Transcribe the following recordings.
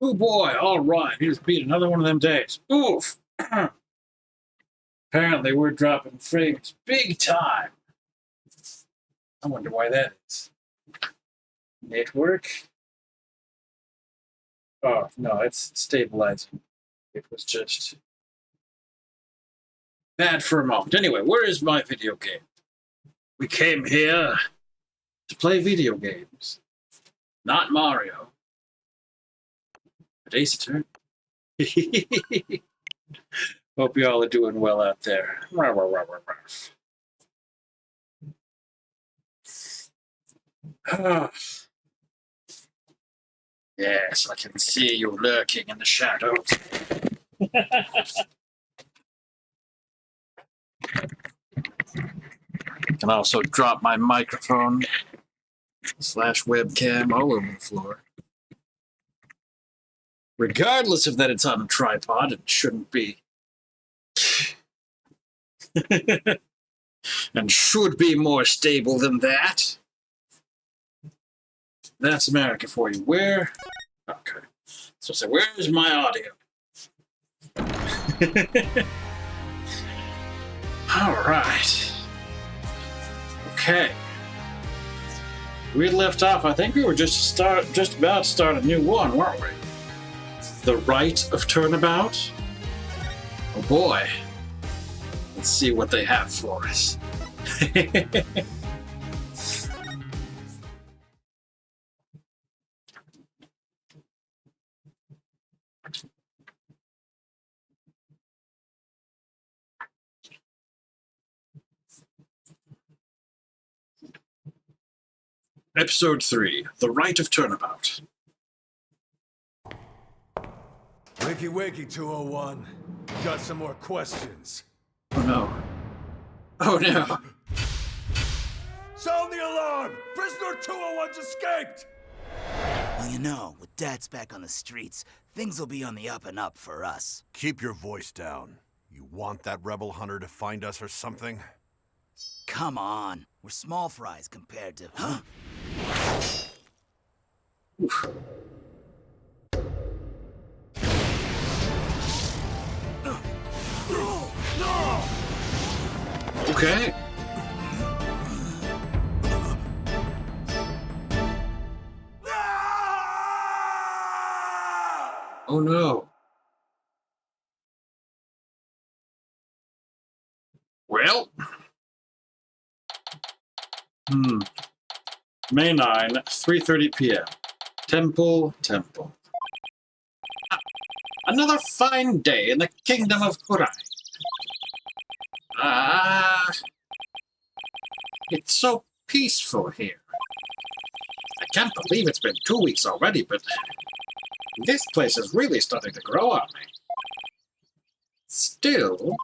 Oh boy, all right. Here's beat another one of them days. Oof. Apparently, we're dropping frames big time. I wonder why that is. Network. Oh, no, it's stabilizing. It was just bad for a moment. Anyway, where is my video game? We came here to play video games. Not Mario. But Ace Attorney. Hope you all are doing well out there. Yes, I can see you lurking in the shadows. I can also drop my microphone / webcam all over the floor. Regardless of that it's on a tripod, it shouldn't be. And should be more stable than that. That's America for you. Where? Okay. So say, where is my audio? All right. Okay. We left off. I think we were just about to start a new one, weren't we? The Rite of Turnabout. Oh boy. Let's see what they have for us. Episode 3, The Rite of Turnabout. Wakey, wakey, 201. Got some more questions. Oh no. Oh no. Sound the alarm! Prisoner 201's escaped! Well, you know, with Dad's back on the streets, things will be on the up and up for us. Keep your voice down. You want that rebel hunter to find us or something? Come on. We're small fries compared to... Huh? Oof. Okay. Oh no. Well. May 9, 3:30 p.m. Temple. Another fine day in the kingdom of Rite. It's so peaceful here. I can't believe it's been 2 weeks already, but this place is really starting to grow on me. Still...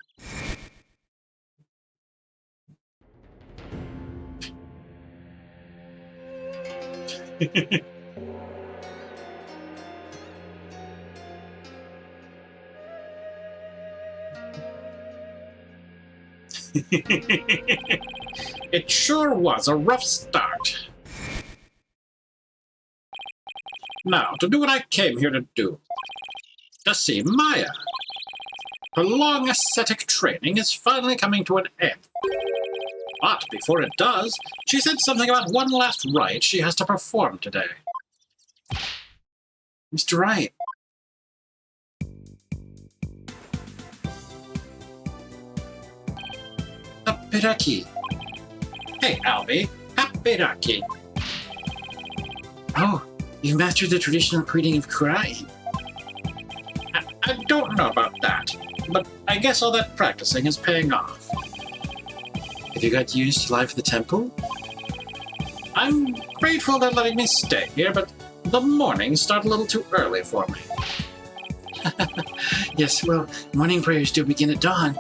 It sure was a rough start. Now, to do what I came here to do. To see Maya. Her long ascetic training is finally coming to an end. But before it does, she said something about one last rite she has to perform today. Mr. Rite. Happiraki. Hey, Albie. Happiraki. Oh, you've mastered the traditional greeting of Kurai? I don't know about that, but I guess all that practicing is paying off. Have you got used to life at the temple? I'm grateful they're letting me stay here, but the mornings start a little too early for me. Yes, well, morning prayers do begin at dawn.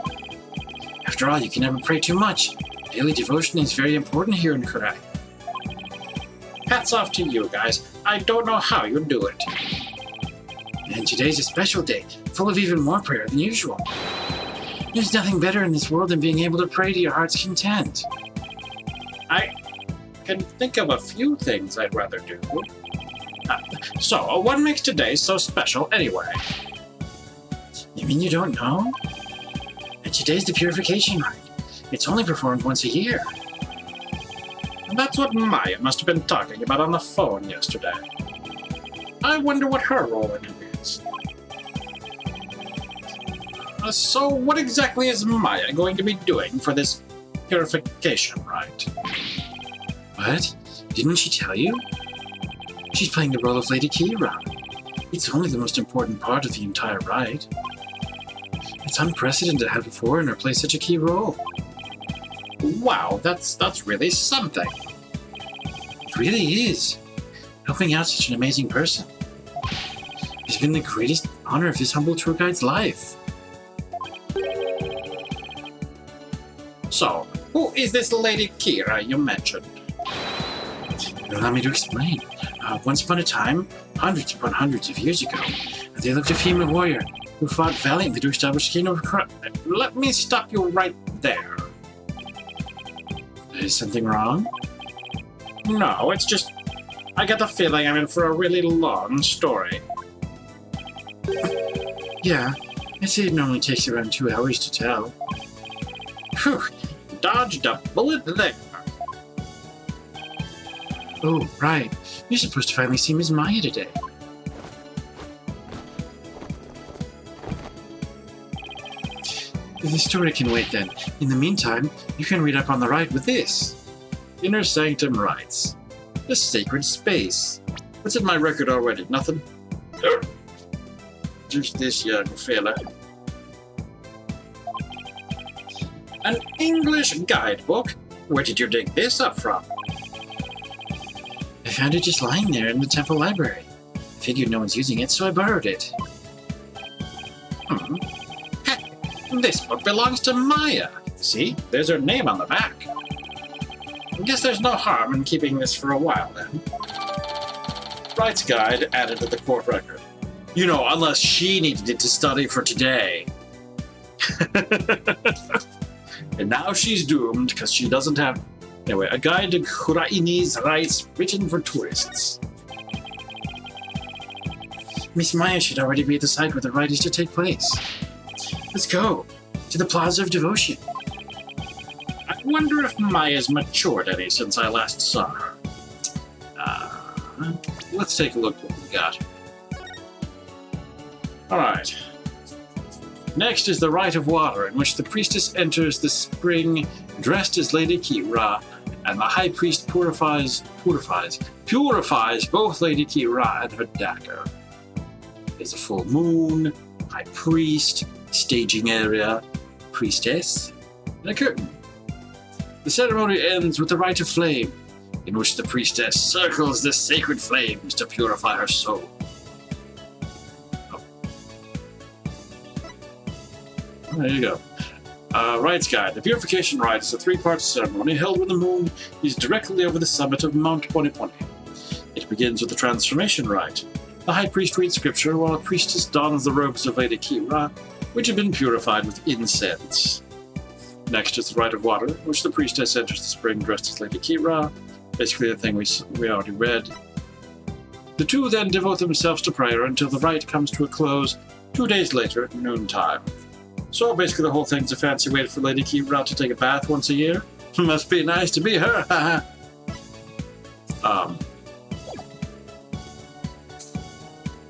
After all, you can never pray too much. Daily devotion is very important here in Kurai. Hats off to you guys. I don't know how you do it. And today's a special day, full of even more prayer than usual. There's nothing better in this world than being able to pray to your heart's content. I can think of a few things I'd rather do. So, what makes today so special anyway? You mean you don't know? And today's the purification rite. It's only performed once a year. That's what Maya must have been talking about on the phone yesterday. I wonder what her role in it is. So what exactly is Maya going to be doing for this purification rite? What? Didn't she tell you? She's playing the role of Lady Kira. It's only the most important part of the entire rite. It's unprecedented to have a foreigner play such a key role. Wow, that's really something. It really is. Helping out such an amazing person. It's been the greatest honor of this humble tour guide's life. So, who is this Lady Kira you mentioned? Allow me to explain. Once upon a time, hundreds upon hundreds of years ago, there lived a female warrior who fought valiantly to establish the kingdom of Christ. Let me stop you right there. Is something wrong? No, it's just... I get the feeling I'm in for a really long story. Yeah, I'd say it normally takes around 2 hours to tell. Phew, dodged a bullet there. Oh, right. You're supposed to finally see Ms. Maya today. The story can wait then. In the meantime, you can read up on the rite with this. Inner Sanctum Rites. The sacred space. What's in my record already? Nothing? Just this young fella. An English guidebook? Where did you dig this up from? I found it just lying there in the temple library. I figured no one's using it, so I borrowed it. Heck, this book belongs to Maya. See, there's her name on the back. I guess there's no harm in keeping this for a while, then. Rite's guide added to the court record. You know, unless she needed it to study for today. And now she's doomed because she doesn't have... Anyway, a guide to Kuraini's rites written for tourists. Miss Maya should already be at the site where the rite is to take place. Let's go to the Plaza of Devotion. I wonder if Maya's matured any since I last saw her. Let's take a look what we got. Alright. Next is the Rite of Water, in which the priestess enters the spring dressed as Lady Kira, and the high priest purifies both Lady Kira and her dagger. There's a full moon, high priest, staging area, priestess, and a curtain. The ceremony ends with the Rite of Flame, in which the priestess circles the sacred flames to purify her soul. There you go. Rite's Guide. The Purification Rite is a 3-part ceremony held when the moon is directly over the summit of Mount Poniponi. It begins with the Transformation Rite. The High Priest reads scripture while a priestess dons the robes of Lady Kira, which have been purified with incense. Next is the Rite of Water, in which the priestess enters the spring dressed as Lady Kira, basically the thing we already read. The two then devote themselves to prayer until the rite comes to a close 2 days later at noontime. So basically the whole thing's a fancy way for Lady Kira to take a bath once a year. Must be nice to be her,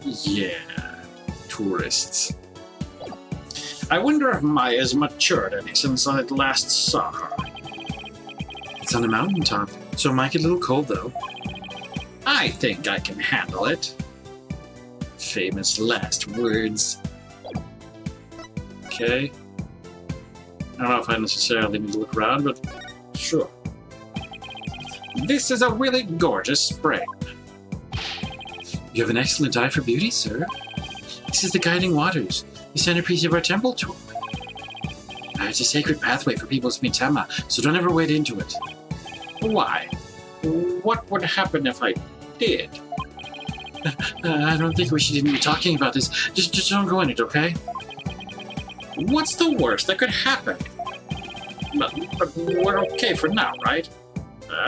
Yeah, tourists. I wonder if Maya's matured any since I last saw her. It's on a mountaintop, so it might get a little cold though. I think I can handle it. Famous last words. Okay. I don't know if I necessarily need to look around, but sure. This is a really gorgeous spring. You have an excellent eye for beauty, sir. This is the Guiding Waters, the centerpiece of our temple tour. It's a sacred pathway for people's mitama, so don't ever wade into it. Why? What would happen if I did? I don't think we should even be talking about this. Just don't go in it, okay? What's the worst that could happen? But we're okay for now, right?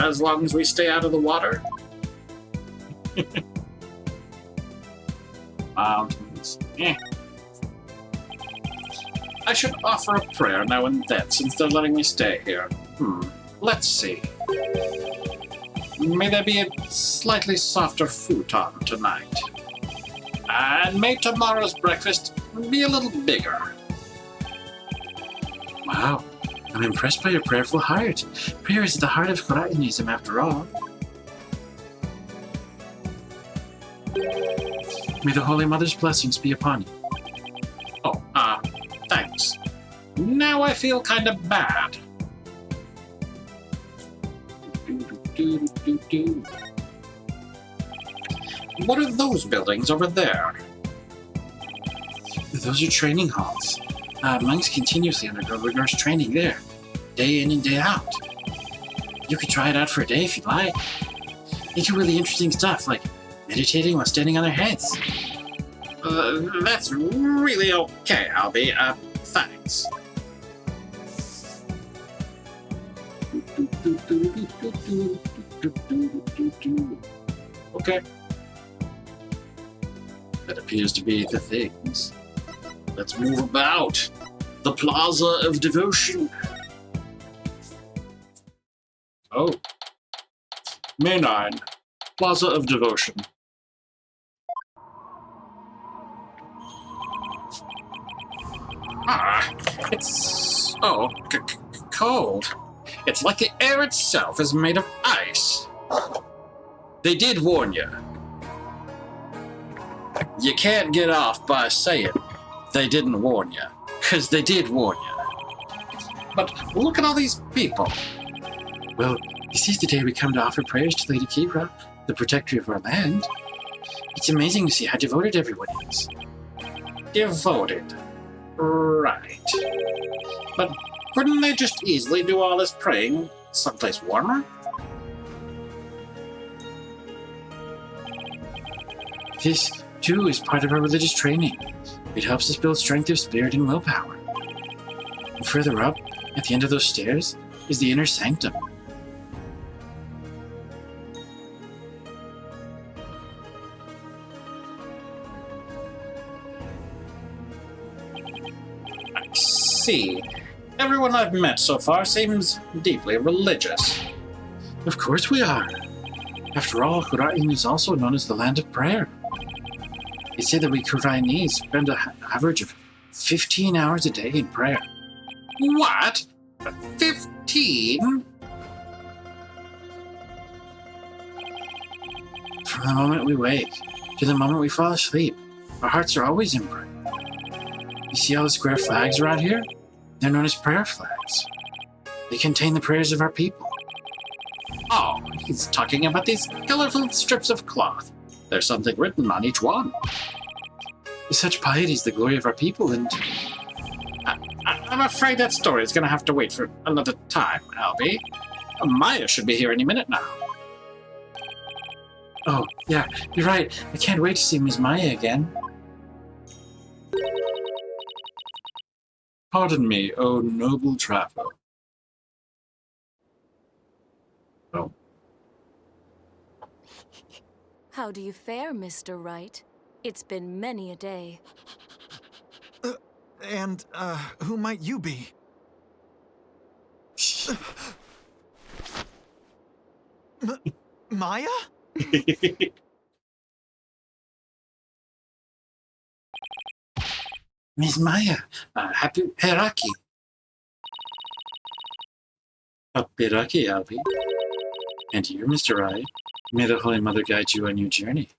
As long as we stay out of the water? mountains. I should offer a prayer now and then, since they're letting me stay here. Let's see. May there be a slightly softer futon tonight. And may tomorrow's breakfast be a little bigger. Wow, I'm impressed by your prayerful heart. Prayer is at the heart of Horizon after all. May the Holy Mother's blessings be upon you. Oh, thanks. Now I feel kind of bad. What are those buildings over there? Those are training halls. Monks continuously undergo rigorous training there, day in and day out. You could try it out for a day if you'd like. They do really interesting stuff, like meditating while standing on their heads. That's really okay, Albie. Thanks. Okay. That appears to be the things. Let's move about. The Plaza of Devotion. Oh. May 9. Plaza of Devotion. It's so cold. It's like the air itself is made of ice. They did warn you. You can't get off by saying they didn't warn you, because they did warn you. But look at all these people. Well, this is the day we come to offer prayers to Lady Kira, the protector of our land. It's amazing to see how devoted everyone is. Devoted. Right. But couldn't they just easily do all this praying someplace warmer? This, too, is part of our religious training. It helps us build strength of spirit and willpower. And further up, at the end of those stairs, is the inner sanctum. I see. Everyone I've met so far seems deeply religious. Of course we are. After all, Horizon is also known as the land of prayer. They say that we Koreanese spend an average of 15 hours a day in prayer. What? 15? From the moment we wake to the moment we fall asleep, our hearts are always in prayer. You see all the square flags around here? They're known as prayer flags. They contain the prayers of our people. Oh, he's talking about these colorful strips of cloth. There's something written on each one. Such piety is the glory of our people, and I'm afraid that story is going to have to wait for another time, Albie. Maya should be here any minute now. Oh, yeah, you're right. I can't wait to see Miss Maya again. Pardon me, oh noble traveler. Oh. How do you fare, Mr. Rite? It's been many a day. And who might you be? Maya? Miss Maya, happy Peraki. Peraki, Albie. And you, Mr. Rite. May the Holy Mother guide you on your journey.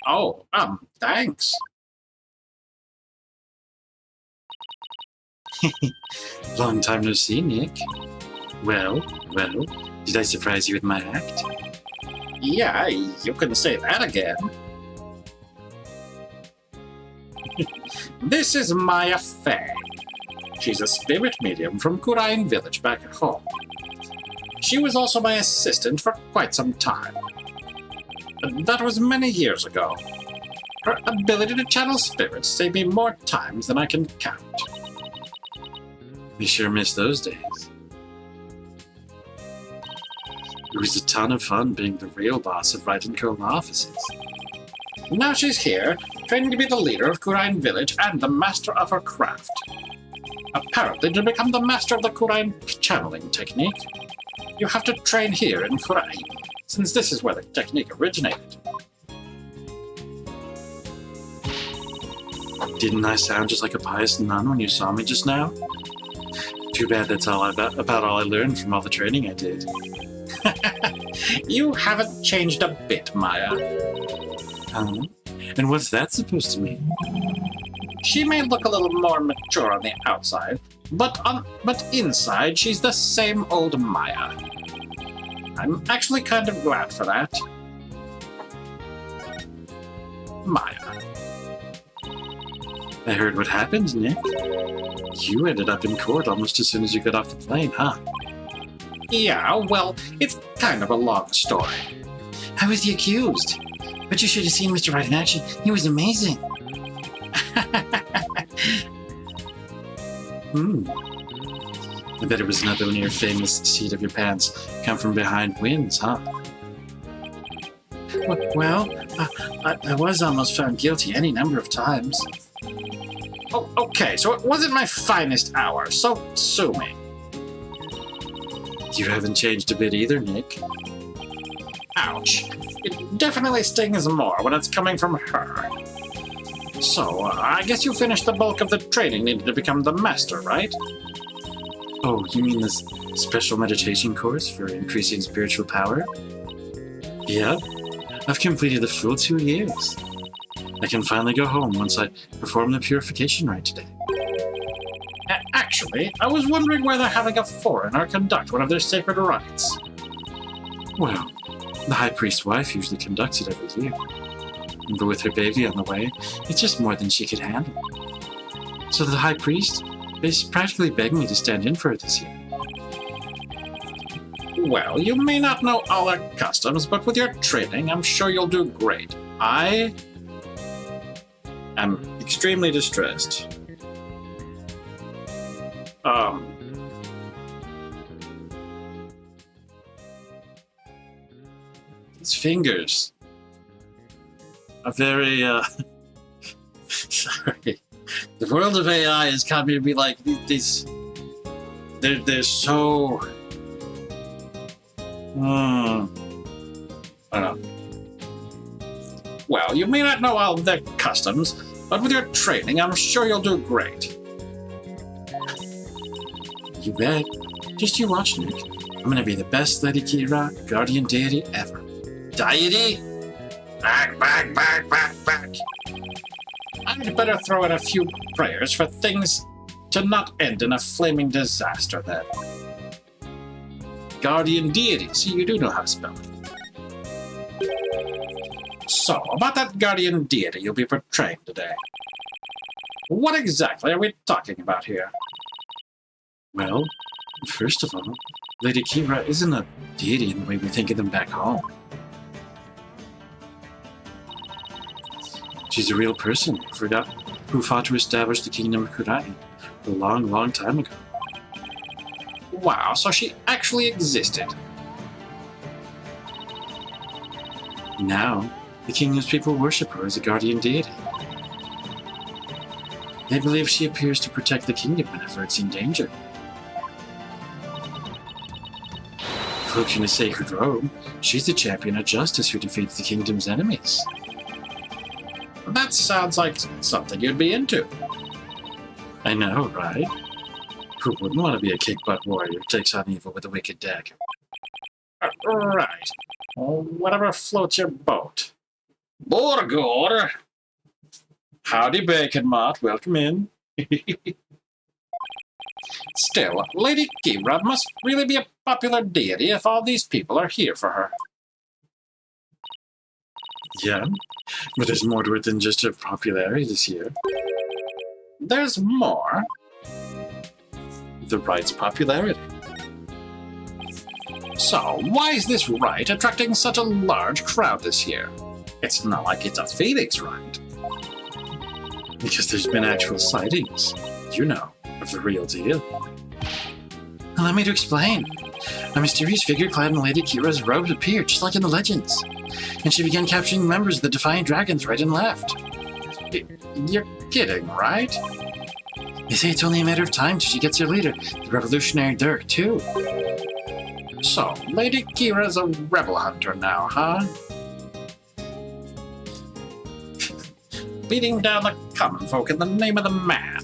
Oh, thanks. Long time no see, Nick. Well, did I surprise you with my act? Yeah, you can say that again. This is Maya Fey. She's a spirit medium from Kurain village back at home. She was also my assistant for quite some time. That was many years ago. Her ability to channel spirits saved me more times than I can count. We sure miss those days. It was a ton of fun being the real boss of Rite & Co. offices. Now she's here, training to be the leader of Kurain village and the master of her craft. Apparently, to become the master of the Kurain channeling technique, you have to train here in Kurain, since this is where the technique originated. Didn't I sound just like a pious nun when you saw me just now? Too bad that's all about all I learned from all the training I did. You haven't changed a bit, Maya. And what's that supposed to mean? She may look a little more mature on the outside, but inside she's the same old Maya. I'm actually kind of glad for that. Maya. I heard what happened, Nick. You ended up in court almost as soon as you got off the plane, huh? Yeah, well, it's kind of a long story. I was the accused. But you should have seen Mr. Rite in action. He was amazing. I bet it was another one of your famous seat of your pants come from behind wins, huh? Well, I was almost found guilty any number of times. Oh, okay, so it wasn't my finest hour, so sue me. You haven't changed a bit either, Nick. Ouch. It definitely stings more when it's coming from her. So, I guess you finished the bulk of the training needed to become the master, right? Oh, you mean this special meditation course for increasing spiritual power? Yeah, I've completed the full 2 years. I can finally go home once I perform the purification rite today. Actually, I was wondering why they're having a foreigner conduct one of their sacred rites. Well, the High Priest's wife usually conducts it every year. But with her baby on the way, it's just more than she could handle. So the High Priest practically begged me to stand in for her this year. Well, you may not know all our customs, but with your training, I'm sure you'll do great. I am extremely distressed. His fingers are very, sorry. The world of AI has got me to be like, these, they're so, I don't know. Well, you may not know all of their customs, but with your training, I'm sure you'll do great. You bet. Just you watch, Nick. I'm gonna be the best Lady Kira guardian deity ever. Deity? Back. I'd better throw in a few prayers for things to not end in a flaming disaster then. Guardian deity. See, you do know how to spell it. So, about that guardian deity you'll be portraying today. What exactly are we talking about here? Well, first of all, Lady Kira isn't a deity in the way we think of them back home. She's a real person who fought to establish the kingdom of Kurai a long, long time ago. Wow, so she actually existed. Now, the kingdom's people worship her as a guardian deity. They believe she appears to protect the kingdom whenever it's in danger. Cloaked in a sacred robe, she's the champion of justice who defeats the kingdom's enemies. That sounds like something you'd be into. I know, right? Who wouldn't want to be a kick-butt warrior who takes on evil with a wicked dagger? Right. Well, whatever floats your boat. Borgor! Howdy, Bacon Mott. Welcome in. Still, Lady Kira must really be a popular deity if all these people are here for her. Yeah, but there's more to it than just her popularity this year. There's more. The Rite's popularity. So, why is this Rite attracting such a large crowd this year? It's not like it's a Phoenix Rite. Because there's been actual sightings, you know, of the real deal. Allow me to explain. A mysterious figure clad in Lady Kira's robes appeared, just like in the legends. and she began capturing members of the Defiant Dragons right and left. You're kidding, right? They say it's only a matter of time till she gets her leader, the Revolutionary Dirk, too. So, Lady Kira's a rebel hunter now, huh? Beating down the common folk in the name of the man.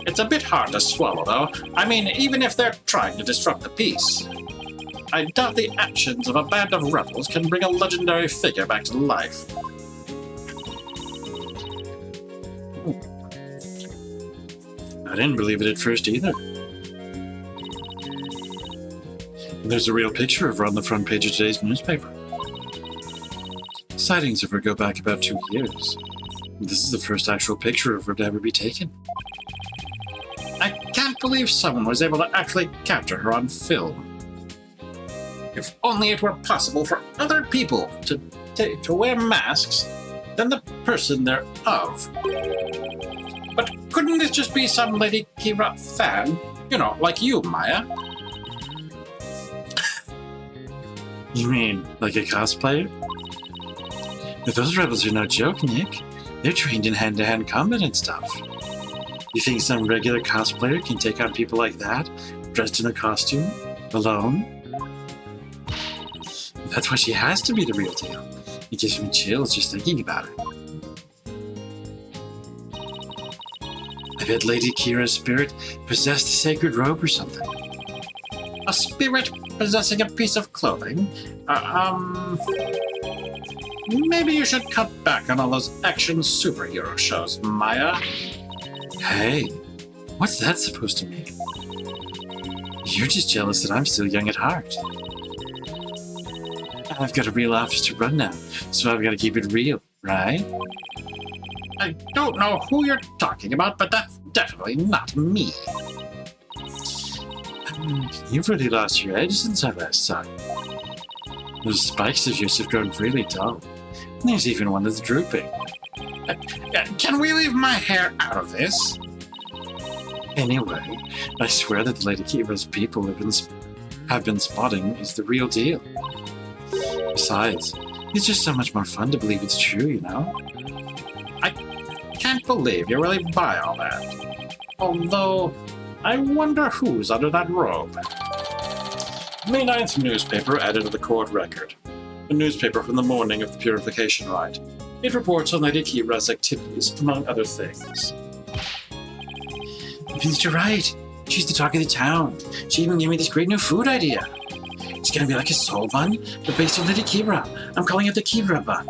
It's a bit hard to swallow, though. I mean, even if they're trying to disrupt the peace. I doubt the actions of a band of rebels can bring a legendary figure back to life. I didn't believe it at first either. There's a real picture of her on the front page of today's newspaper. Sightings of her go back about 2 years. This is the first actual picture of her to ever be taken. I can't believe someone was able to actually capture her on film. If only it were possible for other people to wear masks than the person they're of. But couldn't this just be some Lady Kira fan? You know, like you, Maya. You mean, like a cosplayer? But those rebels are no joke, Nick. They're trained in hand-to-hand combat and stuff. You think some regular cosplayer can take on people like that, dressed in a costume, alone? That's why she has to be the real deal. It gives me chills just thinking about her. I bet Lady Kira's spirit possessed a sacred robe or something. A spirit possessing a piece of clothing? Maybe you should cut back on all those action superhero shows, Maya. Hey, what's that supposed to mean? You're just jealous that I'm still young at heart. I've got a real office to run now, so I've got to keep it real, right? I don't know who you're talking about, but that's definitely not me. You've really lost your edge since I last saw you. Those spikes of yours have grown really dull. There's even one that's drooping. Can we leave my hair out of this? Anyway, I swear that the Lady Kira's people have been spotting is the real deal. Besides, it's just so much more fun to believe it's true, you know? I can't believe you really buy all that. Although, I wonder who's under that robe. May 9th newspaper added to the court record. A newspaper from the morning of the purification rite. It reports on Lady Kira's activities, among other things. Mr. Rite, she's the talk of the town. She even gave me this great new food idea. It's gonna be like a soul bun, but based on Lady Kira. I'm calling it the Kira bun.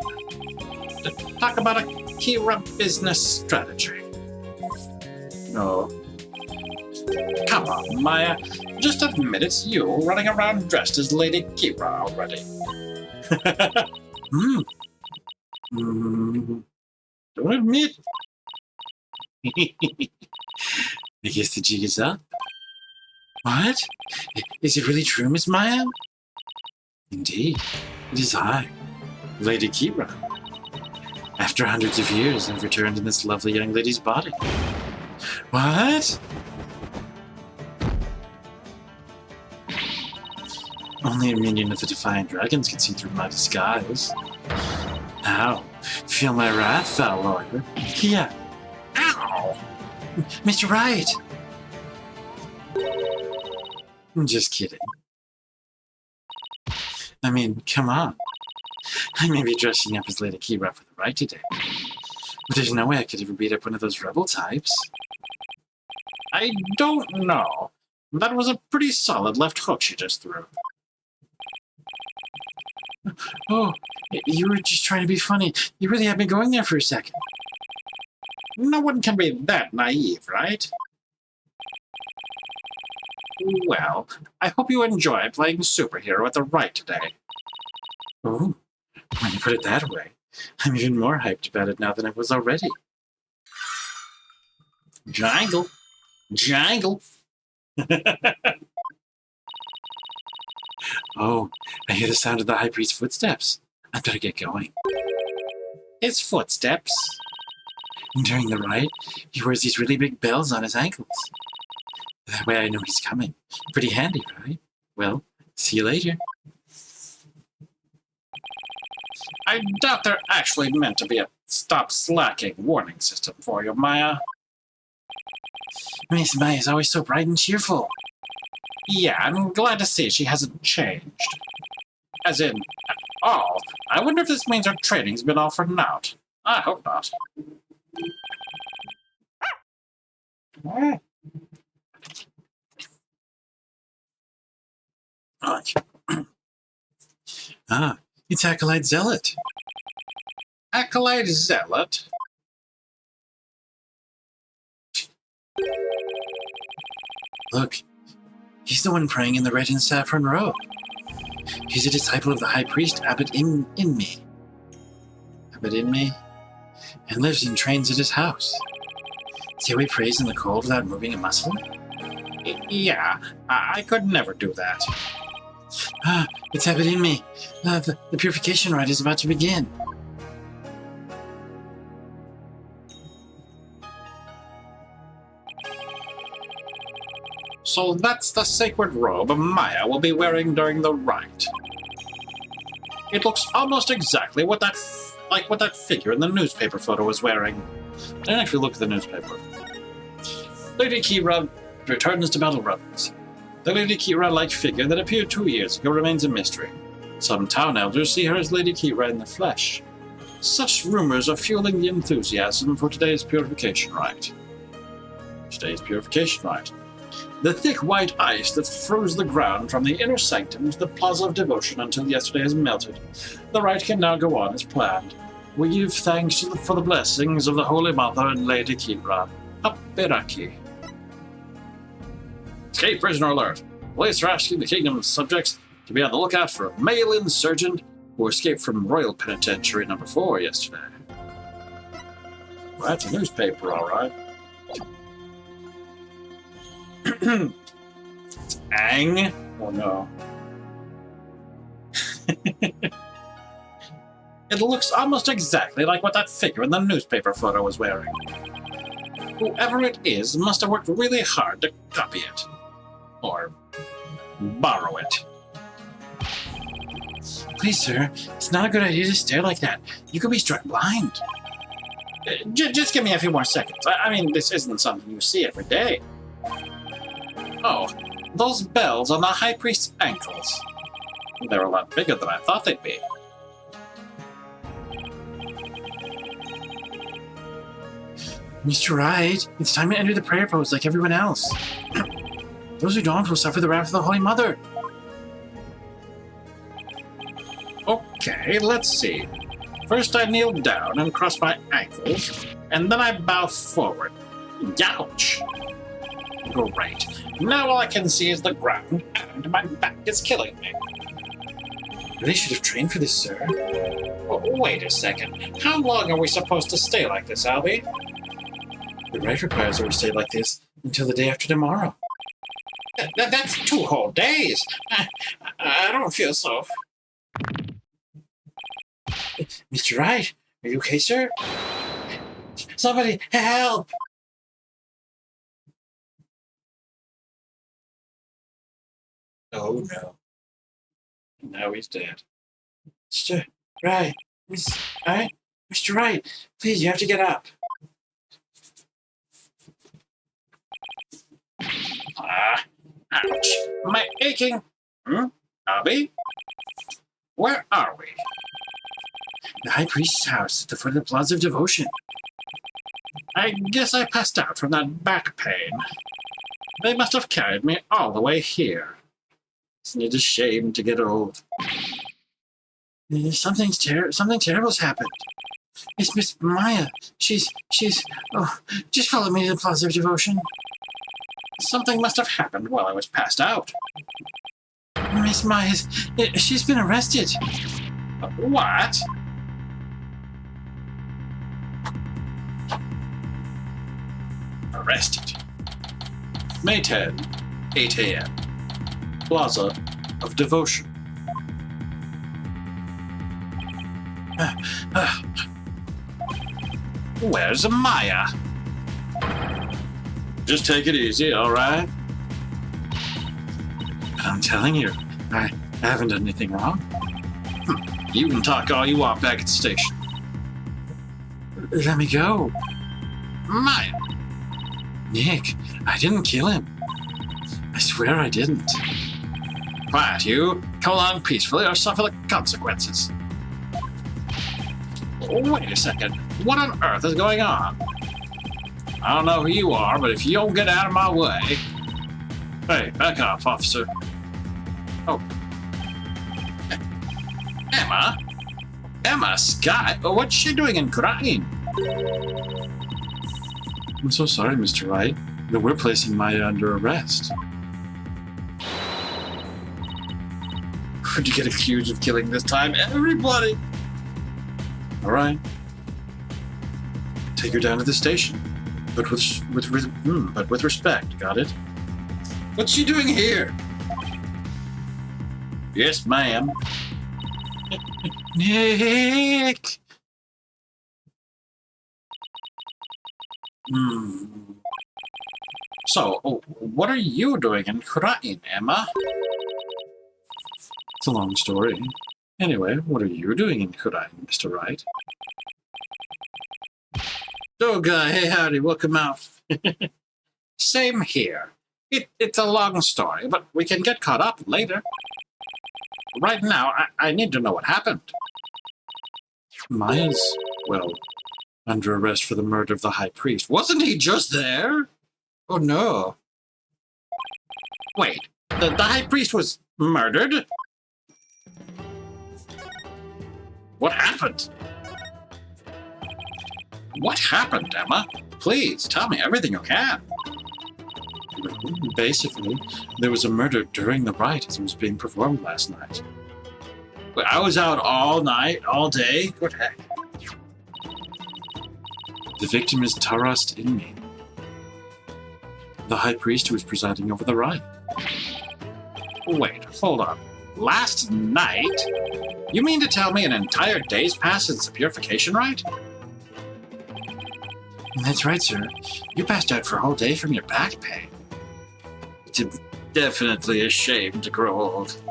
Talk about a Kira business strategy. No. Come on, Maya. Just admit it's you running around dressed as Lady Kira already. Don't admit. I guess the jig is up. What? Is it really true, Miss Maya? Indeed, it is I, Lady Kira. After hundreds of years, I've returned in this lovely young lady's body. What? Only a minion of the Defiant Dragons can see through my disguise. Now, feel my wrath, foul lawyer. Yeah. Ow! Mr. Rite! I'm just kidding. I mean, come on. I may be dressing up as Lady Kira for the rite today, but there's no way I could ever beat up one of those rebel types. I don't know. That was a pretty solid left hook she just threw. Oh, you were just trying to be funny. You really had me going there for a second. No one can be that naive, right? Well, I hope you enjoy playing superhero at the Rite today. Oh, when you put it that way, I'm even more hyped about it now than I was already. Jangle! Jangle! Oh, I hear the sound of the High Priest's footsteps. I better get going. His footsteps? During the rite, he wears these really big bells on his ankles. That way I know he's coming. Pretty handy, right? Well, see you later. I doubt they're actually meant to be a stop slacking warning system for you, Maya. Miss Maya is always so bright and cheerful. Yeah, I'm glad to see she hasn't changed. As in, at all. I wonder if this means her training's been all for naught. I hope not. Ah, it's Acolyte Zealot. Acolyte Zealot? Look, he's the one praying in the red and saffron robe. He's a disciple of the High Priest Abbot Inme. Abbot Inme? And lives and trains at his house. See how he prays in the cold without moving a muscle? Yeah, I could never do that. Ah, it's Abbot Inme. The purification rite is about to begin. So that's the sacred robe Maya will be wearing during the rite. It looks almost exactly like what that figure in the newspaper photo was wearing. I didn't actually look at the newspaper. Lady Kira returns to Battle Runners. The Lady Kira-like figure that appeared 2 years ago remains a mystery. Some town elders see her as Lady Kira in the flesh. Such rumors are fueling the enthusiasm for today's purification rite. The thick white ice that froze the ground from the inner sanctum to the Plaza of Devotion until yesterday has melted. The rite can now go on as planned. We give thanks for the blessings of the Holy Mother and Lady Kira. Apiraki. Escape prisoner alert. Police are asking the kingdom's subjects to be on the lookout for a male insurgent who escaped from Royal Penitentiary number 4 yesterday. Well, that's a newspaper, all right. Ang? Oh no. It looks almost exactly like what that figure in the newspaper photo was wearing. Whoever it is must have worked really hard to copy it. Or borrow it. Please, sir, it's not a good idea to stare like that. You could be struck blind. Just give me a few more seconds. I mean, this isn't something you see every day. Oh, those bells on the High Priest's ankles. They're a lot bigger than I thought they'd be. Mr. Rite, it's time to enter the prayer pose like everyone else. Those who don't will suffer the wrath of the Holy Mother. Okay, let's see. First I kneel down and cross my ankles, and then I bow forward. Ouch! Great. Now all I can see is the ground, and my back is killing me. Really should have trained for this, sir. Oh, wait a second. How long are we supposed to stay like this, Albie? The rite requires that we stay like this until the day after tomorrow. That's 2 whole days. I don't feel so. Mr. Rite, are you okay, sir? Somebody help! Oh no. Now he's dead. Mr. Rite, Mr. Rite, please, you have to get up. Ouch. My aching. Albie? Where are we? The High Priest's house at the foot of the Plaza of Devotion. I guess I passed out from that back pain. They must have carried me all the way here. Isn't it a shame to get old? Something terrible's happened. It's Miss Maya. She's... Oh, just follow me to the Plaza of Devotion. Something must have happened while I was passed out. Miss Maya's... She's been arrested. What? Arrested. May 10, 8 a.m. Plaza of Devotion. Where's Maya? Just take it easy, all right? I'm telling you, I haven't done anything wrong. You can talk all you want back at the station. Let me go. Maya! Nick, I didn't kill him. I swear I didn't. Quiet, you. Come along peacefully or suffer the consequences. Wait a second. What on earth is going on? I don't know who you are, but if you don't get out of my way... Hey, back off, officer. Oh. Emma? Emma Sky? What's she doing in Crane? I'm so sorry, Mr. Wright, but we're placing Maya under arrest. Who'd you get accused of killing this time? Everybody! All right. Take her down to the station, but with respect. Got it? What's she doing here? Yes, ma'am. Nick. So, what are you doing in Crane, Emma? It's a long story. Anyway, what are you doing in Crane, Mr. Wright? Oh, guy, hey, howdy, welcome out. Same here. It's a long story, but we can get caught up later. Right now, I need to know what happened. Maya's, well, under arrest for the murder of the High Priest. Wasn't he just there? Oh, no. Wait, the High Priest was murdered? What happened? What happened, Emma? Please, tell me everything you can. Basically, there was a murder during the rite as it was being performed last night. Wait, I was out all night, all day? What the heck? The victim is Tarast Inmi, the High Priest who was presiding over the rite. Wait, hold on. Last night? You mean to tell me an entire day's passed since the purification rite? That's right, sir. You passed out for a whole day from your back pain. It's definitely a shame to grow old.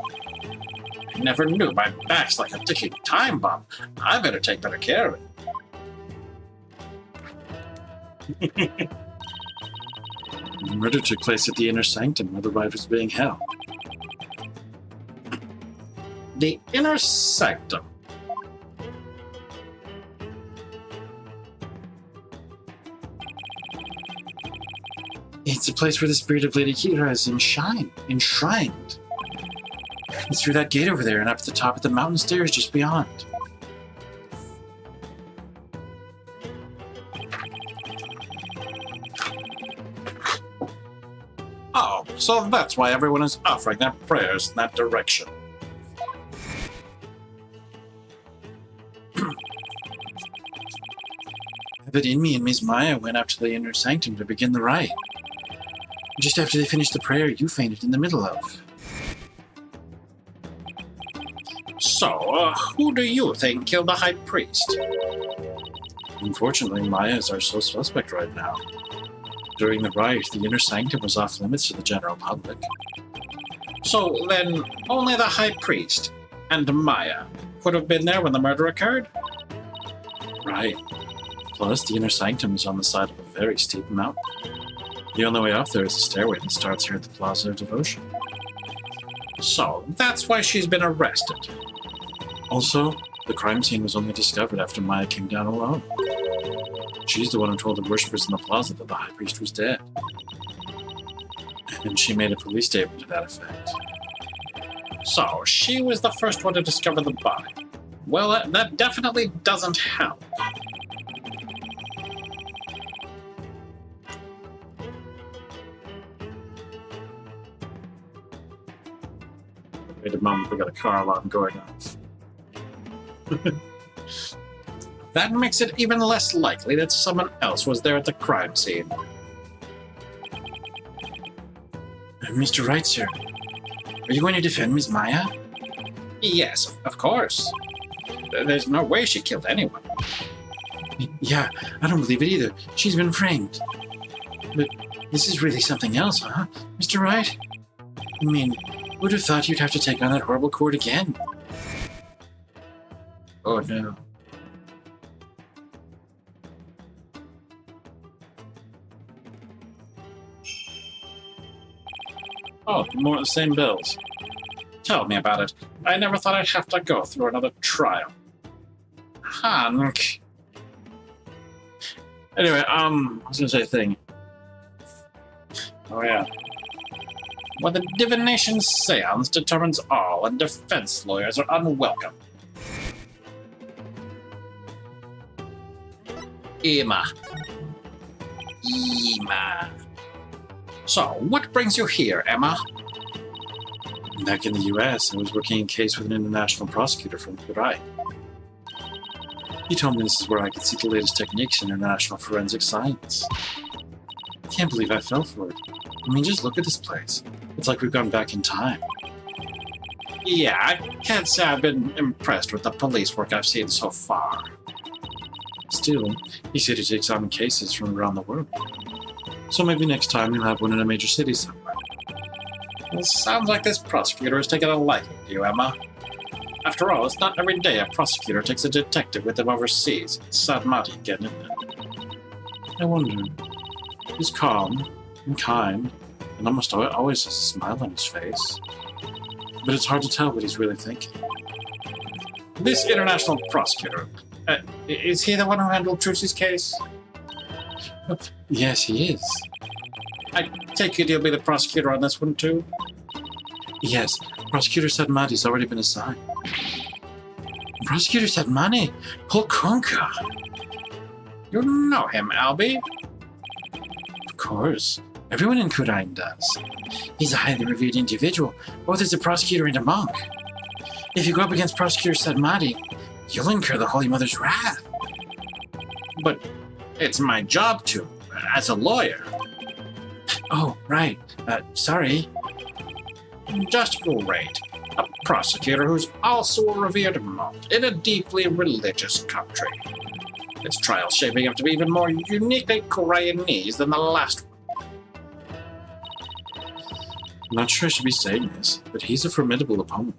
I never knew my back's like a ticking time bomb. I better take better care of it. The murder took place at the inner sanctum where the rite was being held. The inner sanctum. It's a place where the spirit of Lady Kira is enshrined. It's through that gate over there and up at the top of the mountain stairs just beyond. Oh, so that's why everyone is offering their prayers in that direction. But Inmi and Miss Maya went up to the inner sanctum to begin the rite. Just after they finished the prayer, you fainted in the middle of. So, who do you think killed the High Priest? Unfortunately, Maya is our sole suspect right now. During the rite, the inner sanctum was off limits to the general public. So then, only the High Priest and Maya could have been there when the murder occurred? Right. Plus, the inner sanctum is on the side of a very steep mountain. The only way up there is a stairway that starts here at the Plaza of Devotion. So, that's why she's been arrested. Also, the crime scene was only discovered after Maya came down alone. She's the one who told the worshippers in the plaza that the High Priest was dead. And she made a police statement to that effect. So, she was the first one to discover the body. Well, that definitely doesn't help. Wait a moment, we got a car alarm going off. That makes it even less likely that someone else was there at the crime scene. Mr. Wright, sir, are you going to defend Miss Maya? Yes, of course. There's no way she killed anyone. Yeah, I don't believe it either. She's been framed. But this is really something else, huh, Mr. Wright? I mean, who'd have thought you'd have to take on that horrible court again? Oh no. Oh, more of the same bills. Tell me about it. I never thought I'd have to go through another trial. Hank. Anyway, I was gonna say a thing. Oh yeah. Well, the divination seance determines all, and defense lawyers are unwelcome. Emma. So, what brings you here, Emma? Back in the US, I was working a case with an international prosecutor from Rite. He told me this is where I could see the latest techniques in international forensic science. I can't believe I fell for it. I mean, just look at this place. It's like we've gone back in time. Yeah, I can't say I've been impressed with the police work I've seen so far. Still, he said he takes on cases from around the world. So maybe next time he'll have one in a major city somewhere. Well, sounds like this prosecutor has taken a liking to you, Emma. After all, it's not every day a prosecutor takes a detective with them overseas. It's sad Marty again, isn't it? I wonder. He's calm and kind, and almost always has a smile on his face. But it's hard to tell what he's really thinking. This international prosecutor, is he the one who handled Trucy's case? Yes, he is. I take it he'll be the prosecutor on this one, too? Yes, Prosecutor Sadmati's already been assigned. Prosecutor Sadmati? Polkonka! You know him, Albie? Of course. Everyone in Kurain does. He's a highly revered individual, both as a prosecutor and a monk. If you go up against Prosecutor Sadmati, you'll incur the Holy Mother's wrath. But it's my job to, as a lawyer. Oh, right. Sorry. Just great. A prosecutor who's also a revered monk in a deeply religious country. Its trial's shaping up to be even more uniquely Koreanese than the last one. I'm not sure I should be saying this, but he's a formidable opponent.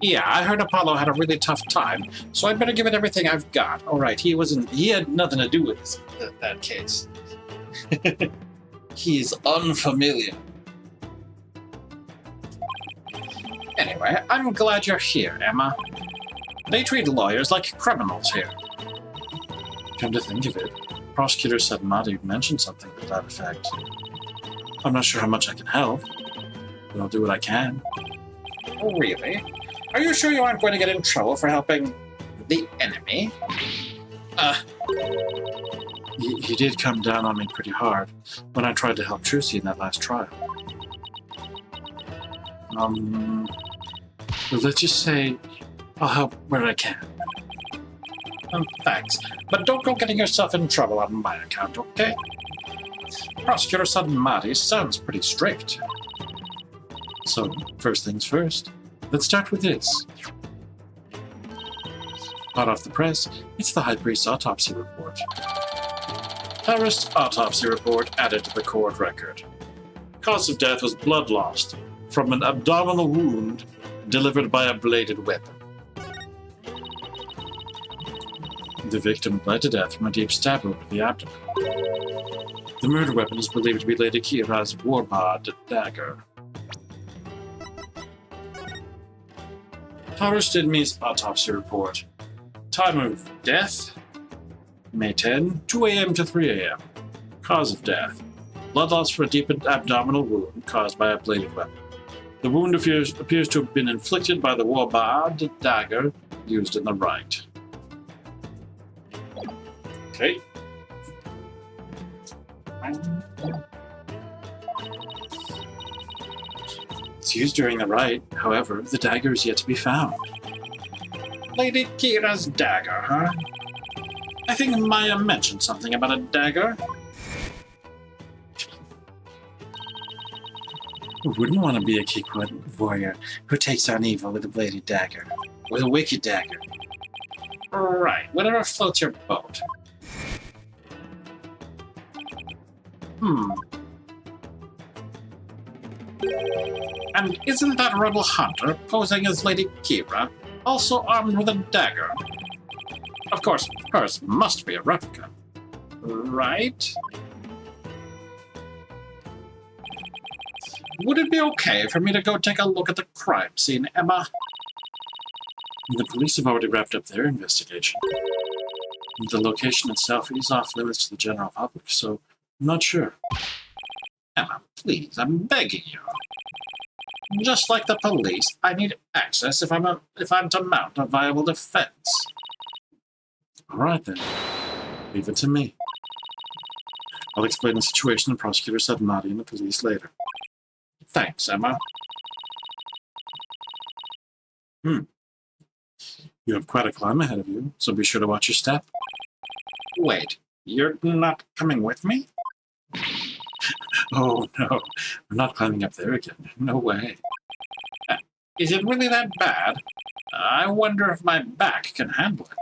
Yeah, I heard Apollo had a really tough time, so I'd better give it everything I've got. All right, he had nothing to do with that case. He is unfamiliar. Anyway, I'm glad you're here, Emma. They treat lawyers like criminals here. Come to think of it, Prosecutor Sadmati mentioned something to that effect. I'm not sure how much I can help, but I'll do what I can. Oh, really? Are you sure you aren't going to get in trouble for helping the enemy? He did come down on me pretty hard when I tried to help Trucy in that last trial. But let's just say I'll help where I can. Thanks, but don't go getting yourself in trouble on my account, okay? Prosecutor Sadmati sounds pretty strict. So, first things first, let's start with this. Hot off the press, it's the High Priest's autopsy report. Terrorist autopsy report added to the court record. Cause of death was blood loss from an abdominal wound delivered by a bladed weapon. The victim bled to death from a deep stab wound to the abdomen. The murder weapon is believed to be Lady Kira's warbard dagger. Tarustinmi's autopsy report. Time of death? May 10, 2 a.m. to 3 a.m. Cause of death. Blood loss from a deep abdominal wound caused by a bladed weapon. The wound appears to have been inflicted by the warbard dagger used in the rite. Okay. It's used during the rite, however, the dagger is yet to be found. Lady Kira's dagger, huh? I think Maya mentioned something about a dagger. Who wouldn't want to be a Kikwa warrior who takes on evil with a bladed dagger? With a wicked dagger? Right, whatever floats your boat. And isn't that rebel hunter posing as Lady Kira? also armed with a dagger. Of course, hers must be a replica. Right? Would it be okay for me to go take a look at the crime scene, Emma? The police have already wrapped up their investigation. The location itself is off limits to the general public, so I'm not sure. Emma, please, I'm begging you. Just like the police, I need access if I'm to mount a viable defense. All right, then. Leave it to me. I'll explain the situation to Prosecutor Sadmati and the police later. Thanks, Emma. You have quite a climb ahead of you, so be sure to watch your step. Wait, you're not coming with me? Oh, no. I'm not climbing up there again. No way. Is it really that bad? I wonder if my back can handle it.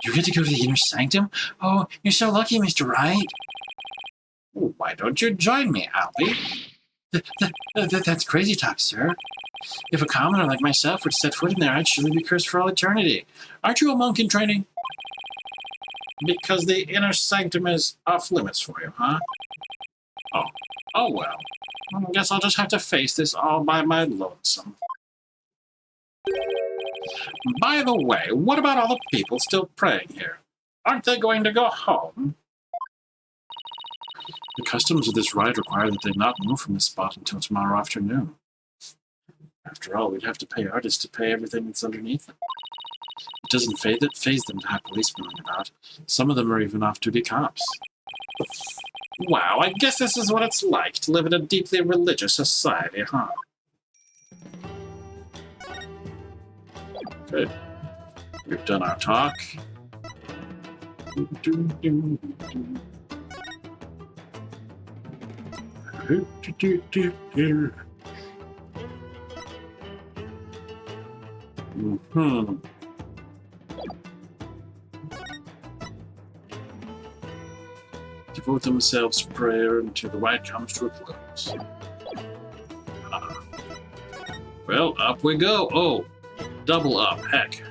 You get to go to the inner sanctum? Oh, you're so lucky, Mr. Wright. Why don't you join me, Albie? That's crazy talk, sir. If a commoner like myself were to set foot in there, I'd surely be cursed for all eternity. Aren't you a monk in training? Because the inner sanctum is off limits for you, huh? Oh well. I guess I'll just have to face this all by my lonesome. By the way, what about all the people still praying here? Aren't they going to go home? The customs of this rite require that they not move from this spot until tomorrow afternoon. After all, we'd have to pay artists to pay everything that's underneath them. It doesn't faze them to have police milling about. Some of them are even off-duty cops. Wow, I guess this is what it's like to live in a deeply religious society, huh? Good. We've done our talk. Devote themselves to prayer until the rite comes to a close. Well, up we go. Oh, double up, heck.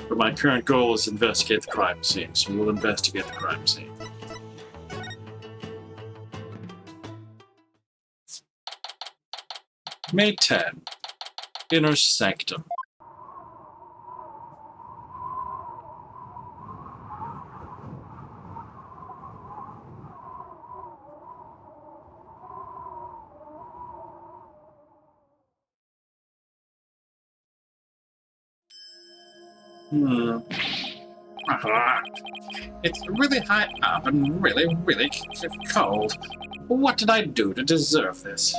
But my current goal is to investigate the crime scene, so we'll investigate the crime scene. May 10. Inner Sanctum. It's really high up and really, really cold. What did I do to deserve this?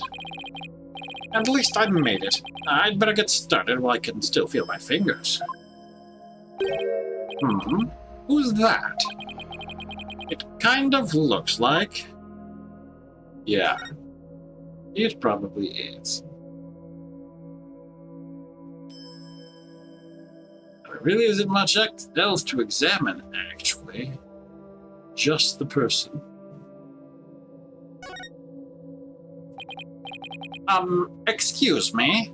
At least I made it. I'd better get started while I can still feel my fingers. Who's that? It kind of looks like... Yeah, it probably is. There really isn't much else to examine, actually. Just the person. Excuse me?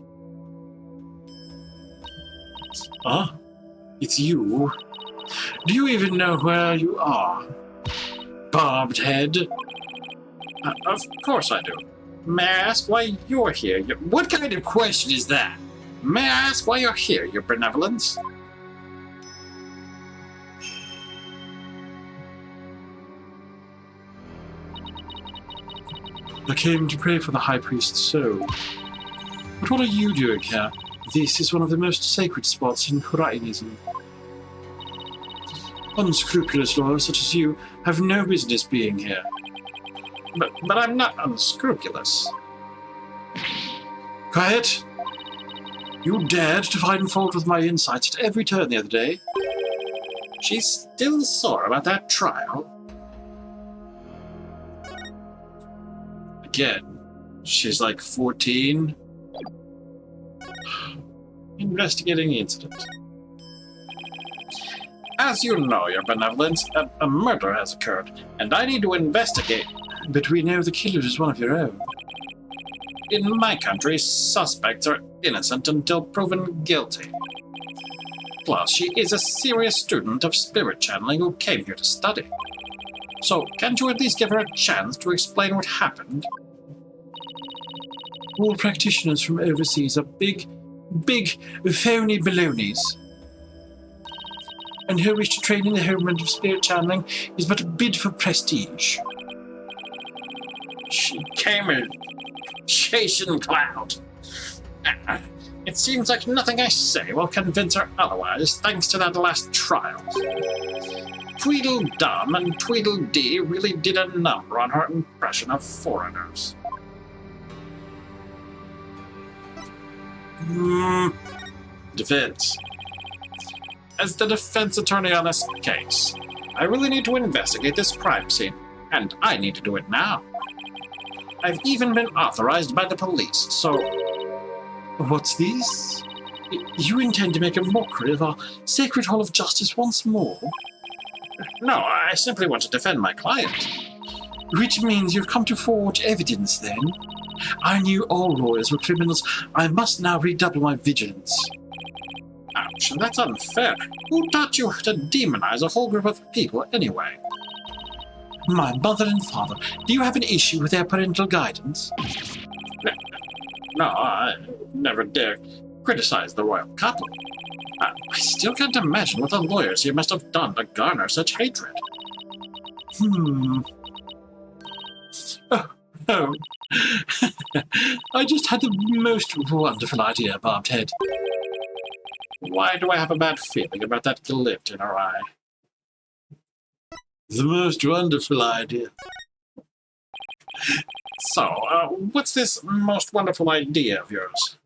Huh? It's you? Do you even know where you are? Barbed head? Of course I do. May I ask why you're here? What kind of question is that? May I ask why you're here, Your Benevolence? I came to pray for the High Priest's soul. But what are you doing here? This is one of the most sacred spots in Riteism. Unscrupulous lawyers such as you have no business being here. But I'm not unscrupulous. Quiet! You dared to find fault with my insights at every turn the other day. She's still sore about that trial. Again, she's like 14. Investigating the incident. As you know, Your Benevolence, a murder has occurred, and I need to investigate. But we know the killer is one of your own. In my country, suspects are innocent until proven guilty. Plus, she is a serious student of spirit channeling who came here to study. So, can't you at least give her a chance to explain what happened? All practitioners from overseas are big, phony balonies. And her wish to train in the homeland of spirit channeling is but a bid for prestige. She came in chasing cloud. It seems like nothing I say will convince her otherwise, thanks to that last trial. Tweedledum and Tweedledee really did a number on her impression of foreigners. Defense. As the defense attorney on this case, I really need to investigate this crime scene, and I need to do it now. I've even been authorized by the police, so... What's this? You intend to make a mockery of our sacred hall of justice once more? No, I simply want to defend my client. Which means you've come to forge evidence, then? I knew all lawyers were criminals. I must now redouble my vigilance. Ouch, that's unfair. Who taught you to demonize a whole group of people anyway? My mother and father. Do you have an issue with their parental guidance? No, I never dare criticize the royal couple. I still can't imagine what the lawyers here must have done to garner such hatred. Oh, no. I just had the most wonderful idea, Barbed Head. Why do I have a bad feeling about that glint in her eye? The most wonderful idea. So, what's this most wonderful idea of yours?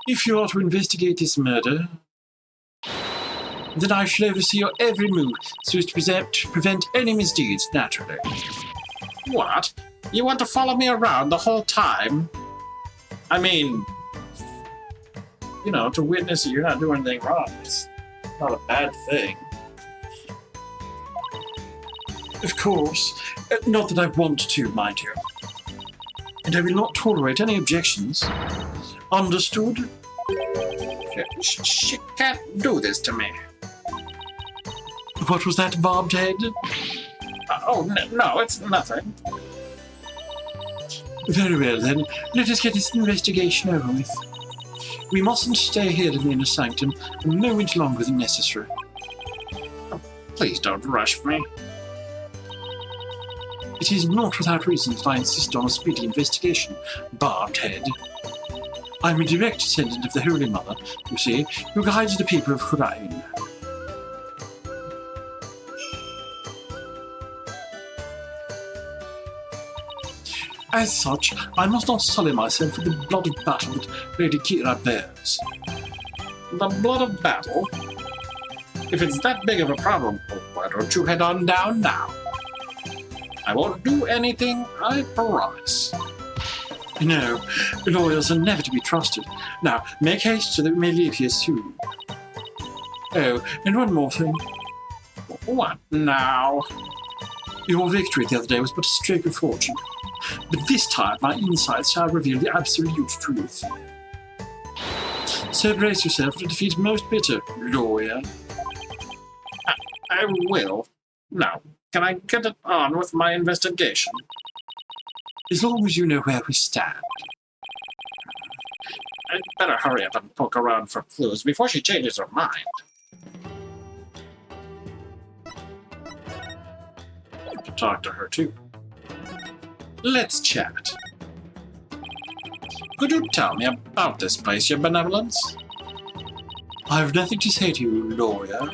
If you are to investigate this murder, then I shall oversee your every move so as to prevent any misdeeds, naturally. What? You want to follow me around the whole time? I mean, you know, to witness you're not doing anything wrong. It's not a bad thing. Of course. Not that I want to, mind you. And I will not tolerate any objections. Understood? She can't do this to me. What was that, Barbed Head? No, it's nothing. Very well, then. Let us get this investigation over with. We mustn't stay here in the inner sanctum a moment longer than necessary. Please don't rush me. It is not without reason that I insist on a speedy investigation, Barbed Head. I am a direct descendant of the Holy Mother, you see, who guides the people of Rite. As such, I must not sully myself with the blood of battle that Lady Kira bears. The blood of battle? If it's that big of a problem, why don't you head on down now? I won't do anything, I promise. No, lawyers are never to be trusted. Now, make haste so that we may leave here soon. Oh, and one more thing. What now? Your victory the other day was but a stroke of fortune. But this time my insights shall reveal the absolute truth. So brace yourself to defeat most bitter, lawyer. I will. Now, can I get it on with my investigation? As long as you know where we stand. I'd better hurry up and poke around for clues before she changes her mind. I can talk to her too. Let's chat. Could you tell me about this place, Your Benevolence? I have nothing to say to you, lawyer.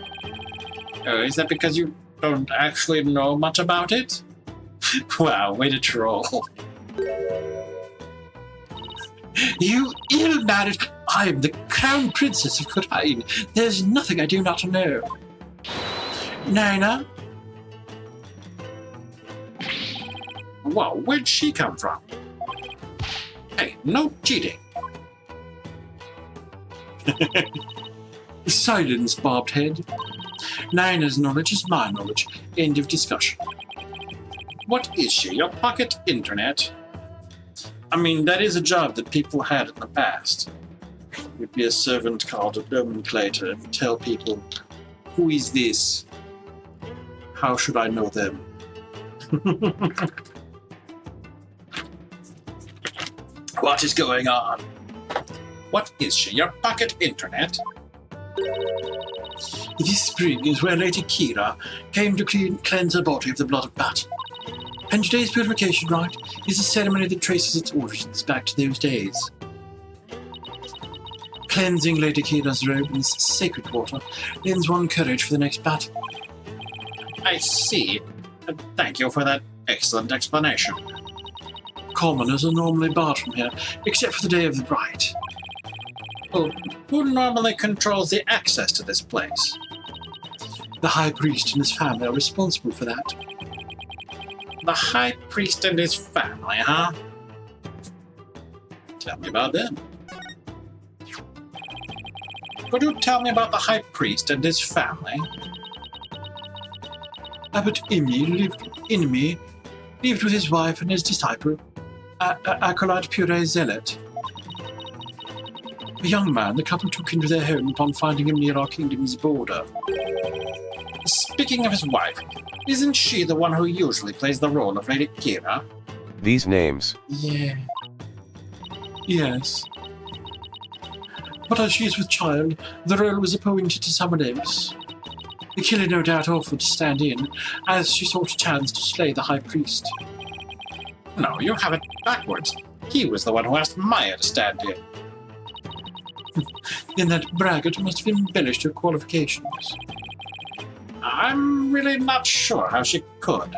Oh, is that because you don't actually know much about it? Wow, way to troll. You ill-mannered! I am the crown princess of Rite. There's nothing I do not know. Nina? Whoa, where'd she come from? Hey, no cheating. Silence, Barbed Head. Nina's knowledge is my knowledge. End of discussion. What is she, your pocket internet? I mean, that is a job that people had in the past. You'd be a servant called a nomenclator and tell people, who is this? How should I know them? What is going on? What is she, your pocket internet? This spring is where Lady Kira came to cleanse her body of the blood of battle. And today's purification rite is a ceremony that traces its origins back to those days. Cleansing Lady Kira's robe in this sacred water lends one courage for the next battle. I see. Thank you for that excellent explanation. Commoners are normally barred from here, except for the day of the rite. Who normally controls the access to this place? The High Priest and his family are responsible for that. The High Priest and his family, huh? Tell me about them. Could you tell me about the High Priest and his family? Abbot Immi lived with his wife and his disciple, Acolyte Pure Zealot. A young man the couple took into their home upon finding him near our kingdom's border. Speaking of his wife, isn't she the one who usually plays the role of Lady Kira? These names. Yeah. Yes. But as she is with child, the role was appointed to someone else. The killer no doubt offered to stand in, as she sought a chance to slay the High Priest. No, you have it backwards. He was the one who asked Maya to stand in. Then that braggart must have embellished her qualifications. I'm really not sure how she could.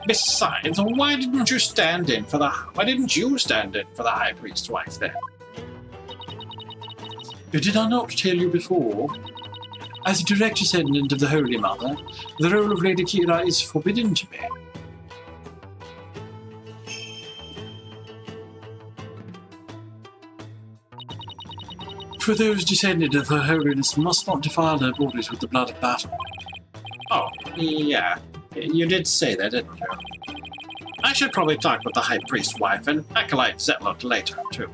Besides, why didn't you stand in for the High Priest's wife then? Did I not tell you before? As a direct descendant of the Holy Mother, the role of Lady Kira is forbidden to me. For those descended of Her Holiness must not defile their bodies with the blood of battle. Oh, yeah. You did say that, didn't you? I should probably talk with the High Priest's wife and Acolyte Zealot later, too.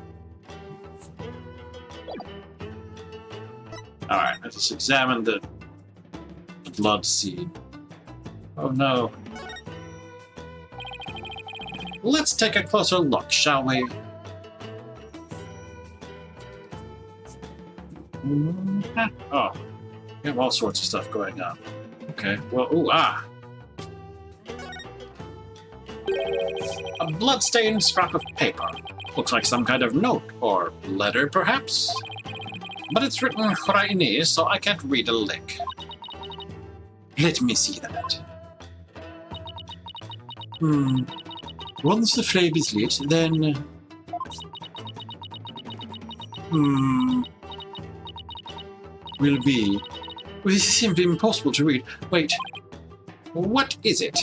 Alright, let's examine the blood seed. Oh no. Let's take a closer look, shall we? Oh, we have all sorts of stuff going on. Okay, well, a blood-stained scrap of paper. Looks like some kind of note, or letter, perhaps? But it's written Rite, so I can't read a lick. Let me see that. Once the flame is lit, then... will be... Well, this is simply impossible to read. Wait. What is it?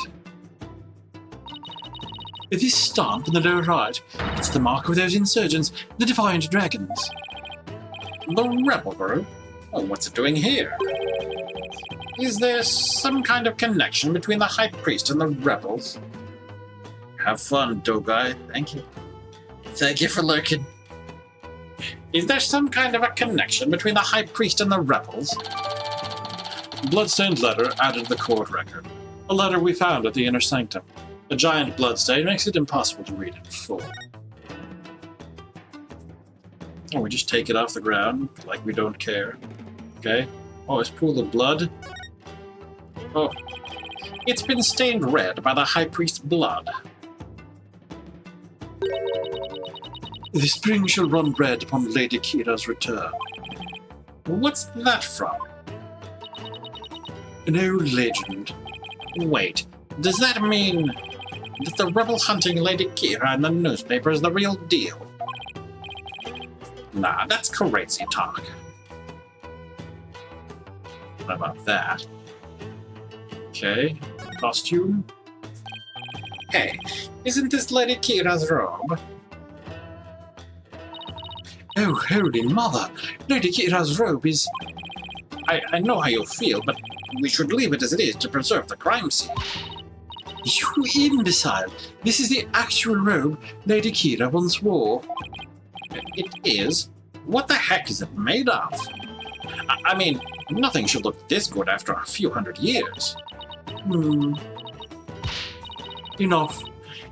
This stamp in the lower right, it's the mark of those insurgents, the Defiant Dragons. The rebel group? Oh, what's it doing here? Is there some kind of connection between the High Priest and the rebels? Have fun, Dogai. Thank you. Thank you for lurking. Is there some kind of a connection between the High Priest and the rebels? Bloodstained letter added to the court record. A letter we found at the inner sanctum. A giant bloodstain makes it impossible to read in full. Oh, we just take it off the ground like we don't care. Okay. Oh, it's pool of blood. Oh. It's been stained red by the High Priest's blood. The spring shall run red upon Lady Kira's return. What's that from? An old legend. Wait, does that mean that the rebel-hunting Lady Kira in the newspaper is the real deal? Nah, that's crazy talk. What about that? Okay, costume. Hey, isn't this Lady Kira's robe? Oh, holy mother! Lady Kira's robe is... I know how you feel, but we should leave it as it is to preserve the crime scene. You imbecile! This is the actual robe Lady Kira once wore. It is? What the heck is it made of? I mean, nothing should look this good after a few hundred years. Enough.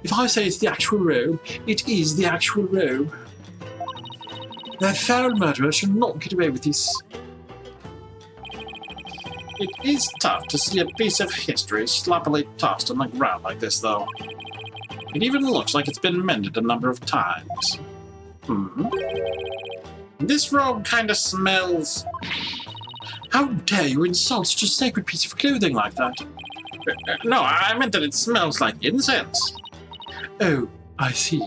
If I say it's the actual robe, it is the actual robe. That foul murderer should not get away with this. It is tough to see a piece of history sloppily tossed on the ground like this, though. It even looks like it's been mended a number of times. This robe kinda smells... How dare you insult such a sacred piece of clothing like that? No, I meant that it smells like incense. Oh, I see.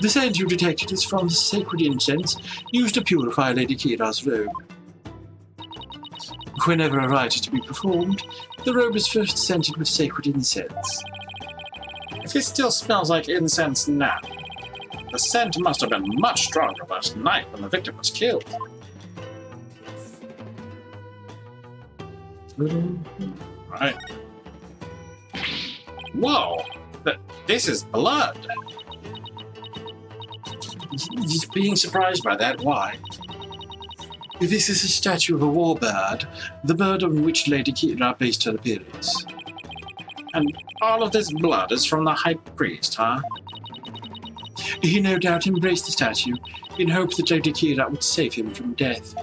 The scent you detected is from the sacred incense used to purify Lady Kira's robe. Whenever a rite is to be performed, the robe is first scented with sacred incense. If it still smells like incense now, the scent must have been much stronger last night when the victim was killed. Right. Whoa! This is blood! Just being surprised by that, why? This is a statue of a war bird, the bird on which Lady Kira based her appearance. And all of this blood is from the High Priest, huh? He no doubt embraced the statue in hope that Lady Kira would save him from death.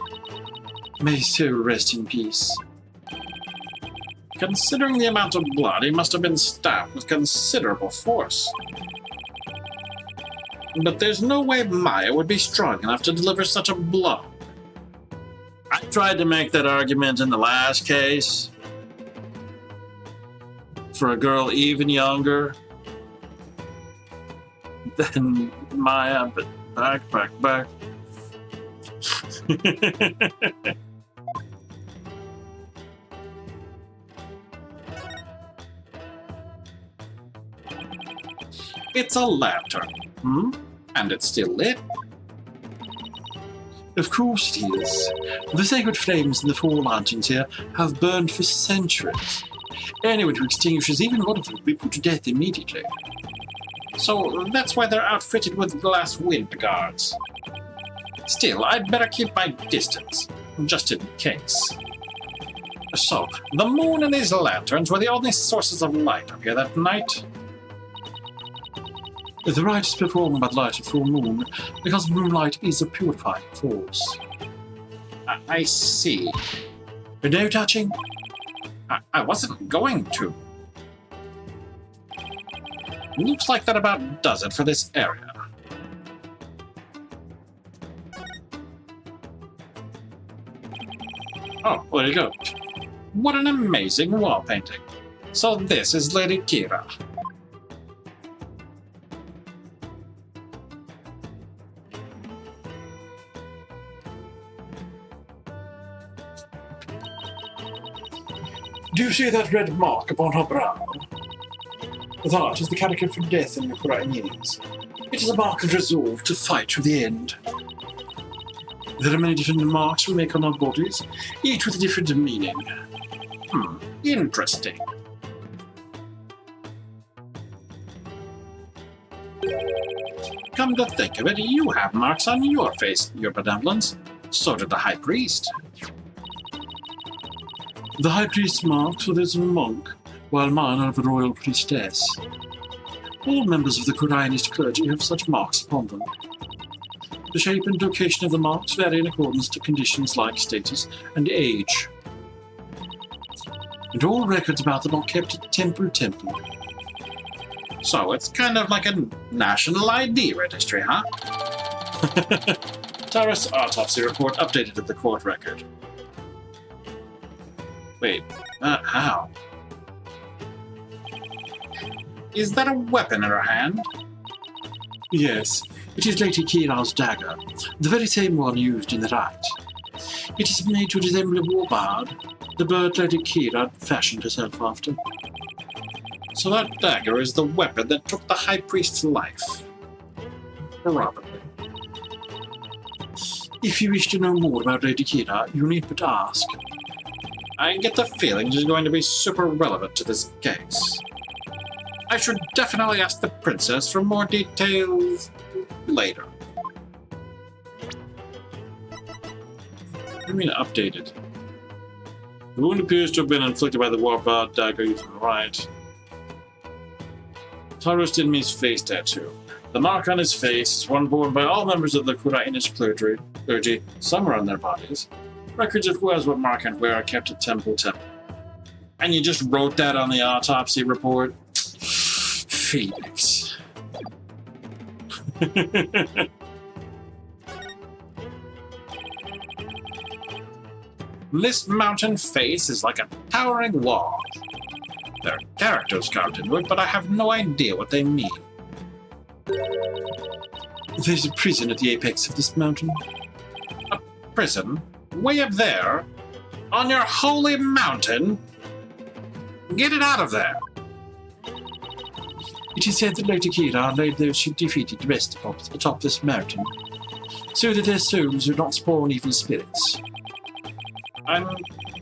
May his soul rest in peace. Considering the amount of blood, he must have been stabbed with considerable force. But there's no way Maya would be strong enough to deliver such a blow. I tried to make that argument in the last case. For a girl even younger than Maya, but back. It's a lantern, and it's still lit. Of course it is. The sacred flames in the four lanterns here have burned for centuries. Anyone who extinguishes even one of them will be put to death immediately. So that's why they're outfitted with glass wind guards. Still, I'd better keep my distance, just in case. So, the moon and these lanterns were the only sources of light up here that night? The rite is performed by the light of full moon because moonlight is a purifying force. I see. No touching? I wasn't going to. Looks like that about does it for this area. Oh, there you go. What an amazing wall painting. So this is Lady Kira. Do you see that red mark upon her brow? That is the character for death in the Chinese. It is a mark of resolve to fight to the end. There are many different marks we make on our bodies, each with a different meaning. Interesting. Come to think of it, you have marks on your face, Your Benevolence. So did the High Priest. The High Priest's marks are those of a monk, while mine are of a royal priestess. All members of the Koreanist clergy have such marks upon them. The shape and location of the marks vary in accordance to conditions like status and age. And all records about them are kept at Temple. So it's kind of like a national ID registry, huh? Taurus autopsy report updated to the court record. Wait, how? Is that a weapon in her hand? Yes, it is Lady Kira's dagger, the very same one used in the rite. It is made to resemble a warbird, the bird Lady Kira fashioned herself after. So that dagger is the weapon that took the High Priest's life. Probably. If you wish to know more about Lady Kira, you need but ask. I get the feeling she's going to be super relevant to this case. I should definitely ask the princess for more details later. What do you mean updated? The wound appears to have been inflicted by the warped dagger using Rite. Taurus Inmi's face tattoo. The mark on his face is one borne by all members of the Kurainis clergy, somewhere on their bodies. Records of who has what mark and where are kept at temple. And you just wrote that on the autopsy report? Phoenix. This mountain face is like a towering wall. There are characters carved into it, but I have no idea what they mean. There's a prison at the apex of this mountain. A prison? Way up there? On your holy mountain? Get it out of there! It is said that Lady Kira laid those she defeated to rest atop this mountain, so that their souls do not spawn evil spirits. I'm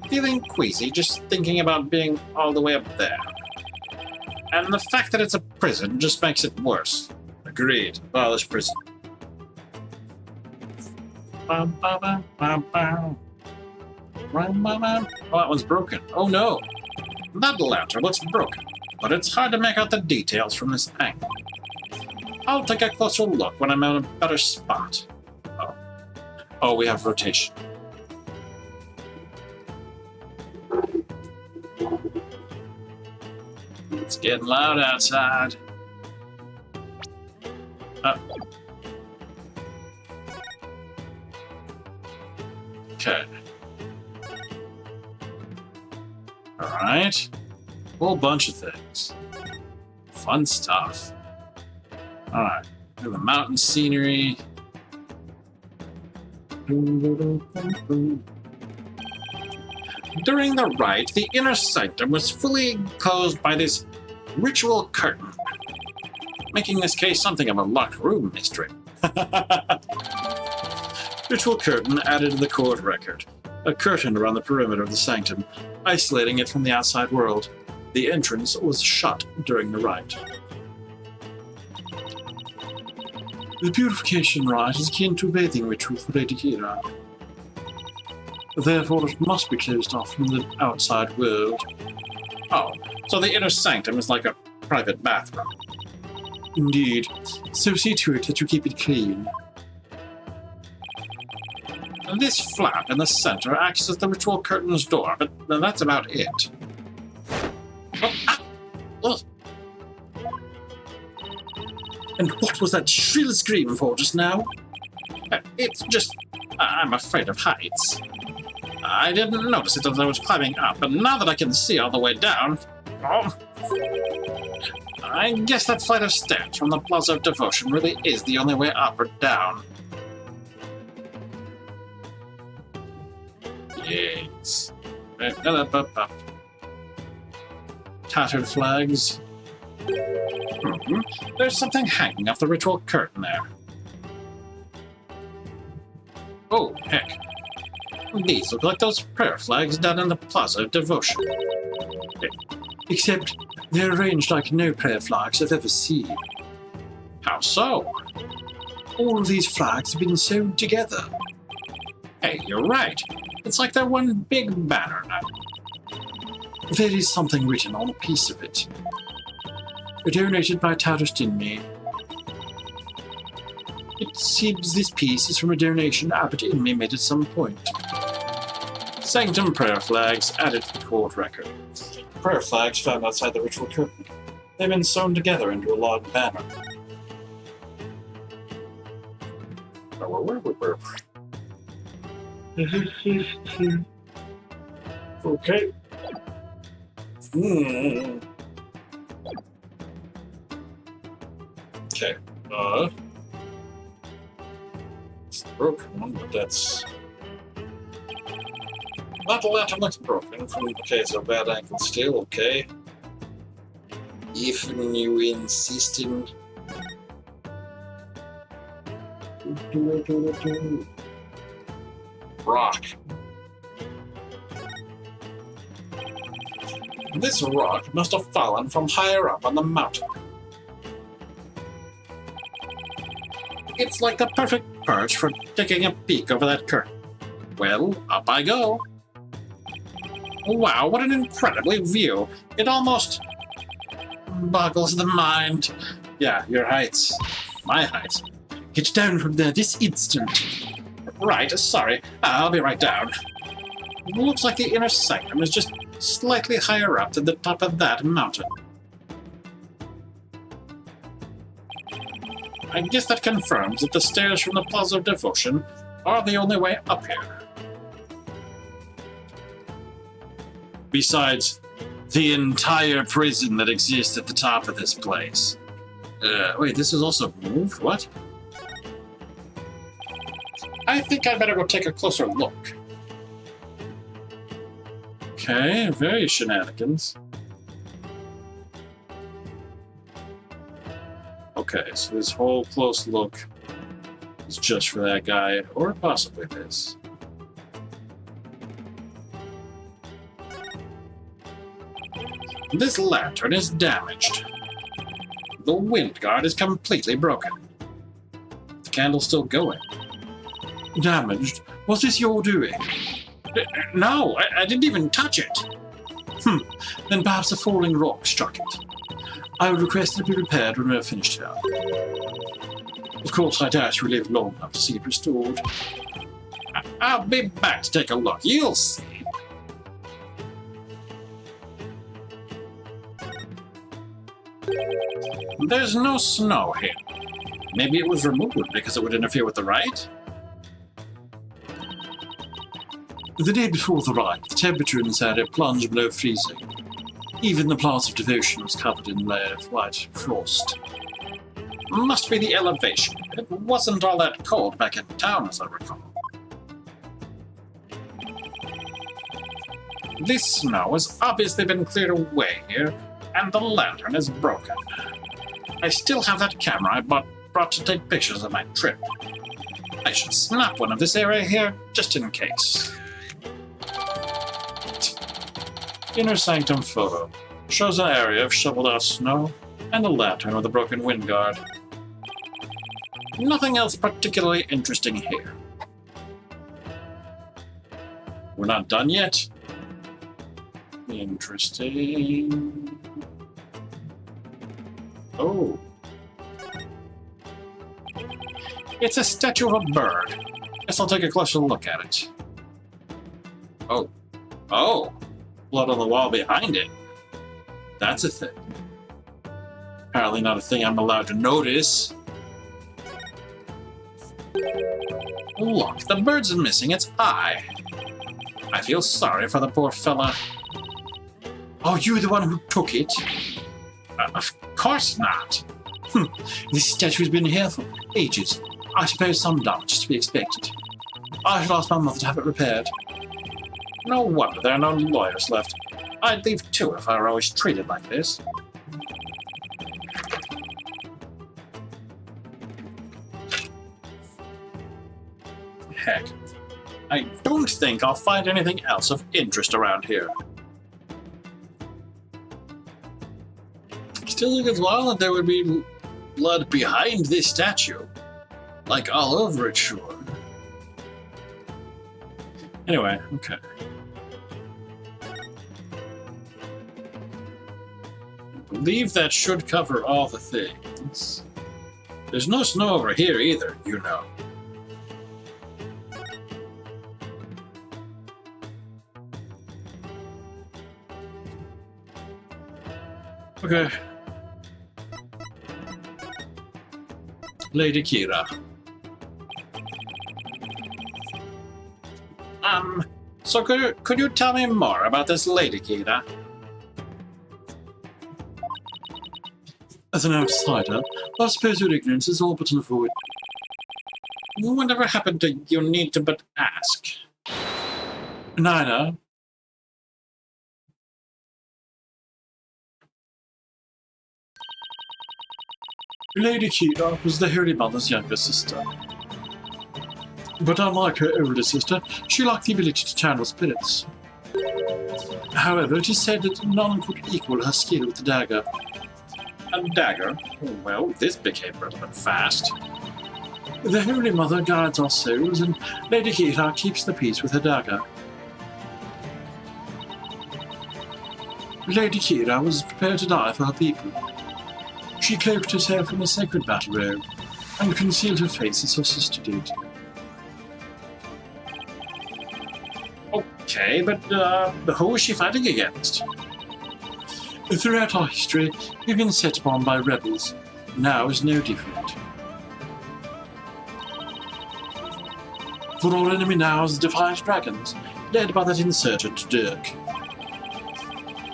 feeling queasy just thinking about being all the way up there. And the fact that it's a prison just makes it worse. Agreed. Abolish prison. Oh, that one's broken. Oh no! That lantern looks broken, but it's hard to make out the details from this angle. I'll take a closer look when I'm in a better spot. Oh, we have rotation. It's getting loud outside. Okay. Alright. Whole bunch of things. Fun stuff. Alright. We have the mountain scenery. During the rite, the inner sanctum was fully enclosed by this ritual curtain, making this case something of a locked room mystery. Ritual curtain added to the court record. A curtain around the perimeter of the sanctum, isolating it from the outside world. The entrance was shut during the rite. The purification rite is akin to a bathing ritual for Lady Kira. Therefore, it must be closed off from the outside world. Oh, so the inner sanctum is like a private bathroom. Indeed. So see to it that you keep it clean. This flap in the center acts as the ritual curtain's door, but that's about it. And what was that shrill scream for just now? It's just... I'm afraid of heights. I didn't notice it as I was climbing up, but now that I can see all the way down... Oh, I guess that flight of stairs from the Plaza of Devotion really is the only way up or down. Yes. Up. Tattered flags. There's something hanging off the ritual curtain there. Oh, heck. These look like those prayer flags down in the Plaza of Devotion. Except they're arranged like no prayer flags I've ever seen. How so? All of these flags have been sewn together. Hey, you're right. It's like they're one big banner now. There is something written on a piece of it. Donated by Taurus Inmi. It seems this piece is from a donation Abbot Inmi made at some point. Sanctum prayer flags added to the court record. Prayer flags found outside the ritual curtain. They've been sewn together into a log banner. Okay. Okay. It's the broken one, but that's... That lantern looks broken. Okay, so bad angle still, okay. If you insisting. Rock. This rock must have fallen from higher up on the mountain. It's like the perfect perch for taking a peek over that curtain. Well, up I go. Wow, what an incredibly view. It almost boggles the mind. Yeah, your heights. My heights. Get down from there this instant. Right, sorry. I'll be right down. Looks like the inner sanctum is just slightly higher up than the top of that mountain. I guess that confirms that the stairs from the Plaza of Devotion are the only way up here. Besides, the entire prison that exists at the top of this place. Wait, this is also moved? What? I think I'd better go take a closer look. Okay, very shenanigans. Okay, so this whole close look is just for that guy, or possibly this. This lantern is damaged. The wind guard is completely broken. The candle's still going. Damaged? Was this your doing? No, I didn't even touch it. Then perhaps a falling rock struck it. I would request that it be repaired when we are finished here. Of course, I doubt you will live long enough to see it restored. I'll be back to take a look. You'll see. There's no snow here. Maybe it was removed because it would interfere with the rite? The day before the rite, the temperature in this area plunged below freezing. Even the Plaza of Devotion was covered in a layer of white frost. Must be the elevation. It wasn't all that cold back in town, as I recall. This snow has obviously been cleared away here, and the lantern is broken. I still have that camera I brought to take pictures of my trip. I should snap one of this area here, just in case. Inner sanctum photo. Shows an area of shoveled out snow, and a lantern with a broken wind guard. Nothing else particularly interesting here. We're not done yet. Interesting. Oh. It's a statue of a bird. Guess I'll take a closer look at it. Oh. Oh. Blood on the wall behind it. That's a thing. Apparently not a thing I'm allowed to notice. Look, the bird's missing its eye. I feel sorry for the poor fella. Are you the one who took it? Of course not. This statue's been here for ages. I suppose some damage is to be expected. I should ask my mother to have it repaired. No wonder there are no lawyers left. I'd leave too if I were always treated like this. Heck, I don't think I'll find anything else of interest around here. Still think it's wild that there would be blood behind this statue. Like all over it, sure. Anyway, okay. I believe that should cover all the things. There's no snow over here either, you know. Okay. Lady Kira. So could you tell me more about this Lady Kira? As an outsider, I suppose your ignorance is all but unavoidable. Whatever happened to you need to but ask? Nina? Lady Kira was the Holy Mother's younger sister. But unlike her older sister, she lacked the ability to channel spirits. However, it is said that none could equal her skill with the dagger. A dagger? Well, this became relevant fast. The Holy Mother guides our souls, and Lady Kira keeps the peace with her dagger. Lady Kira was prepared to die for her people. She cloaked herself in a sacred battle robe, and concealed her face as her sister did. Okay, but who is she fighting against? Throughout our history, we've been set upon by rebels. Now is no different. For our enemy now is the Defiant Dragons, led by that insurgent Dirk.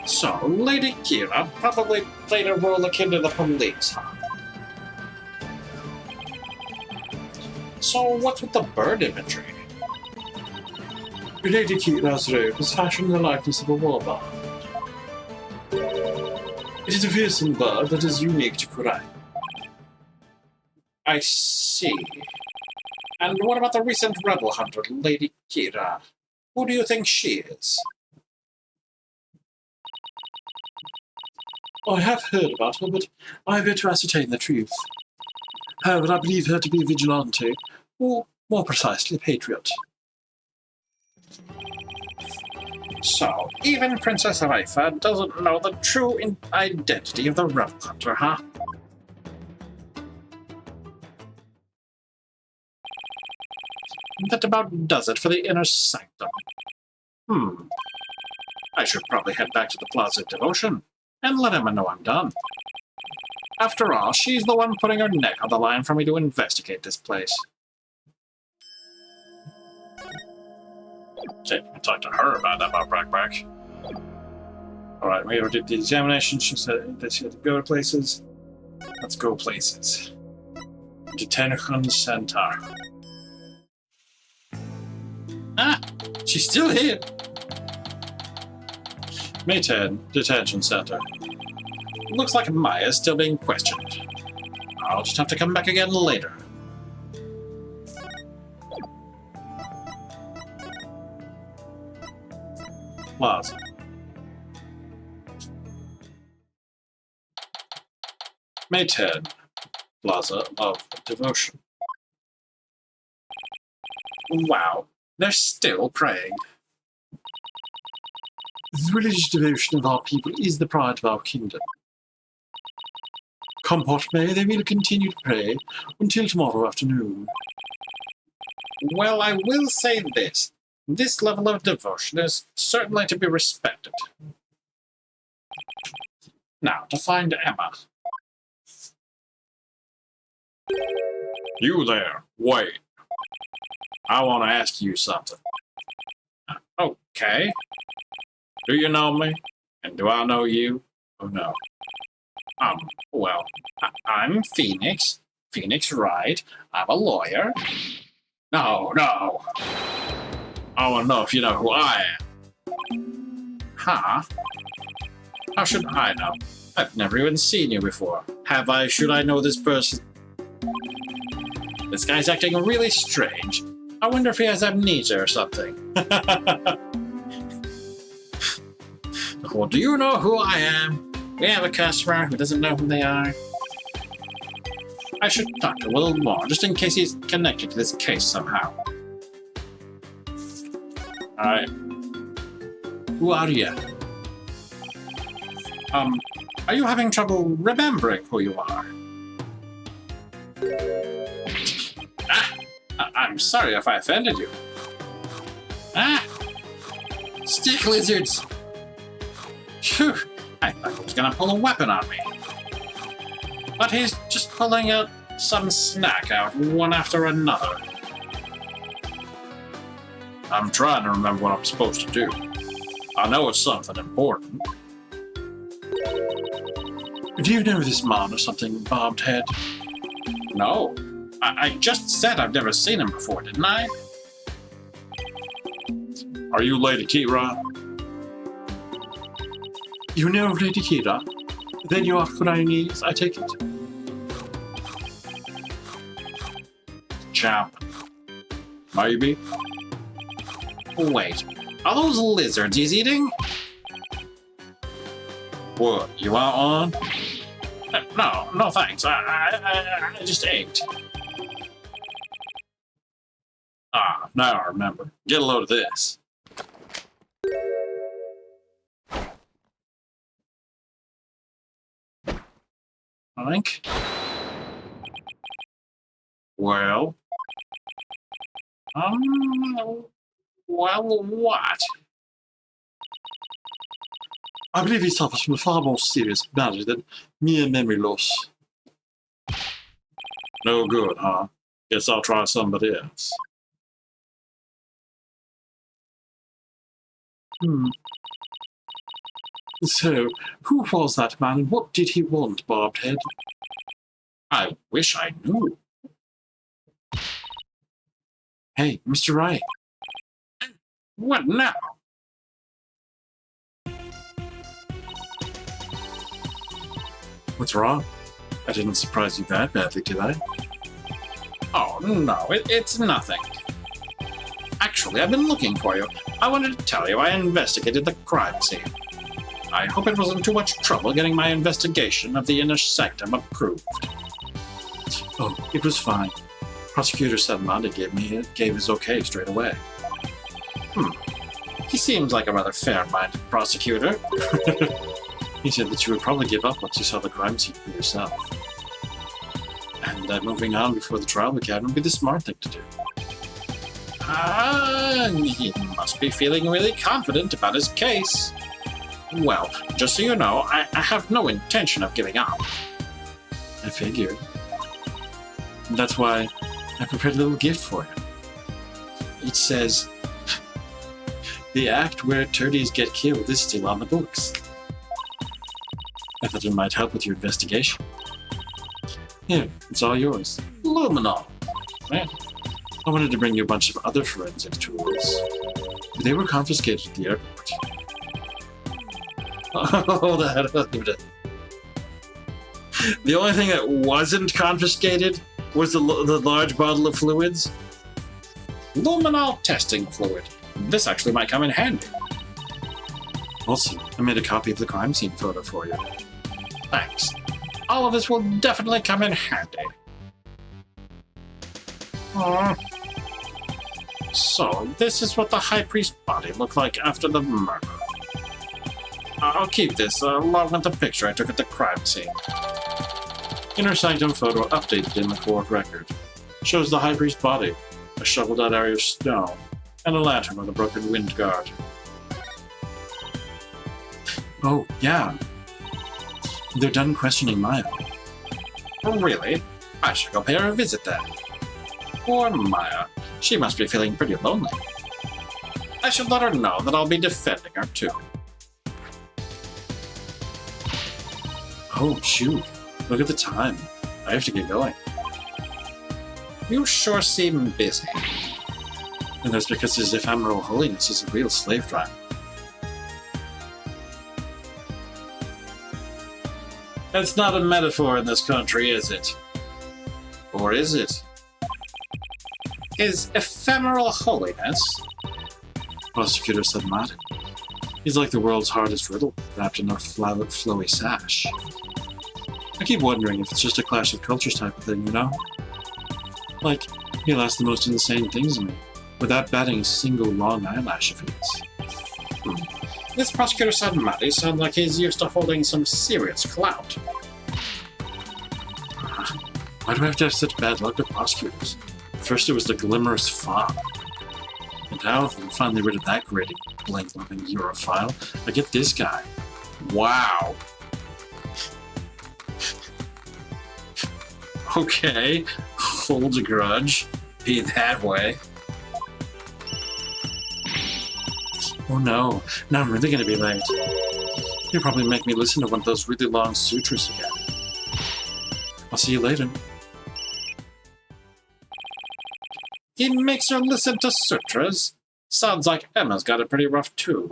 So, Lady Kira probably played a role akin to the police, huh? So, what's with the bird imagery? Lady Kira's robe is fashioned in the likeness of a warbird. It is a fearsome bird that is unique to Kurai. I see. And what about the recent rebel hunter, Lady Kira? Who do you think she is? I have heard about her, but I have yet to ascertain the truth. However, I believe her to be a vigilante, or more precisely, a patriot. So, even Princess Raifa doesn't know the true identity of the rebel hunter, huh? That about does it for the inner sanctum. I should probably head back to the Plaza of Devotion and let Emma know I'm done. After all, she's the one putting her neck on the line for me to investigate this place. Okay, I'll talk to her about that about Brackback. Alright, we already did the examination. She said that she had to go to places. Let's go places. Detention Center. Ah! She's still here! May 10, Detention Center. Looks like Maya's still being questioned. I'll just have to come back again later. Plaza. May 10, Plaza of Devotion. Wow, they're still praying. The religious devotion of our people is the pride of our kingdom. Come what may, they will continue to pray until tomorrow afternoon. Well, I will say this. This level of devotion is certainly to be respected. Now, to find Emma. You there, wait. I want to ask you something. Okay. Do you know me? And do I know you? Oh no. Well, I'm Phoenix. Phoenix Rite. I'm a lawyer. No. I want to know if you know who I am. Huh? How should I know? I've never even seen you before. Have I? Should I know this person? This guy's acting really strange. I wonder if he has amnesia or something. Well, do you know who I am? We have a customer who doesn't know who they are. I should talk a little more, just in case he's connected to this case somehow. Alright. Who are you? Are you having trouble remembering who you are? I'm sorry if I offended you. Stick lizards! Phew, I thought he was gonna pull a weapon on me. But he's just pulling some snack out one after another. I'm trying to remember what I'm supposed to do. I know it's something important. Do you know this man or something, Barbed Head? No. I just said I've never seen him before, didn't I? Are you Lady Kira? You know of Lady Kira? Then you are Kurai's, I take it. Champ. Maybe? Wait, are those lizards he's eating? What, you want one? No, thanks. I just ate. Ah, now I remember. Get a load of this. Oink. Well. Well, what? I believe he suffers from a far more serious malady than mere memory loss. No good, huh? Guess I'll try somebody else. So, who was that man and what did he want, Barbed Head? I wish I knew. Hey, Mr. Wright. What now? What's wrong? I didn't surprise you that badly, did I? Oh, no, it's nothing. Actually, I've been looking for you. I wanted to tell you I investigated the crime scene. I hope it wasn't too much trouble getting my investigation of the inner sanctum approved. Oh, it was fine. Prosecutor Salmonda gave his okay straight away. He seems like a rather fair-minded prosecutor. He said that you would probably give up once you saw the crime scene for yourself. And that moving on before the trial began would be the smart thing to do. He must be feeling really confident about his case. Well, just so you know, I have no intention of giving up. I figured. And that's why I prepared a little gift for you. It says, the act where turdies get killed is still on the books. I thought it might help with your investigation. Here, it's all yours. Luminol. Man, I wanted to bring you a bunch of other forensic tools, but they were confiscated at the airport. Hold on. The only thing that wasn't confiscated was the large bottle of fluids. Luminol testing fluid. This actually might come in handy. We'll see. I made a copy of the crime scene photo for you. Thanks. All of this will definitely come in handy. So, this is what the High Priest's body looked like after the murder. I'll keep this, along with the picture I took at the crime scene. Inner sanctum photo updated in the court record. Shows the High Priest's body, a shoveled-out area of snow, and a lantern with a broken wind guard. Oh, yeah. They're done questioning Maya. Really? I should go pay her a visit then. Poor Maya. She must be feeling pretty lonely. I should let her know that I'll be defending her too. Oh, shoot. Look at the time. I have to get going. You sure seem busy. And that's because his ephemeral holiness is a real slave driver. That's not a metaphor in this country, is it? Or is it? His ephemeral holiness? Prosecutor said Martin. He's like the world's hardest riddle, wrapped in a flowy sash. I keep wondering if it's just a clash of cultures type of thing, you know? Like, he'll ask the most insane things of me, without batting a single long eyelash of his. This prosecutor Sadmati sounds like he's used to holding some serious clout. Why do I have to have such bad luck with prosecutors? First it was the glamorous fog. And now that I'm finally rid of that grating, blank-loving Europhile, I get this guy. Wow. Okay, hold a grudge. Be that way. Oh no, now I'm really gonna be late. You'll probably make me listen to one of those really long sutras again. I'll see you later. He makes her listen to sutras? Sounds like Emma's got it pretty rough too.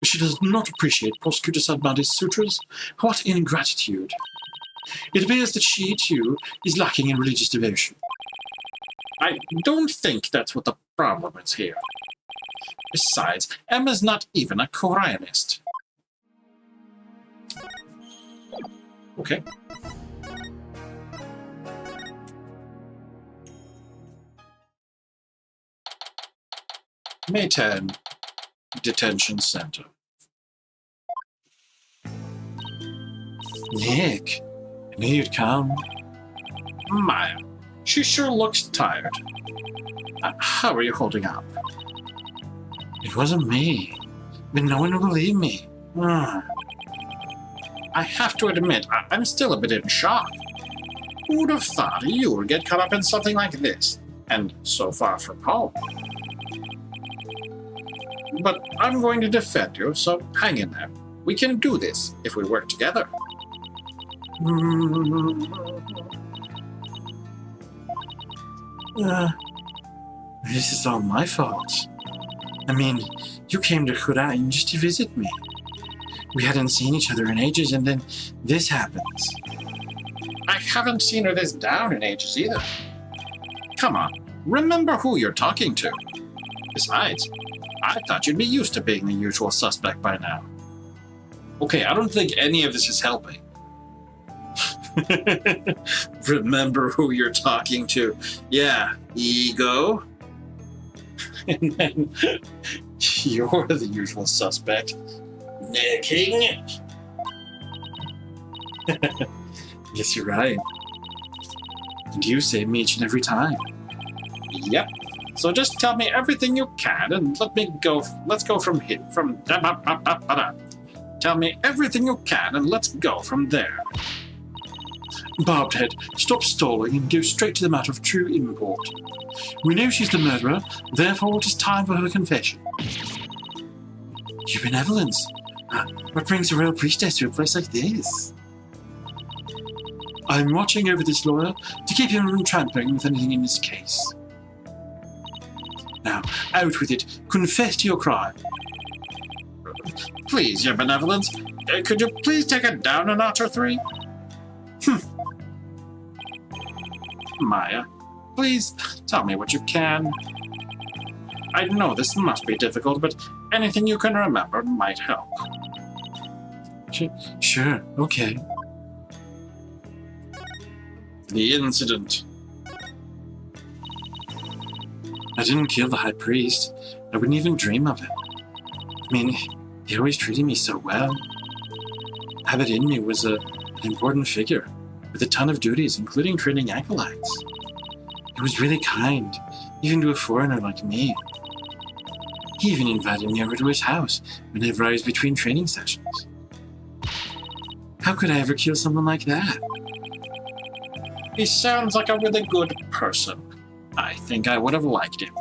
She does not appreciate Prosecutor Sadmati's sutras? What ingratitude! It appears that she, too, is lacking in religious devotion. I don't think that's what the problem is here. Besides, Emma's not even a Koreanist. Okay. May 10, Detention Center. Nick, I knew you'd come. Maya, she sure looks tired. How are you holding up? It wasn't me, but no one will believe me. I have to admit, I'm still a bit in shock. Who would have thought you would get caught up in something like this, and so far from home? But I'm going to defend you, so hang in there. We can do this if we work together. This is all my fault. I mean, you came to Hurain just to visit me. We hadn't seen each other in ages, and then this happens. I haven't seen her this down in ages either. Come on, remember who you're talking to. Besides, I thought you'd be used to being the usual suspect by now. Okay, I don't think any of this is helping. Remember who you're talking to. Yeah, ego. And then you're the usual suspect. Necking. Guess you're right. And you save me each and every time. Yep. So just tell me everything you can and let's go from here. Tell me everything you can and let's go from there. Barbed Head, stop stalling and go straight to the matter of true import. We know she's the murderer, therefore it is time for her confession. Your benevolence. What brings a royal priestess to a place like this? I'm watching over this lawyer to keep him from trampling with anything in this case. Now, out with it. Confess to your crime. Please, your benevolence, could you please take it down a notch or three? Maya, please tell me what you can. I know this must be difficult, but anything you can remember might help. Sure, okay. The incident. I didn't kill the High Priest. I wouldn't even dream of it. I mean, he always treated me so well. Abbot Inmi was an important figure, with a ton of duties, including training acolytes. He was really kind, even to a foreigner like me. He even invited me over to his house whenever I was between training sessions. How could I ever kill someone like that? He sounds like a really good person. I think I would have liked him.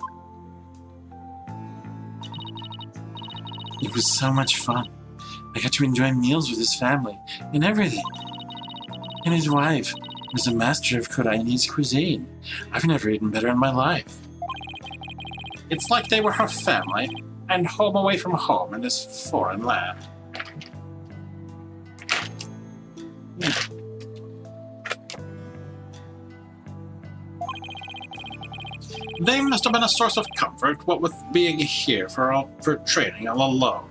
It was so much fun. I got to enjoy meals with his family and everything. And his wife was a master of Koreanese cuisine. I've never eaten better in my life. It's like they were her family and home away from home in this foreign land. They must have been a source of comfort, what with being here for training all alone.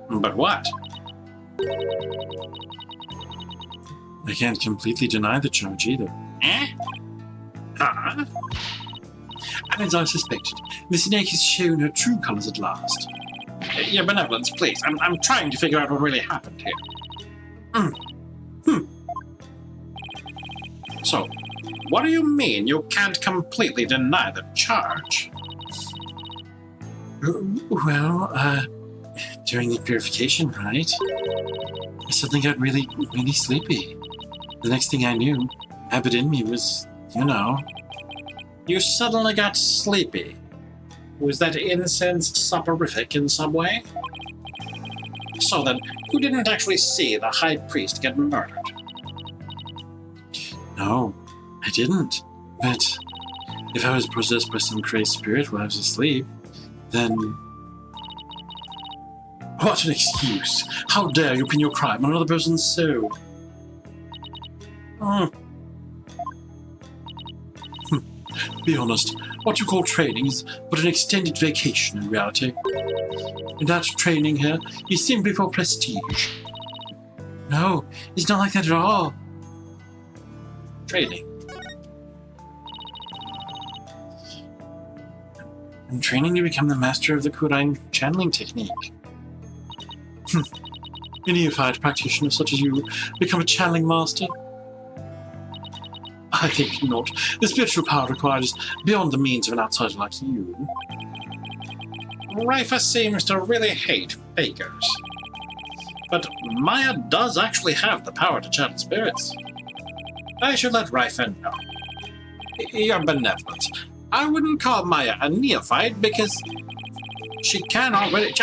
But what? I can't completely deny the charge either. Eh? Huh? As I suspected, the snake has shown her true colors at last. Your benevolence, please. I'm trying to figure out what really happened here. So, what do you mean you can't completely deny the charge? Well, during the purification rite, I suddenly got really sleepy. The next thing I knew, Abbot Inmi was, You suddenly got sleepy. Was that incense soporific in some way? So then, you didn't actually see the High Priest get murdered? No, I didn't. But if I was possessed by some crazed spirit while I was asleep, then... What an excuse! How dare you pin your crime on another person's soul? Be honest, what you call training is but an extended vacation in reality. And that training here is simply for prestige. No, it's not like that at all. Training. I'm training to become the master of the Kurine channeling technique. A neophyte practitioner such as you become a channeling master? I think not. The spiritual power required is beyond the means of an outsider like you. Rifa seems to really hate fakers. But Maya does actually have the power to channel spirits. I should let Rifa know. You're benevolent. I wouldn't call Maya a neophyte because she can already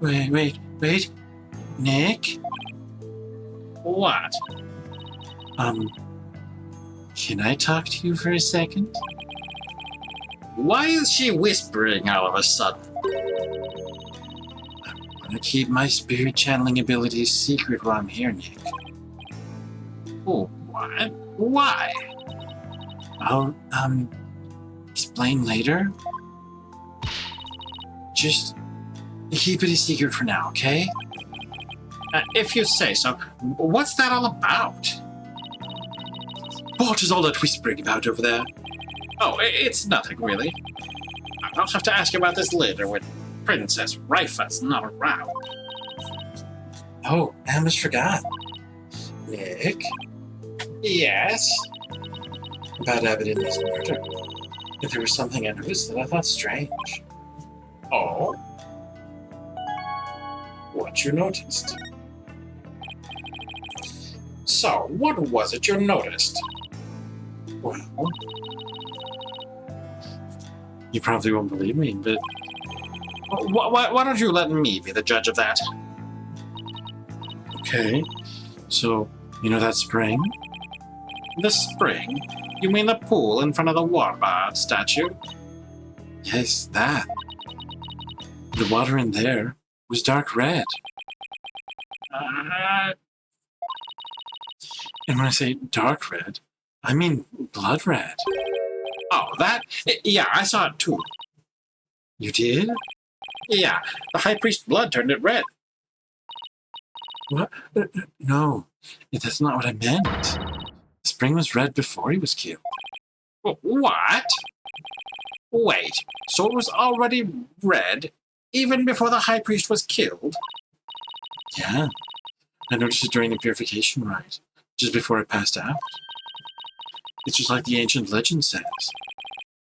Wait. Nick? What? Can I talk to you for a second? Why is she whispering all of a sudden? I'm gonna keep my spirit channeling abilities secret while I'm here, Nick. Oh, what? Why? I'll, explain later. Just keep it a secret for now, okay? If you say so. What's that all about? What is all that whispering about over there? Oh, it's nothing, really. I'll have to ask about this later when Princess Rifa's not around. Oh, I almost forgot. Nick? Yes? About Abbott Inley's murder. But there was something I noticed that I thought strange. Oh? What you noticed? So, what was it you noticed? Well, you probably won't believe me, but Why don't you let me be the judge of that? okay. So, you know that spring? The spring? You mean the pool in front of the Warbard statue? Yes, that. The water in there was dark red. And when I say dark red, I mean blood red. Oh, that? Yeah, I saw it too. You did? Yeah, the High Priest's blood turned it red. What? No, that's not what I meant. The spring was red before he was killed. What? Wait, so it was already red even before the High Priest was killed? Yeah. I noticed it during the purification rite, just before it passed out. It's just like the ancient legend says.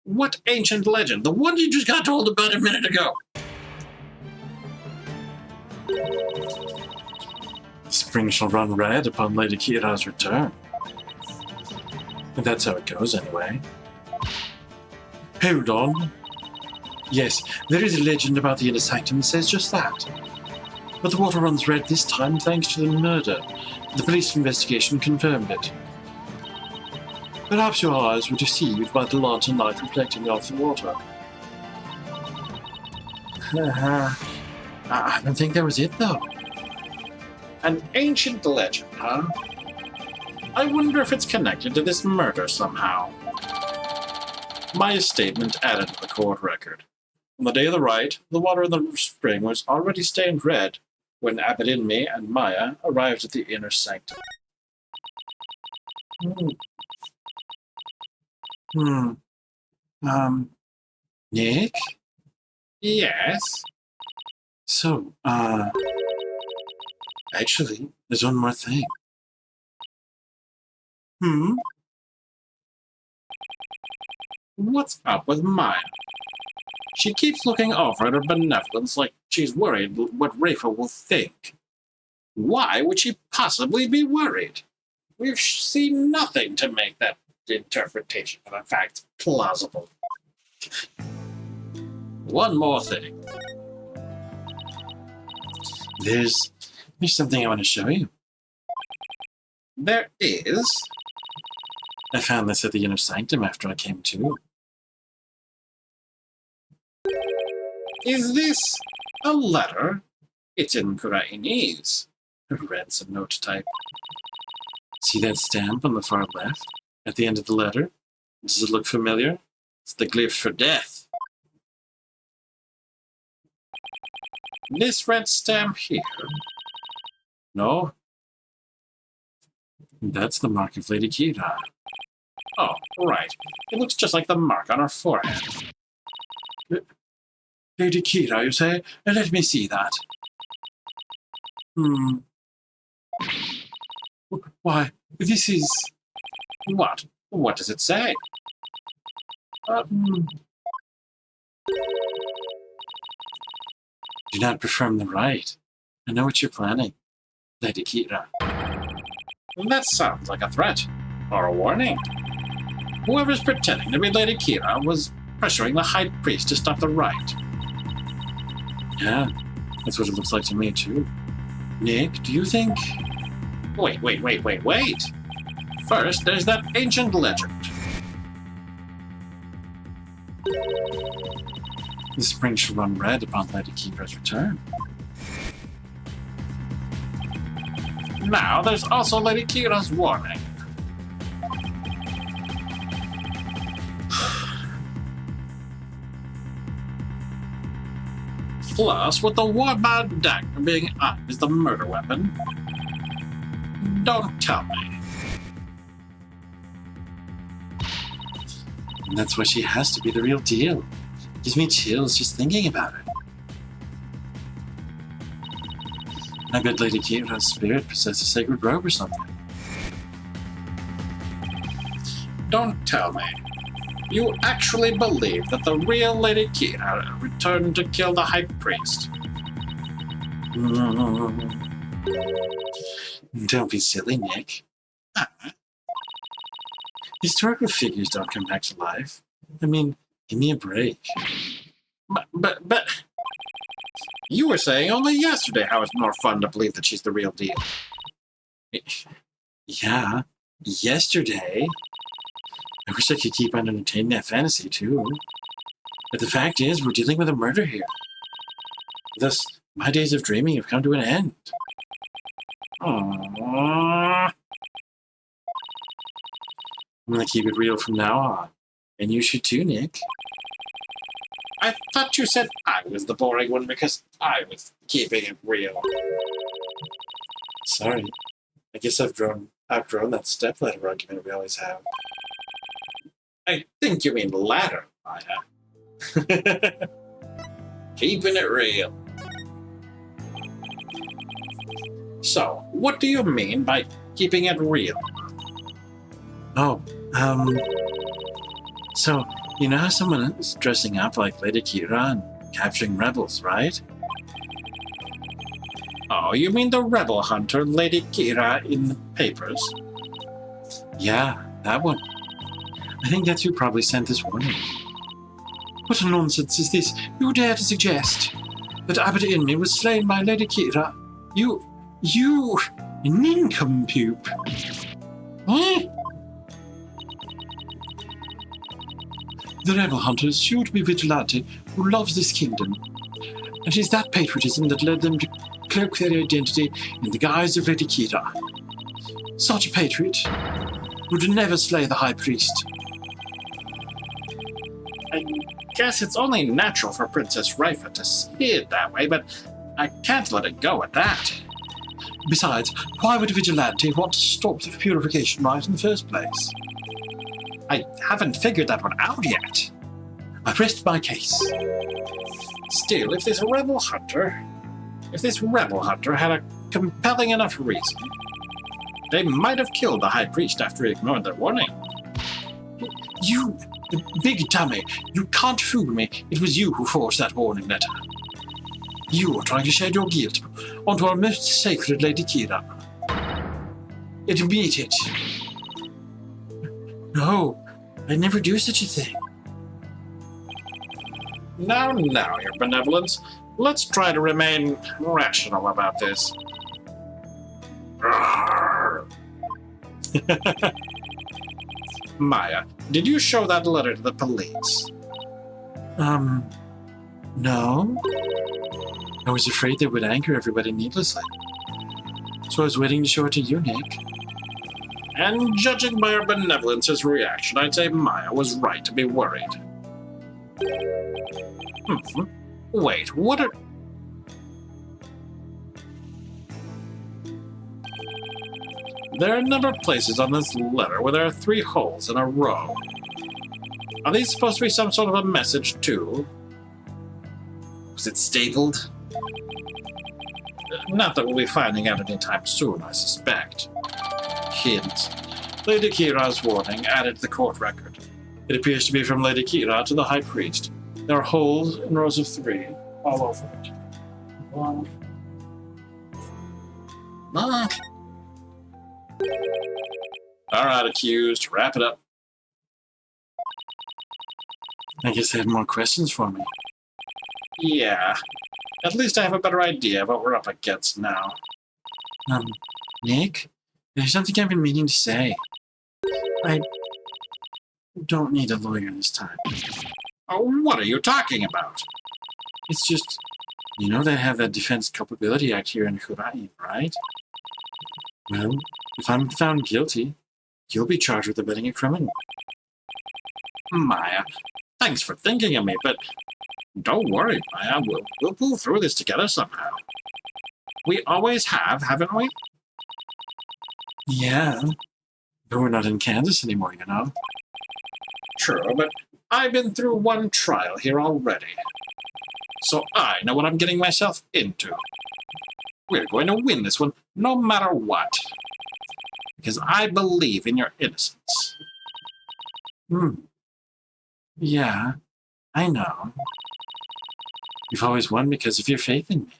What ancient legend? The one you just got told about a minute ago. Spring shall run red upon Lady Kira's return. And that's how it goes, anyway. Hold on. Yes, there is a legend about the inner sanctum that says just that. But the water runs red this time thanks to the murder. The police investigation confirmed it. Perhaps your eyes were deceived by the lantern light reflecting off the water. I don't think that was it, though. An ancient legend, huh? I wonder if it's connected to this murder somehow. Maya's statement added to the court record. On the day of the rite, the water in the spring was already stained red when Abbot Inmei and Maya arrived at the inner sanctum. Nick? Yes? So, actually, there's one more thing. What's up with Maya? She keeps looking over at her benevolence like she's worried what Rafa will think. Why would she possibly be worried? We've seen nothing to make that interpretation of the facts plausible. One more thing. There's something I want to show you. There is? I found this at the inner sanctum after I came to. Is this a letter? It's in Kurainese. Ransom note type. See that stamp on the far left, at the end of the letter? Does it look familiar? It's the glyph for death. This red stamp here. No? That's the mark of Lady Kira. Oh, right. It looks just like the mark on her forehead. Lady Kira, you say? Let me see that. Why, this is... What? What does it say? Do not perform the rite. I know what you're planning, Lady Kira. That sounds like a threat. Or a warning. Whoever's pretending to be Lady Kira was pressuring the High Priest to stop the rite. Yeah, that's what it looks like to me, too. Nick, do you think... Wait. First, there's that ancient legend. The spring shall run red upon Lady Kira's return. Now, there's also Lady Kira's warning. Plus, with the Warband dagger being up as the murder weapon. Don't tell me. And that's why she has to be the real deal. Gives me chills just thinking about it. I bet Lady Kira's spirit possesses a sacred robe or something. Don't tell me. You actually believe that the real Lady Kira returned to kill the High Priest? Don't be silly, Nick. Historical figures don't come back to life. I mean, give me a break. But... You were saying only yesterday how it's more fun to believe that she's the real deal. Yeah, yesterday. I wish I could keep on entertaining that fantasy, too. But the fact is, we're dealing with a murder here. Thus, my days of dreaming have come to an end. Aww. I'm gonna keep it real from now on. And you should too, Nick. I thought you said I was the boring one because I was keeping it real. Sorry. I guess I've outgrown that stepladder argument we always have. I think you mean ladder, Maya. Keeping it real. So, what do you mean by keeping it real? Oh, so, you know how someone is dressing up like Lady Kira and capturing rebels, right? Oh, you mean the rebel hunter Lady Kira in the papers? Yeah, that one. I think that's who probably sent this warning. What nonsense is this? You dare to suggest that Abbot Inmee was slain by Lady Kira? You nincompoop. Eh? The rebel hunter is sure to be a vigilante who loves this kingdom. And it is that patriotism that led them to cloak their identity in the guise of Lady Kira. Such a patriot would never slay the High Priest. I guess it's only natural for Princess Rite to see it that way, but I can't let it go at that. Besides, why would a vigilante want to stop the purification rite in the first place? I haven't figured that one out yet. I rest my case. Still, if this rebel hunter had a compelling enough reason, they might have killed the High Priest after he ignored their warning. You big dummy, you can't fool me. It was you who forged that warning letter. You are trying to shed your guilt onto our most sacred Lady Kira. Admit it. No, I never do such a thing. Now, Your Benevolence. Let's try to remain rational about this. Maya, did you show that letter to the police? No. I was afraid they would anger everybody needlessly. So I was waiting to show it to you, Nick. And judging by Your Benevolence's reaction, I'd say Maya was right to be worried. Wait, what are... There are a number of places on this letter where there are 3 holes in a row. Are these supposed to be some sort of a message, too? Was it stapled? Not that we'll be finding out anytime soon, I suspect. Hint. Lady Kira's warning added to the court record. It appears to be from Lady Kira to the High Priest. There are holes in rows of 3 all over it. 1. Monk! Alright, accused. Wrap it up. I guess they have more questions for me. Yeah. At least I have a better idea of what we're up against now. Nick? There's something I've been meaning to say. I don't need a lawyer this time. Oh, what are you talking about? It's just, you know they have that Defense Culpability Act here in Rite, right? Well, if I'm found guilty, you'll be charged with abetting a criminal. Maya, thanks for thinking of me, but don't worry, Maya. We'll pull through this together somehow. We always have, haven't we? Yeah, but we're not in Kansas anymore, you know? True, but I've been through 1 trial here already. So I know what I'm getting myself into. We're going to win this one, no matter what. Because I believe in your innocence. Yeah, I know. You've always won because of your faith in me.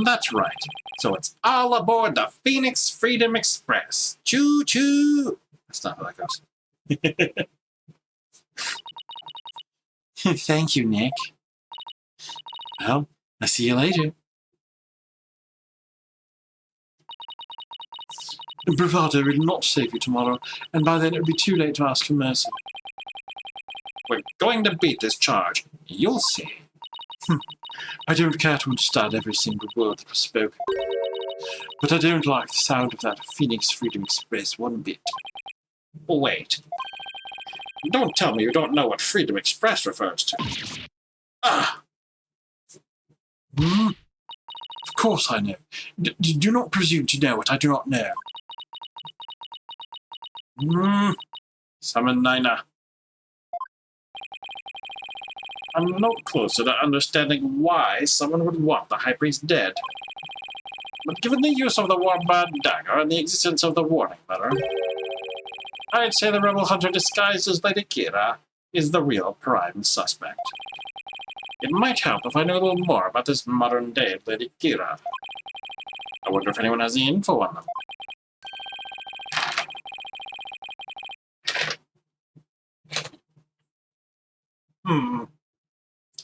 That's right. So it's all aboard the Phoenix Freedom Express. Choo-choo! That's not how that goes. Thank you, Nick. Well, I'll see you later. Bravado will not save you tomorrow, and by then it will be too late to ask for mercy. We're going to beat this charge. You'll see. I don't care to understand every single word that was spoken, but I don't like the sound of that Phoenix Freedom Express one bit. Wait. Don't tell me you don't know what Freedom Express refers to. Ah! Of course I know. Do not presume to know what I do not know. Summon Nina. I'm no closer to understanding why someone would want the High Priest dead. But given the use of the Warbad Dagger and the existence of the warning letter, I'd say the rebel hunter disguised as Lady Kira is the real prime suspect. It might help if I knew a little more about this modern-day Lady Kira. I wonder if anyone has any info on them.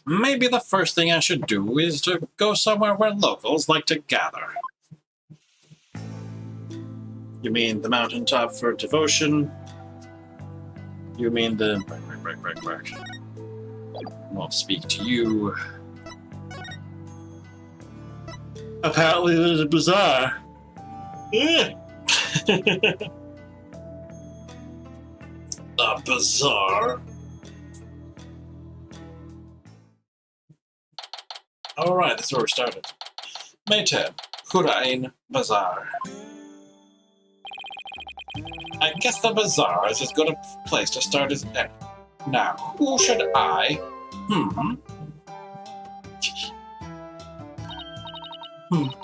Maybe the first thing I should do is to go somewhere where locals like to gather. You mean the mountaintop for devotion? You mean the... Break. Won't speak to you. Apparently there's a bazaar. A bazaar? Alright, that's where we started. May 10, Hurain Bazaar. I guess the bazaar is as good a place to start as any. Now, who should I...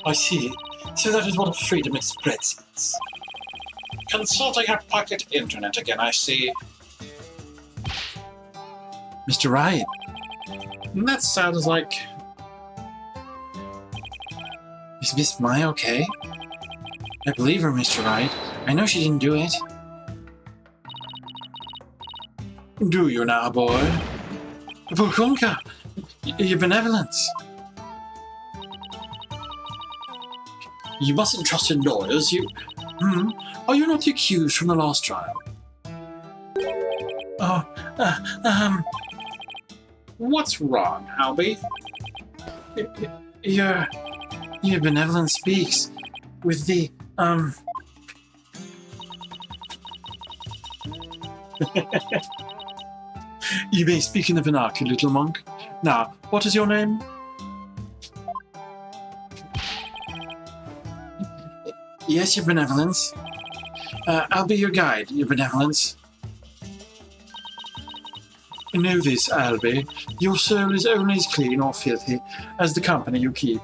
I see. So that is what a Freedom Express is. Consulting her pocket internet again, I see. Mr. Rite. That sounds like... Is Miss Maya okay? I believe her, Mr. Rite. I know she didn't do it. Do you now, boy? Volkunka! Your benevolence! You mustn't trust in lawyers, you... Are you not the accused from the last trial? What's wrong, Albie? Your benevolence speaks with the, You may speak in the vernacular, little monk. Now, what is your name? Yes, your benevolence. I'll be your guide, your benevolence. Know this, Albie. Your soul is only as clean or filthy as the company you keep.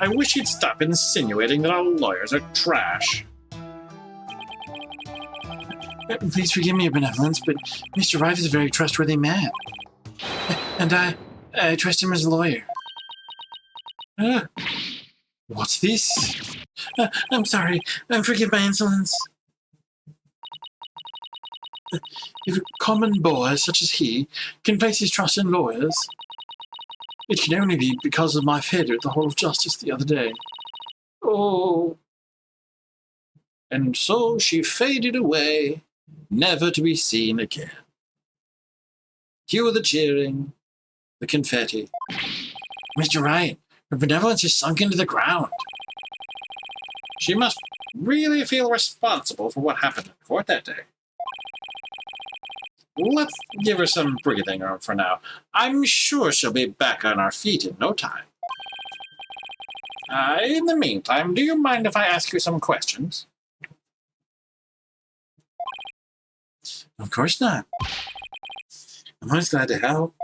I wish you'd stop insinuating that all lawyers are trash. Please forgive me, your benevolence, but Mr. Rite is a very trustworthy man. And I trust him as a lawyer. What's this? I'm sorry. Forgive my insolence. If a common boy such as he can place his trust in lawyers, it can only be because of my failure at the Hall of Justice the other day. Oh. And so she faded away, never to be seen again. Cue the cheering, the confetti. Mr. Rite, her benevolence is sunk into the ground. She must really feel responsible for what happened in court that day. Let's give her some breathing room for now. I'm sure she'll be back on our feet in no time. In the meantime, do you mind if I ask you some questions? Of course not. I'm always glad to help.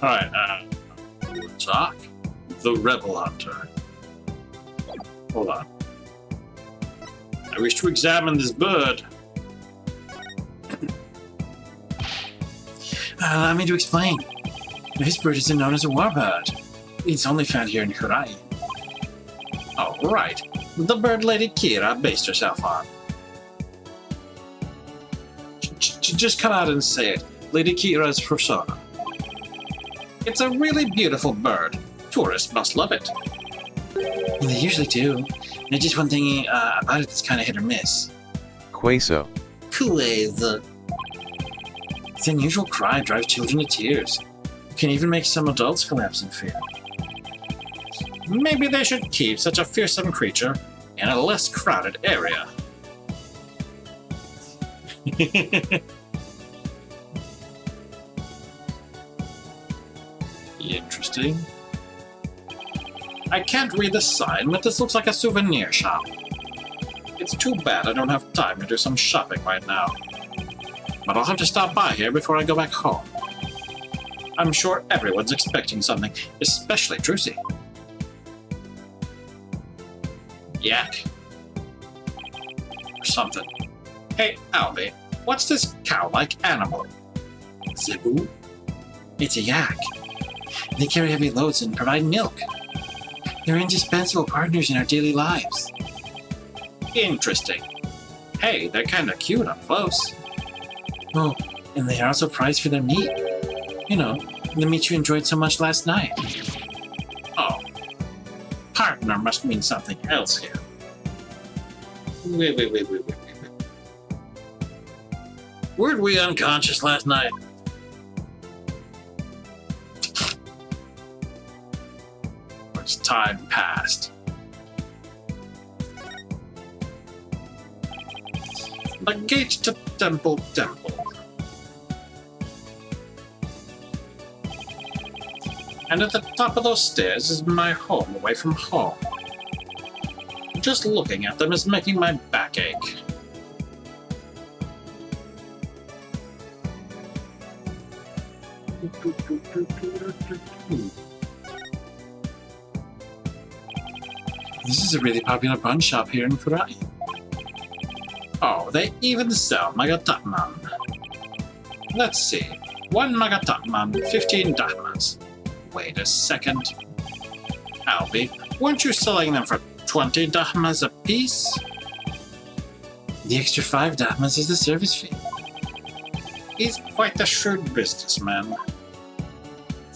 Alright, talk. The Rebel Hunter. Hold on. I wish to examine this bird. Allow me to explain. This bird isn't known as a warbird. It's only found here in Rite. Oh, right. The bird Lady Kira based herself on. Just come out and say it. Lady Kira's persona. It's a really beautiful bird. Tourists must love it. They usually do. There's just one thing about it that's kind of hit or miss. Queso. Queso. Its unusual cry drives children to tears. It can even make some adults collapse in fear. Maybe they should keep such a fearsome creature in a less crowded area. Interesting. I can't read the sign, but this looks like a souvenir shop. It's too bad I don't have time to do some shopping right now. But I'll have to stop by here before I go back home. I'm sure everyone's expecting something, especially Trucy. Yak. Or something. Hey, Albie, what's this cow-like animal? Zebu? It's a yak. They carry heavy loads and provide milk. They're indispensable partners in our daily lives. Interesting. Hey, they're kinda cute up close. Oh, and they are also prized for their meat. You know, the meat you enjoyed so much last night. Oh. Partner must mean something else here. Wait. Weren't we unconscious last night? As time passed. The gate to Temple. And at the top of those stairs is my home away from home. Just looking at them is making my back ache. This is a really popular bun shop here in Rite. Oh, they even sell Magatapman. Let's see. 1 Magatapman, 15 Dahmas. Wait a second. Albie, weren't you selling them for 20 Dahmas a piece? The extra 5 Dahmas is the service fee. He's quite the shrewd businessman.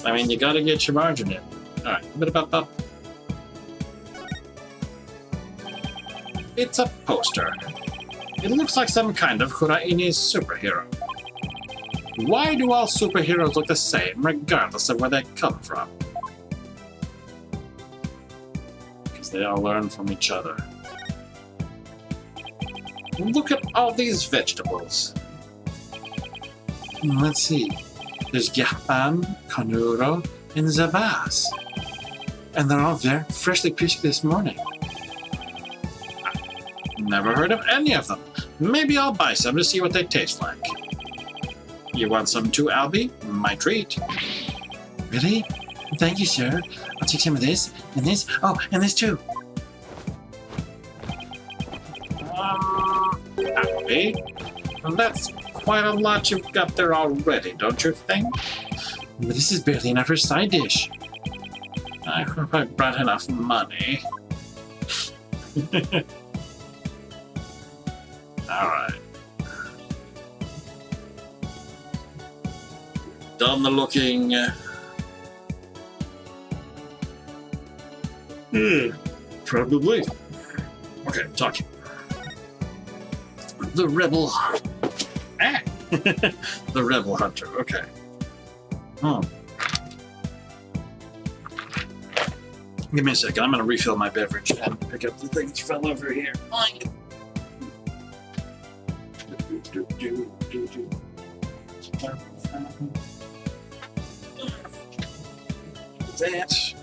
I mean, you gotta get your margin in. Alright, up. It's a poster. It looks like some kind of Huraiini's superhero. Why do all superheroes look the same, regardless of where they come from? Because they all learn from each other. Look at all these vegetables. Let's see. There's Gahpan, Kanuro, and Zabas. And they're all very freshly picked this morning. Never heard of any of them. Maybe I'll buy some to see what they taste like. You want some too, Albie? My treat. Really? Thank you, sir. I'll take some of this, and this. Oh, and this too. Albie? That's quite a lot you've got there already, don't you think? But this is barely enough for a side dish. I hope I brought enough money. Alright. Done the looking. Probably. Okay, talking. The rebel. The rebel hunter. Okay. Give me a second. I'm gonna refill my beverage and pick up the things fell over here. That.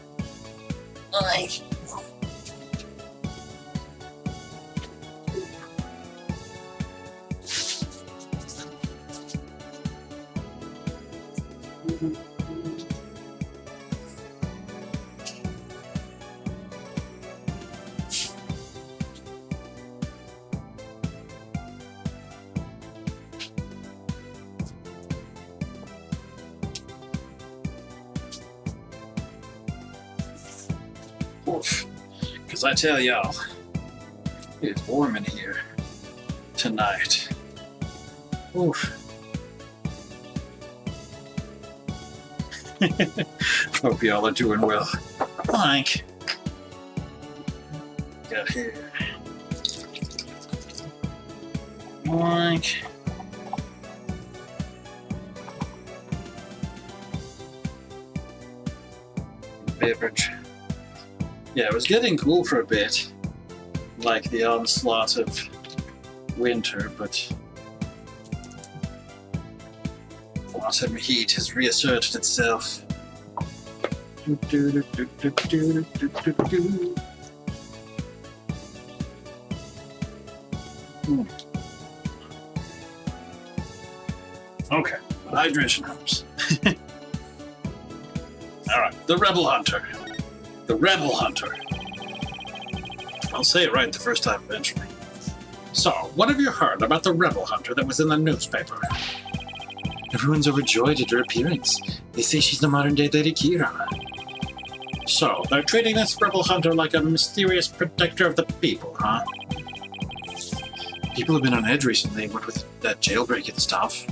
Because I tell y'all, it's warm in here tonight. Oof. Hope y'all are doing well. Mike. Got here. Mike. Beverage. Yeah, it was getting cool for a bit, like the onslaught of winter, but autumn heat has reasserted itself. Okay, hydration helps. Alright, the Rebel Hunter. The Rebel Hunter. I'll say it right the first time eventually. So, what have you heard about the Rebel Hunter that was in the newspaper? Everyone's overjoyed at her appearance. They say she's the modern-day Lady Kira. So, they're treating this Rebel Hunter like a mysterious protector of the people, huh? People have been on edge recently, what with that jailbreak and stuff.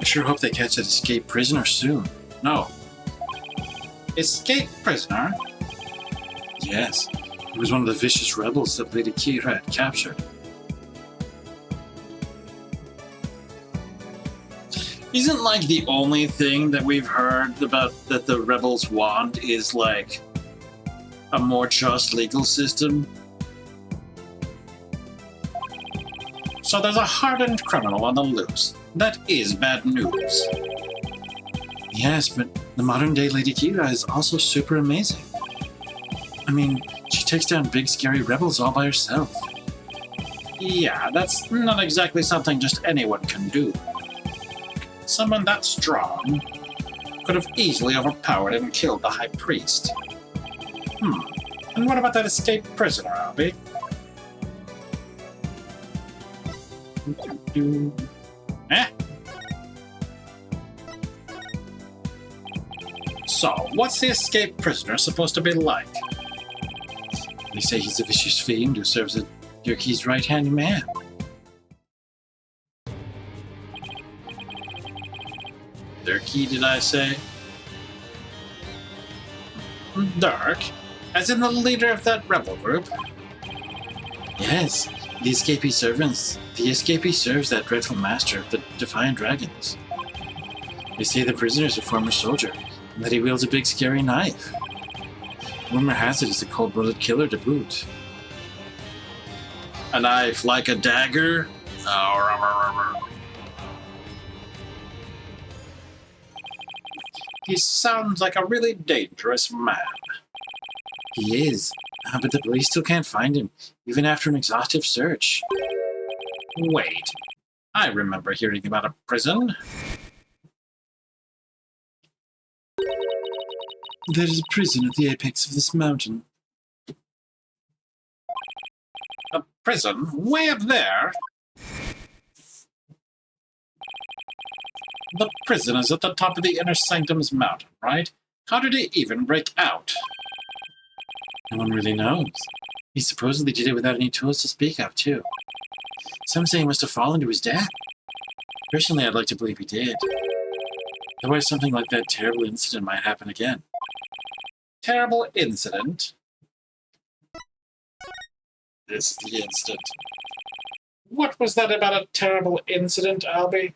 I sure hope they catch that escaped prisoner soon. No. Escaped prisoner? Yes. He was one of the vicious rebels that Lady Kira had captured. Isn't like the only thing that we've heard about that the rebels want is like a more just legal system? So there's a hardened criminal on the loose. That is bad news. Yes, but the modern-day Lady Kira is also super amazing. I mean, she takes down big, scary rebels all by herself. Yeah, that's not exactly something just anyone can do. Someone that strong could have easily overpowered and killed the High Priest. And what about that escaped prisoner, Albie? Eh? So, what's the escaped prisoner supposed to be like? They say he's a vicious fiend who serves as Yerke's right-hand man. Dirky, did I say? Dirk? As in the leader of that rebel group? Yes, the escapee serves that dreadful master of the Defiant Dragons. They say the prisoner is a former soldier, and that he wields a big scary knife. Rumor has it he's a cold-blooded killer to boot. A knife like a dagger? He sounds like a really dangerous man. He is, but the police still can't find him, even after an exhaustive search. Wait, I remember hearing about a prison. There is a prison at the apex of this mountain. A prison? Way up there? The prison is at the top of the Inner Sanctum's mountain, right? How did it even break out? No one really knows. He supposedly did it without any tools to speak of, too. Some say he must have fallen to his death. Personally, I'd like to believe he did. Otherwise, something like that terrible incident might happen again. Terrible incident? This is the incident. What was that about a terrible incident, Albie?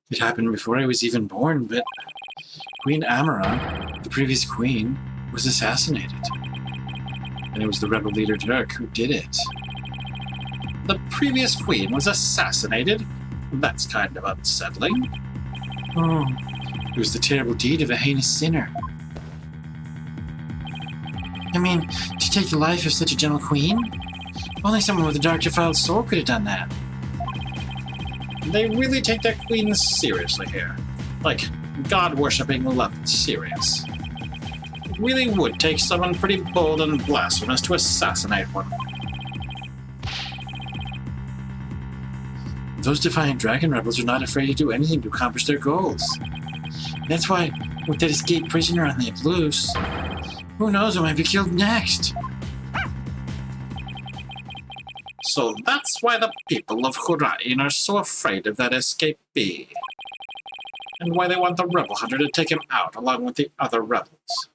It happened before I was even born, but Queen Amara, the previous queen, was assassinated. And it was the rebel leader Dirk who did it. The previous queen was assassinated? That's kind of unsettling. Oh, it was the terrible deed of a heinous sinner. I mean, to take the life of such a gentle queen? Only someone with a dark defiled soul could have done that. They really take their queens seriously here. Like, God-worshipping level serious. It really would take someone pretty bold and blasphemous to assassinate one. Those defiant dragon rebels are not afraid to do anything to accomplish their goals. That's why, with that escaped prisoner on the loose, who knows who might be killed next? So that's why the people of Rite are so afraid of that escapee. And why they want the rebel hunter to take him out along with the other rebels.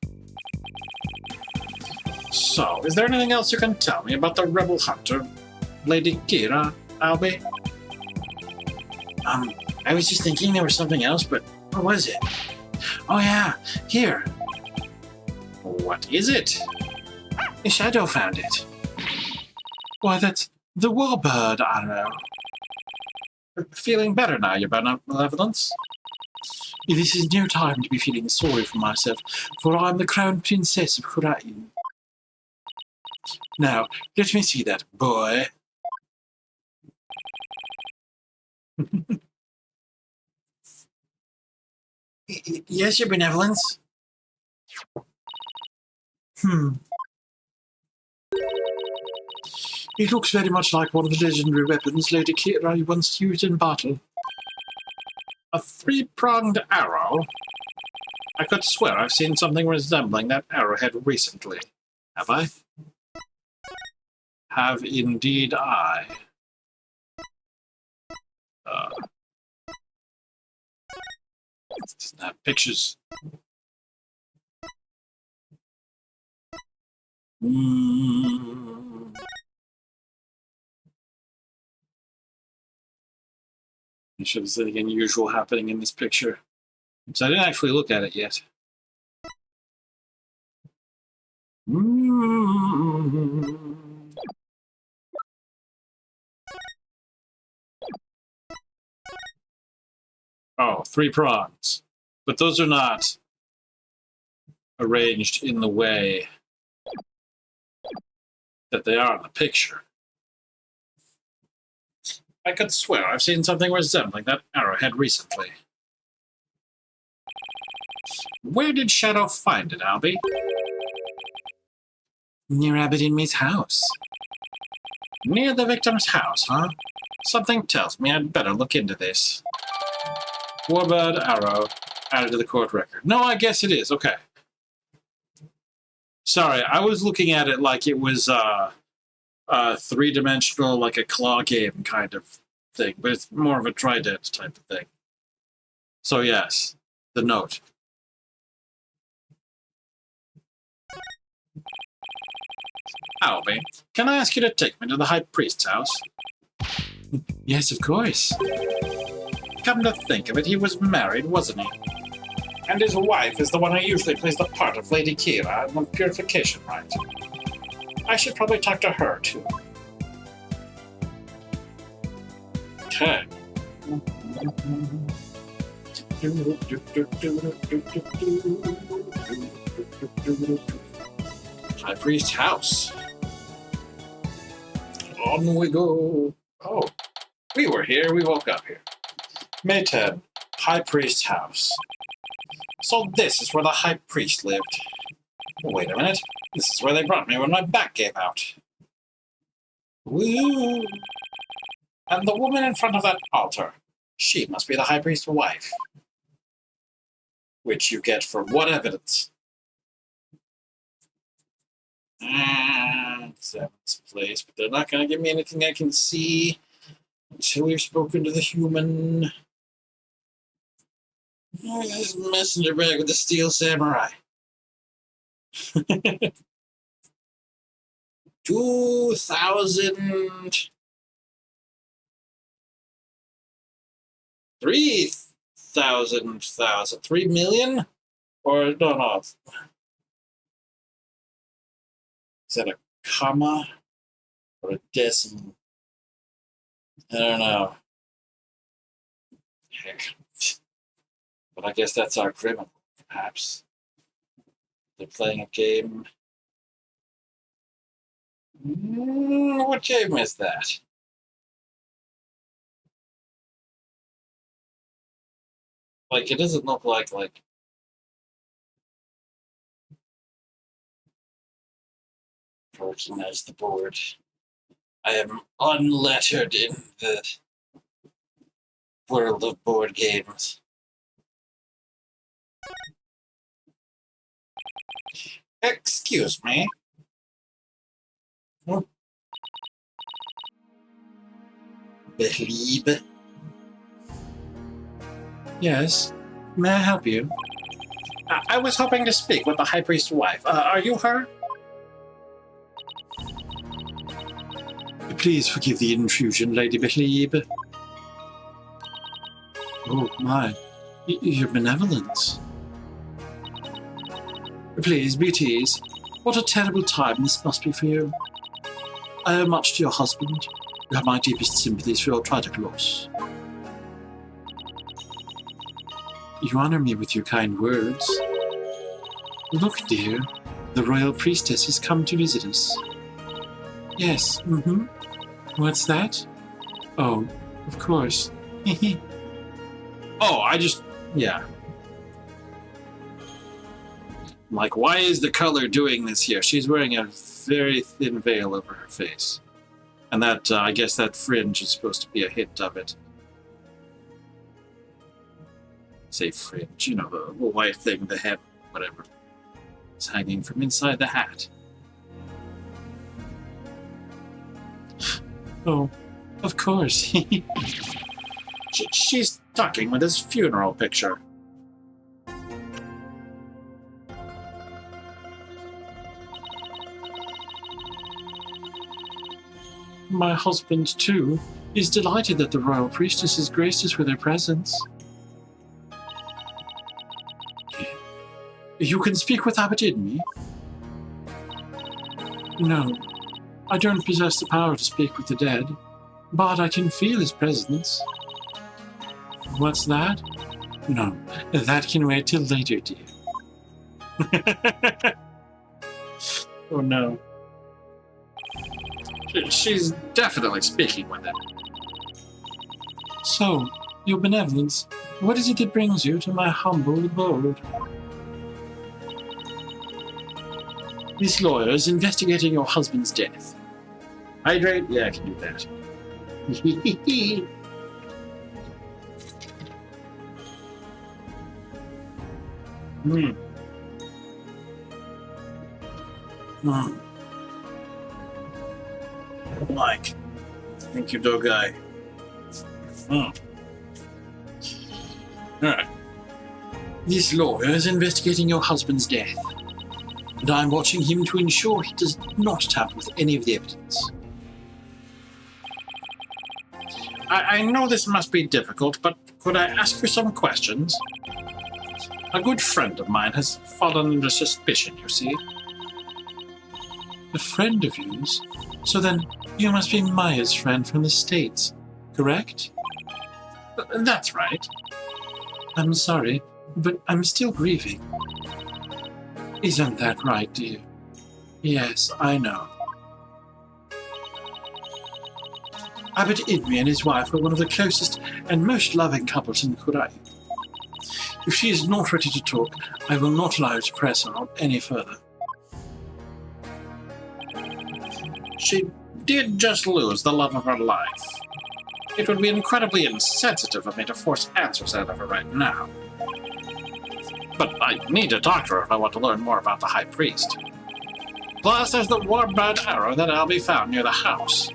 So, is there anything else you can tell me about the rebel hunter, Lady Kira, Albie? I was just thinking there was something else, but what was it? Oh yeah, here. What is it? The Shadow found it. Why, that's the warbird arrow. Feeling better now, your benevolence? This is no time to be feeling sorry for myself, for I'm the crown princess of Rite. Now, let me see that, boy. Yes, your benevolence? It looks very much like one of the legendary weapons Lady Kira once used in battle. A three-pronged arrow? I could swear I've seen something resembling that arrowhead recently. Have I? Have indeed I. Snap pictures. I'm sure there's anything unusual happening in this picture. So I didn't actually look at it yet. Oh, 3 prongs. But those are not arranged in the way that they are in the picture. I could swear I've seen something resembling that arrowhead recently. Where did Shadow find it, Albie? Near Abbot Inmay's house. Near the victim's house, huh? Something tells me I'd better look into this. Warbird arrow added to the court record. No, I guess it is. Okay. Sorry, I was looking at it like it was three-dimensional, like a claw game kind of thing, but it's more of a trident type of thing. So yes, the note. Albie, can I ask you to take me to the High Priest's house? Yes, of course. Come to think of it, he was married, wasn't he? And his wife is the one who usually plays the part of Lady Kira in the Purification Rite. I should probably talk to her, too. Okay. High Priest's house. On we go. Oh, we were here. We woke up here. May 10, High Priest's house. So this is where the High Priest lived. Wait a minute. This is where they brought me when my back gave out. Woo! And the woman in front of that altar, she must be the High Priest's wife. Which you get for what evidence? Seventh place, but they're not going to give me anything I can see until we've spoken to the human. Oh, this messenger bag with the steel samurai. 2,000. 3,000. 3 million? Or, no. Is that a comma? Or a decimal? I don't know. Heck. But I guess that's our criminal, perhaps. They're playing a game. What game is that? Like, it doesn't look like recognize the board. I am unlettered in the world of board games. Excuse me. Believe. Yes. May I help you? I was hoping to speak with the High Priest's wife. Are you her? Please forgive the intrusion, Lady Behlebe. Oh, my. Your benevolence. Please, be at ease. What a terrible time this must be for you. I owe much to your husband. You have my deepest sympathies for your tragic loss. You honor me with your kind words. Look, dear, the royal priestess has come to visit us. Yes, What's that? Oh, of course. Yeah. Like, why is the color doing this here? She's wearing a very thin veil over her face. And that, I guess that fringe is supposed to be a hint of it. Say fringe, you know, the white thing, the hem, whatever. It's hanging from inside the hat. Oh, of course. She's talking with his funeral picture. My husband, too, is delighted that the royal priestess has graced us with her presence. You can speak with Abbot Idmi? No, I don't possess the power to speak with the dead, but I can feel his presence. What's that? No, that can wait till later, dear. Oh no. She's definitely speaking with him. So, your benevolence, what is it that brings you to my humble abode? This lawyer is investigating your husband's death. Hydrate? Yeah, I can do that. Mike. Thank you, Dogai. Alright. This lawyer is investigating your husband's death, and I'm watching him to ensure he does not tamper with any of the evidence. I know this must be difficult, but could I ask you some questions? A good friend of mine has fallen under suspicion, you see. A friend of yours? So then, you must be Maya's friend from the States, correct? That's right. I'm sorry, but I'm still grieving. Isn't that right, dear? Yes, I know. Abbot Idmi and his wife are one of the closest and most loving couples in Kurai. If she is not ready to talk, I will not allow you to press her on any further. She did just lose the love of her life. It would be incredibly insensitive of me to force answers out of her right now. But I need to talk to her if I want to learn more about the High Priest. Plus, there's the Warbird arrow that I'll be found near the house.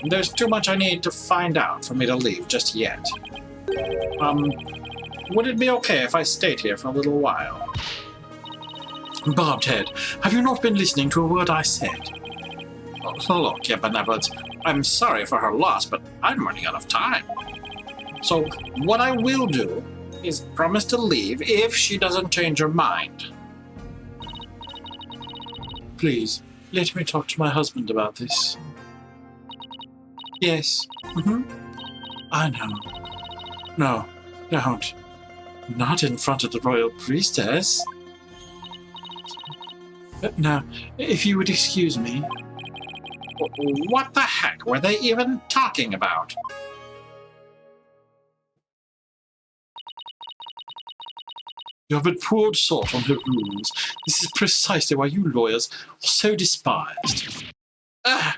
There's too much I need to find out for me to leave just yet. Would it be okay if I stayed here for a little while? Barbed head, have you not been listening to a word I said? Oh, look, Your Benevolence, I'm sorry for her loss, but I'm running out of time. So, what I will do is promise to leave if she doesn't change her mind. Please, let me talk to my husband about this. Yes. I know. No, don't. Not in front of the royal priestess. Now, if you would excuse me. What the heck were they even talking about? You have but poured salt on her wounds. This is precisely why you lawyers are so despised. I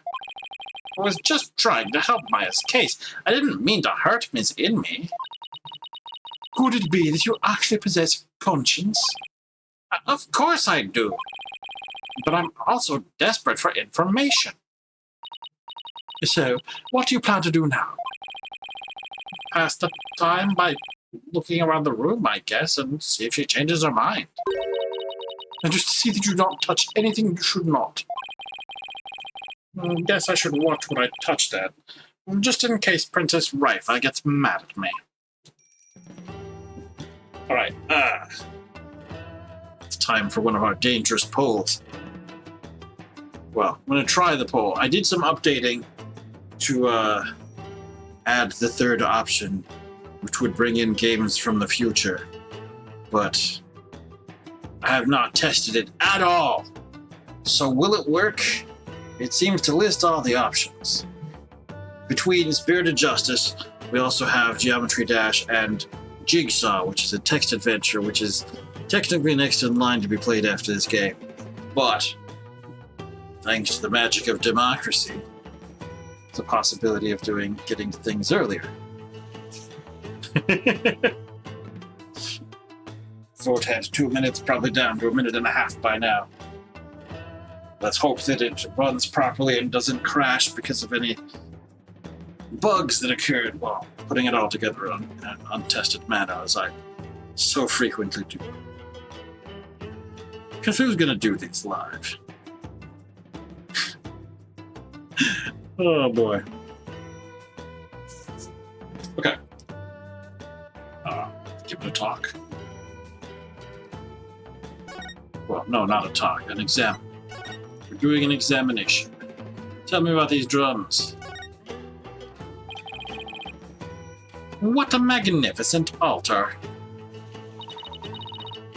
was just trying to help Maya's case. I didn't mean to hurt Miss Inme. Could it be that you actually possess conscience? Of course I do. But I'm also desperate for information. So, what do you plan to do now? Pass the time by looking around the room, I guess, and see if she changes her mind. And just to see that you do not touch anything you should not. Guess I should watch what I touched at, just in case Princess Rite gets mad at me. Alright, it's time for one of our dangerous polls. Well, I'm going to try the poll. I did some updating to add the third option, which would bring in games from the future. But I have not tested it at all. So will it work? It seems to list all the options. Between Spirited Justice, we also have Geometry Dash and Jigsaw, which is a text adventure, which is technically next in line to be played after this game. But thanks to the magic of democracy, the possibility of getting things earlier. Vote has 2 minutes, probably down to 1.5 minutes by now. Let's hope that it runs properly and doesn't crash because of any bugs that occurred while putting it all together on an untested manner, as I so frequently do. Because who's going to do these live? Oh boy. Okay. Give it a talk. Well, no, not a talk, an exam. We're doing an examination. Tell me about these drums. What a magnificent altar.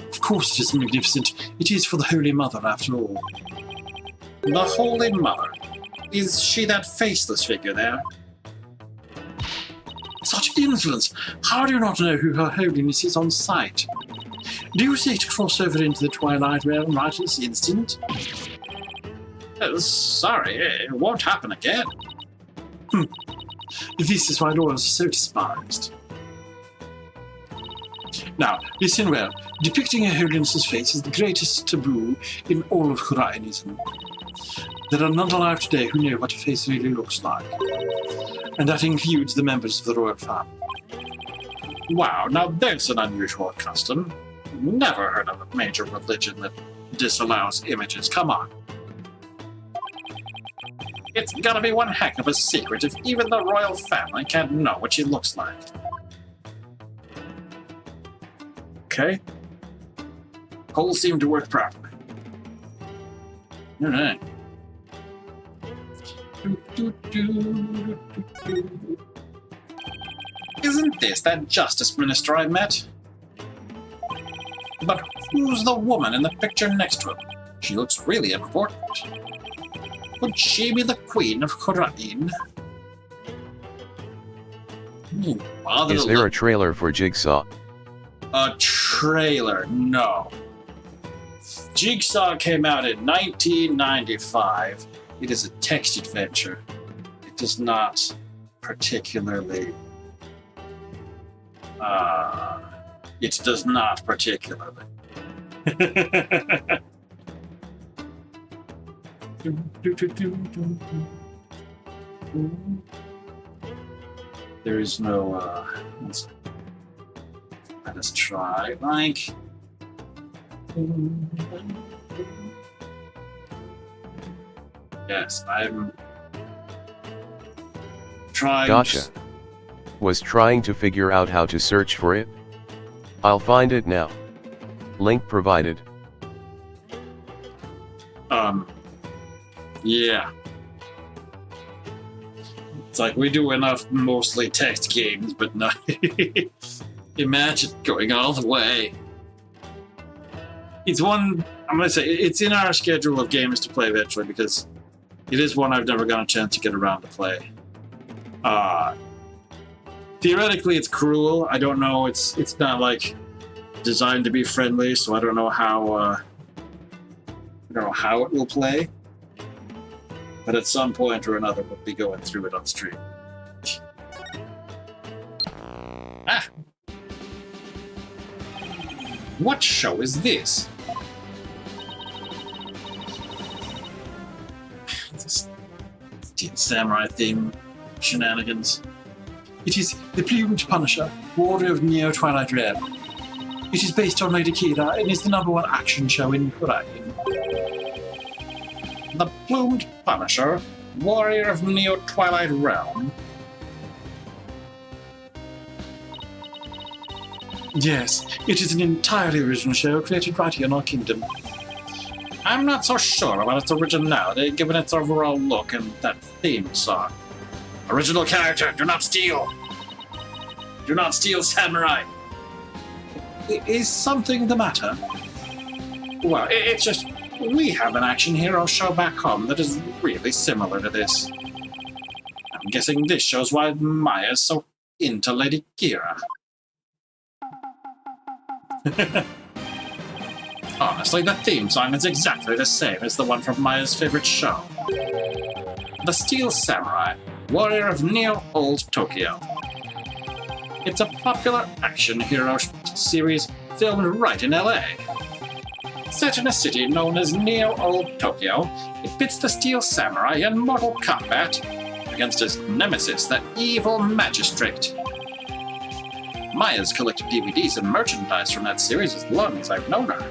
Of course it is magnificent. It is for the Holy Mother, after all. The Holy Mother? Is she that faceless figure there? Such insolence! How do you not know who Her Holiness is on sight? Do you seek to cross over into the Twilight Realm right this instant? Sorry, it won't happen again. This is why lawyers are so despised. Now, listen well. Depicting Her Holiness's face is the greatest taboo in all of Kuraianism. There are none alive today who know what a face really looks like. And that includes the members of the royal family. Wow, now there's an unusual custom. Never heard of a major religion that disallows images. Come on. It's gotta be one heck of a secret if even the royal family can't know what she looks like. Okay. Polls seem to work properly. Alright. Isn't this that Justice Minister I met? But who's the woman in the picture next to him? She looks really important. Could she be the Queen of Khurain? Is there a trailer for Jigsaw? A trailer? No. Jigsaw came out in 1995. It is a text adventure. It does not particularly... it does not particularly. There is no, let us try, like... Yes, I'm trying. Gotcha. Was trying to figure out how to search for it. I'll find it now. Link provided. Yeah. It's like we do enough mostly text games, but not. Imagine going all the way. It's one, I'm going to say, it's in our schedule of games to play eventually because it is one I've never gotten a chance to get around to play. Theoretically, it's cruel. I don't know. It's not like designed to be friendly, so I don't know how it will play. But at some point or another, we'll be going through it on stream. Ah! What show is this? This samurai theme shenanigans. It is the Plumed Punisher, Warrior of Neo Twilight Realm. It is based on Lady Kira and is the #1 action show in Khurain. The Plumed Punisher, Warrior of Neo Twilight Realm. Yes, it is an entirely original show created right here in our kingdom. I'm not so sure about its originality, given its overall look and that theme song. Original character, do not steal! Do not steal, samurai! Is something the matter? Well, it's just, we have an action hero show back home that is really similar to this. I'm guessing this shows why Maya's so into Lady Kira. Honestly, the theme song is exactly the same as the one from Maya's favorite show. The Steel Samurai, Warrior of Neo Old Tokyo. It's a popular action hero series filmed right in LA. Set in a city known as Neo Old Tokyo, it pits the Steel Samurai in mortal combat against his nemesis, the Evil Magistrate. Maya's collected DVDs and merchandise from that series as long as I've known her.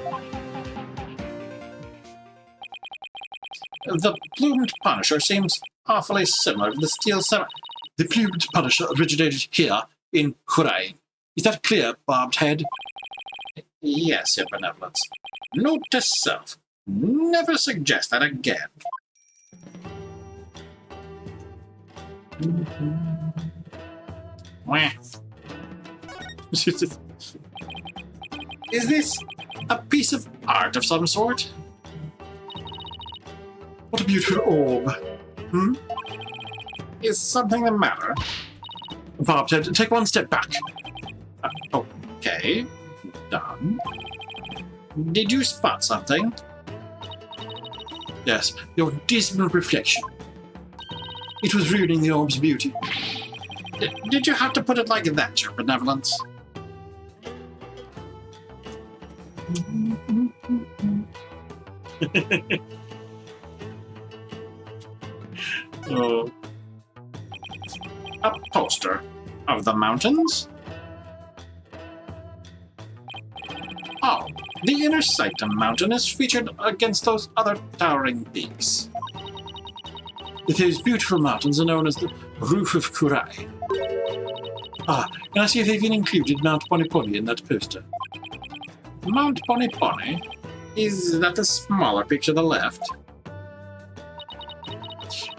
The Plumed Punisher seems awfully similar to the Steel Samurai. The Plumed Punisher originated here in Khurain. Is that clear, Bobbed Head? Yes, Your Benevolence. Note to self, never suggest that again. Is this a piece of art of some sort? What a beautiful orb. Is something the matter? Bob, take one step back. Okay. Done. Did you spot something? Yes, your dismal reflection. It was ruining the orb's beauty. Did you have to put it like that, Your Benevolence? Oh. A poster of the mountains? Oh, the inner Sanctum mountain is featured against those other towering peaks. These beautiful mountains are known as the Roof of Khurain. Ah, and I see they've even included Mount Boniponi in that poster. Mount Boniponi? Is that the smaller picture to the left?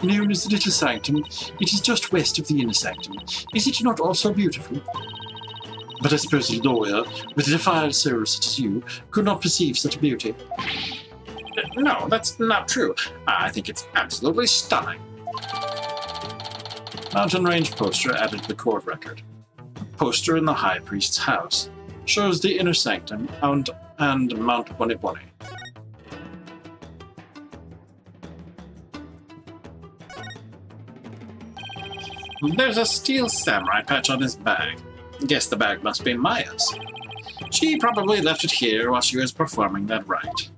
known as the Little Sanctum. It is just west of the Inner Sanctum. Is it not also beautiful? But I suppose a lawyer with a defiled soul such as you could not perceive such beauty. No, that's not true. I think it's absolutely stunning. Mountain range poster added to the court record. A poster in the High Priest's house shows the Inner Sanctum and Mount Boniboni. There's a steel samurai patch on his bag. Guess the bag must be Maya's. She probably left it here while she was performing that rite.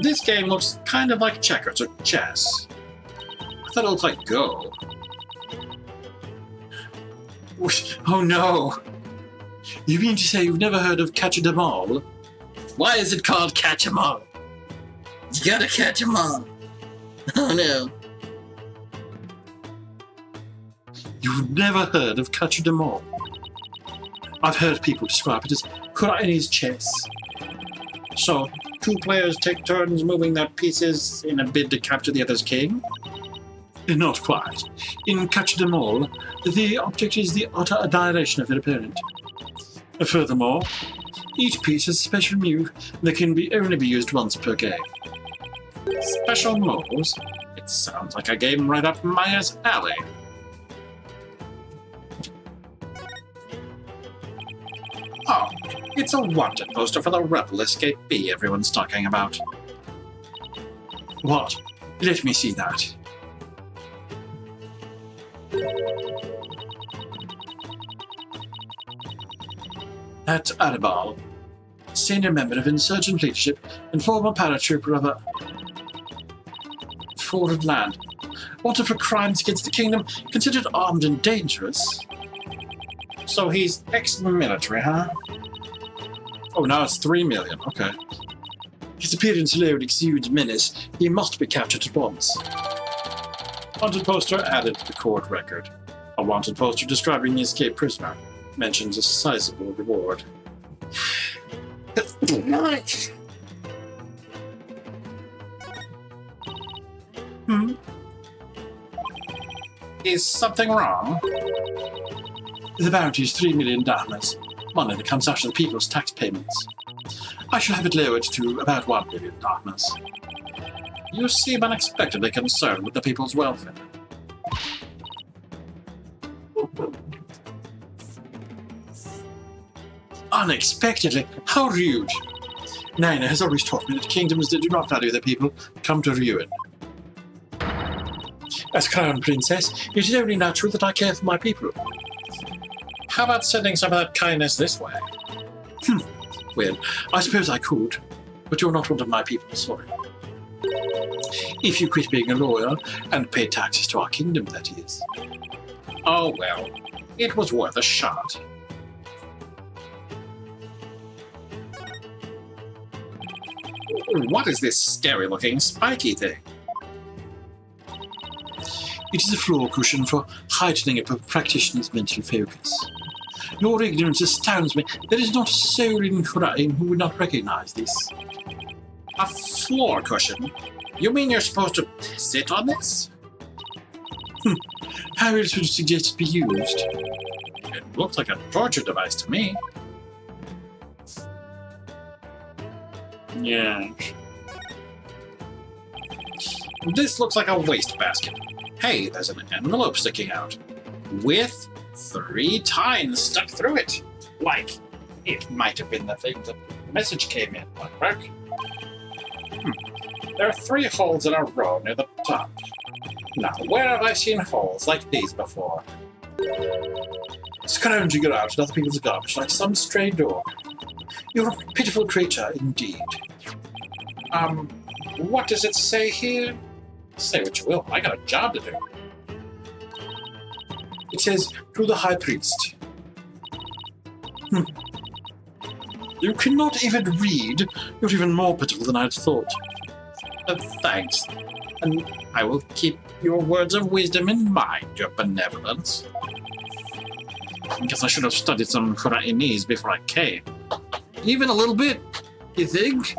This game looks kind of like checkers or chess. I thought it looked like Go. Oh no! You mean to say you've never heard of Catch 'em all? Why is it called Catch 'em all? You gotta catch 'em all. Oh no. You've never heard of Catch 'em all? I've heard people describe it as Kurai's chess. So, two players take turns moving their pieces in a bid to capture the other's king? Not quite. In Catch 'em all, the object is the utter annihilation of their opponent. Furthermore, each piece has a special move that can only be used once per game. Special moves? It sounds like a game right up Maya's alley. Oh, it's a wanted poster for the rebel escapee everyone's talking about. What? Let me see that. At Arabal, senior member of insurgent leadership and former paratrooper of a foreign land, wanted for crimes against the kingdom, considered armed and dangerous. So he's ex-military, huh? Oh, now it's 3 million. Okay. His appearance alone exudes menace. He must be captured at once. Wanted poster added to the court record. A wanted poster describing the escaped prisoner mentions a sizable reward. Is something wrong? The bounty is 3 million dharmas, money that comes out of the people's tax payments. I shall have it lowered to about 1 million dharmas. You seem unexpectedly concerned with the people's welfare. Unexpectedly? How rude! Nina has always taught me that kingdoms that do not value their people come to ruin. As Crown Princess, it is only natural that I care for my people. How about sending some of that kindness this way? Well, I suppose I could, but you're not one of my people, sorry. If you quit being a lawyer and pay taxes to our kingdom, that is. Oh well, it was worth a shot. What is this scary-looking spiky thing? It is a floor cushion for heightening a practitioner's mental focus. Your ignorance astounds me. There is not a soul in Kurai who would not recognize this. A floor cushion? You mean you're supposed to sit on this? How else would you suggest it be used? It looks like a torture device to me. Yeah. This looks like a wastebasket. Hey, there's an envelope sticking out. With 3 tines stuck through it. Like, it might have been the thing the message came in, like. There are 3 holes in a row near the top. Now, where have I seen holes like these before? Scrounging around in other people's garbage like some stray dog. You're a pitiful creature indeed. What does it say here? Say what you will, I got a job to do. It says, to the High Priest. You cannot even read. You're even more pitiful than I'd thought. Thanks. And I will keep your words of wisdom in mind, your benevolence. I guess I should have studied some Kurai'nese before I came. Even a little bit. you think?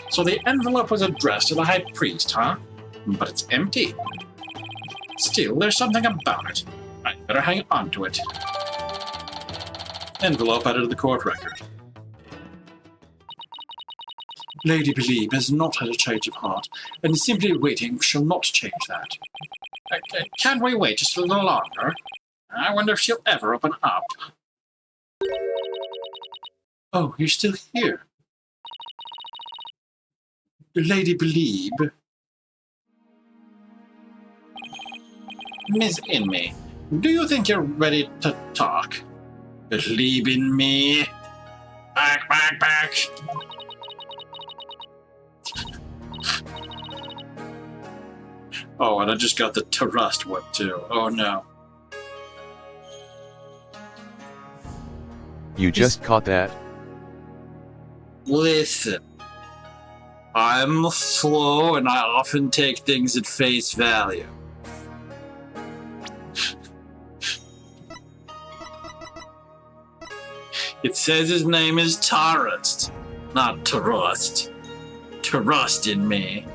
So the envelope was addressed to the High Priest, huh? But it's empty. Still, there's something about it. I'd better hang on to it. Envelope added to the court record. Lady Believe has not had a change of heart, and simply waiting shall not change that. Can't we wait just a little longer? I wonder if she'll ever open up. Oh, you're still here. Lady Believe. Miss Inmate, do you think you're ready to talk? Believe in me. Back. Oh, and I just got the Trust one too. Oh no. You just caught that? Listen. I'm slow and I often take things at face value. It says his name is Tarust, not Trust. Trust in me.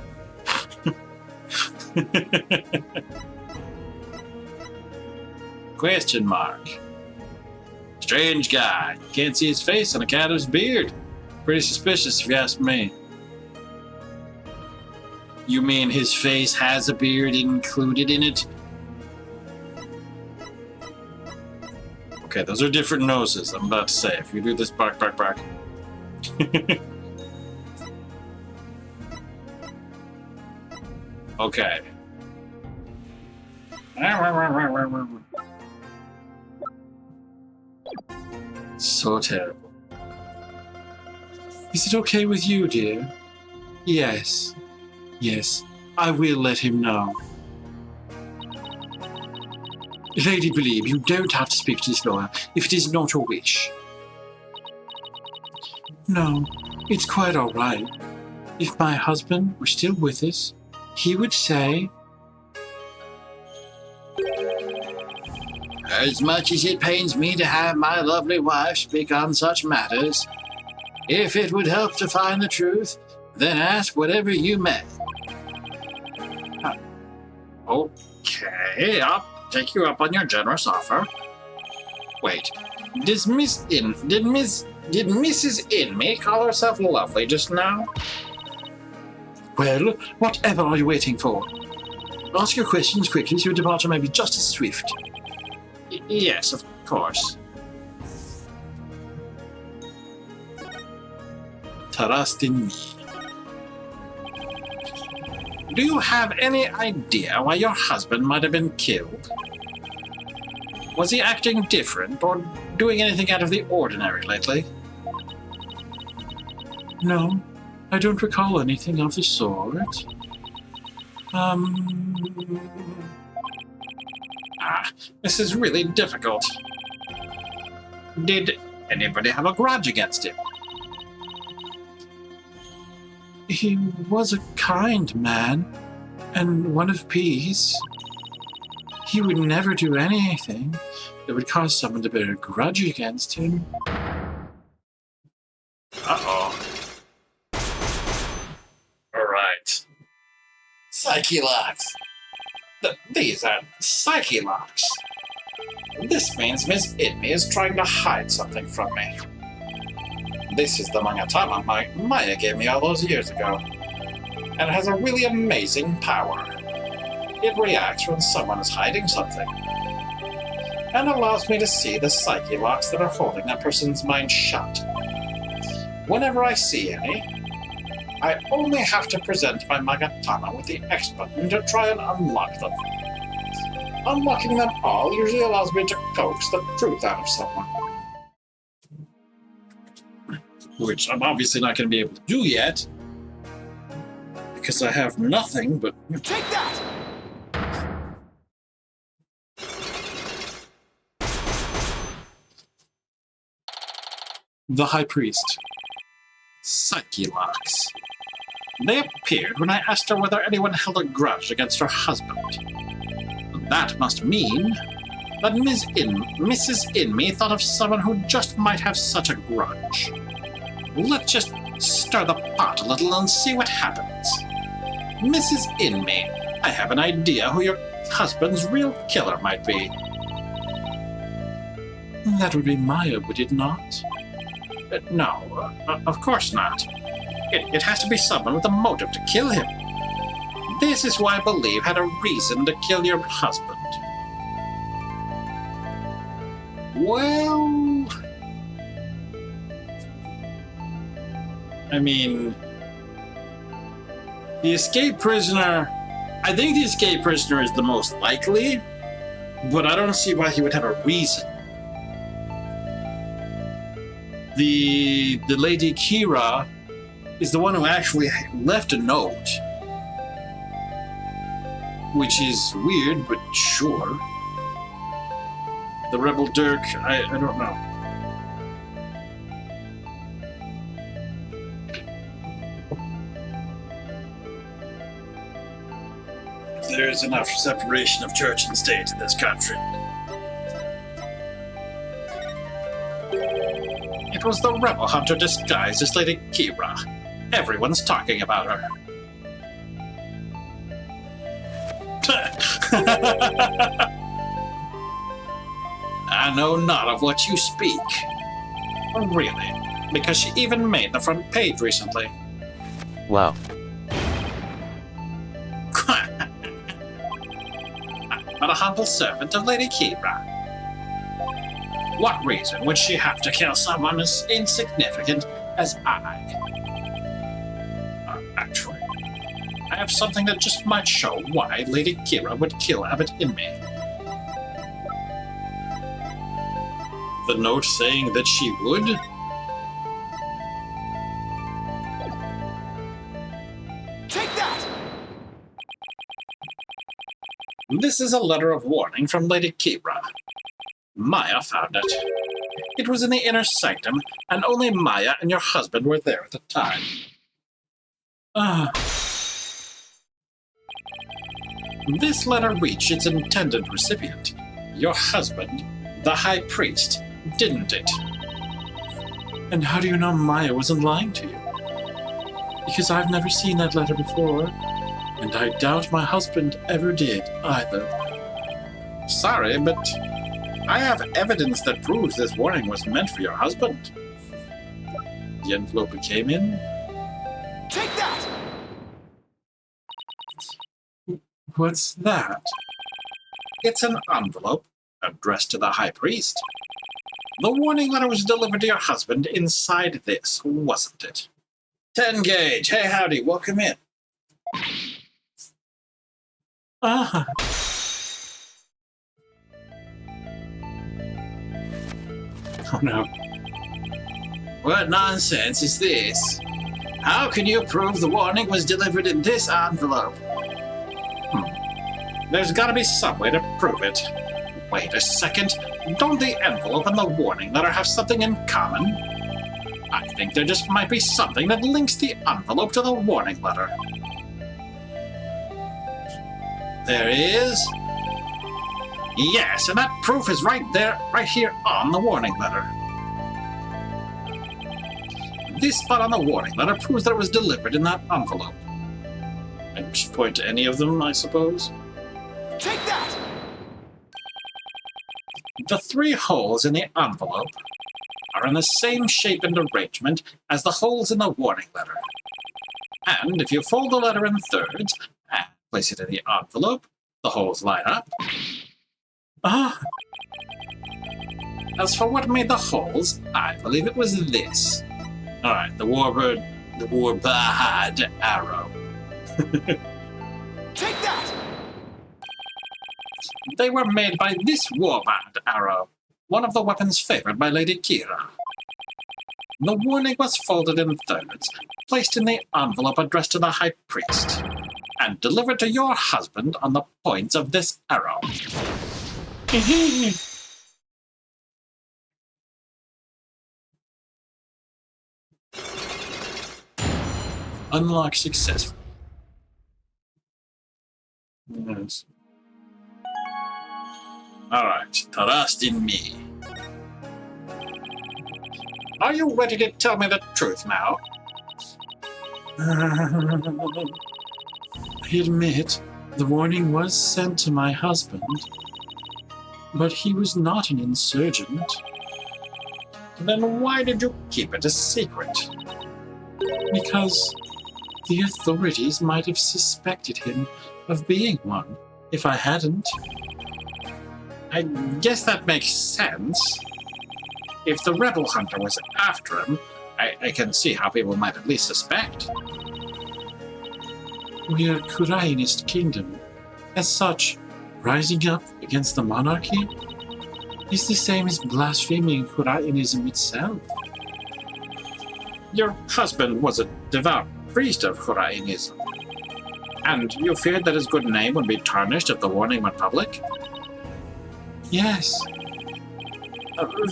Question mark. Strange guy. Can't see his face on account of his beard. Pretty suspicious if you ask me. You mean his face has a beard included in it? Okay, those are different noses, I'm about to say. If you do this, bark. Okay. So terrible. Is it okay with you, dear? Yes, I will let him know. Lady Believe, you don't have to speak to this lawyer if it is not your wish. No, it's quite all right. If my husband were still with us, he would say... As much as it pains me to have my lovely wife speak on such matters, if it would help to find the truth, then ask whatever you may. Okay, I'll take you up on your generous offer. Wait, did Mrs. Inmate call herself lovely just now? Well, whatever are you waiting for? Ask your questions quickly so your departure may be just as swift. Yes, of course. Trust in me. Do you have any idea why your husband might have been killed? Was he acting different or doing anything out of the ordinary lately? No, I don't recall anything of the sort. This is really difficult. Did anybody have a grudge against him? He was a kind man, and one of peace. He would never do anything that would cause someone to bear a grudge against him. Uh-oh. Alright. Psyche locks. These are psyche locks. This means Miss Inmate is trying to hide something from me. This is the Mangatama Maya gave me all those years ago. And it has a really amazing power. It reacts when someone is hiding something. And allows me to see the psyche locks that are holding that person's mind shut. Whenever I see any, I only have to present my Magatama with the X button to try and unlock them. Unlocking them all usually allows me to coax the truth out of someone. Which I'm obviously not going to be able to do yet, because I have nothing but... Take that! The High Priest. Psyche locks. They appeared when I asked her whether anyone held a grudge against her husband. That must mean that Mrs. Inmate thought of someone who just might have such a grudge. Let's just stir the pot a little and see what happens. Mrs. Inmate, I have an idea who your husband's real killer might be. That would be Maya, would it not? No, of course not. It has to be someone with a motive to kill him. This is who I believe had a reason to kill your husband. Well, I mean, the escape prisoner, I think the escape prisoner is the most likely, but I don't see why he would have a reason. The lady Kira is the one who actually left a note, which is weird, but sure. The Rebel Dirk, I don't know. There's enough separation of church and state in this country. It was the rebel hunter disguised as Lady Kira. Everyone's talking about her. I know not of what you speak. Really, because she even made the front page recently. Wow. But a humble servant of Lady Kira. What reason would she have to kill someone as insignificant as I? Actually, I have something that just might show why Lady Kira would kill Abbot Inmate. The note saying that she would? Take that! This is a letter of warning from Lady Kira. Maya found it. It was in the inner sanctum, and only Maya and your husband were there at the time. This letter reached its intended recipient, your husband, the High Priest, didn't it? And how do you know Maya wasn't lying to you? Because I've never seen that letter before, and I doubt my husband ever did either. Sorry, but I have evidence that proves this warning was meant for your husband. The envelope it came in? Take that! What's that? It's an envelope addressed to the High Priest. The warning letter was delivered to your husband inside this, wasn't it? 10 gauge, hey howdy, welcome in. Ah. Oh no. What nonsense is this? How can you prove the warning was delivered in this envelope? There's gotta be some way to prove it. Wait a second. Don't the envelope and the warning letter have something in common? I think there just might be something that links the envelope to the warning letter. There is. Yes, and that proof is right there, right here on the warning letter. This spot on the warning letter proves that it was delivered in that envelope. I just point to any of them, I suppose. Take that! The 3 holes in the envelope are in the same shape and arrangement as the holes in the warning letter. And if you fold the letter in thirds and place it in the envelope, the holes line up. Ah. As for what made the holes, I believe it was this. Alright, the warbird arrow. Take that! They were made by this warband arrow, one of the weapons favored by Lady Kira. The warning was folded in thirds, placed in the envelope addressed to the High Priest, and delivered to your husband on the points of this arrow. Unlock successful. Yes. Alright, trust in me. Are you ready to tell me the truth now? I admit, the warning was sent to my husband, but he was not an insurgent. Then why did you keep it a secret? Because the authorities might have suspected him of being one if I hadn't. I guess that makes sense. If the rebel hunter was after him, I can see how people might at least suspect. We are Kurainist kingdom. As such, rising up against the monarchy is the same as blaspheming Kurainism itself. Your husband was a devout priest of Kurainism, and you feared that his good name would be tarnished if the warning went public? Yes,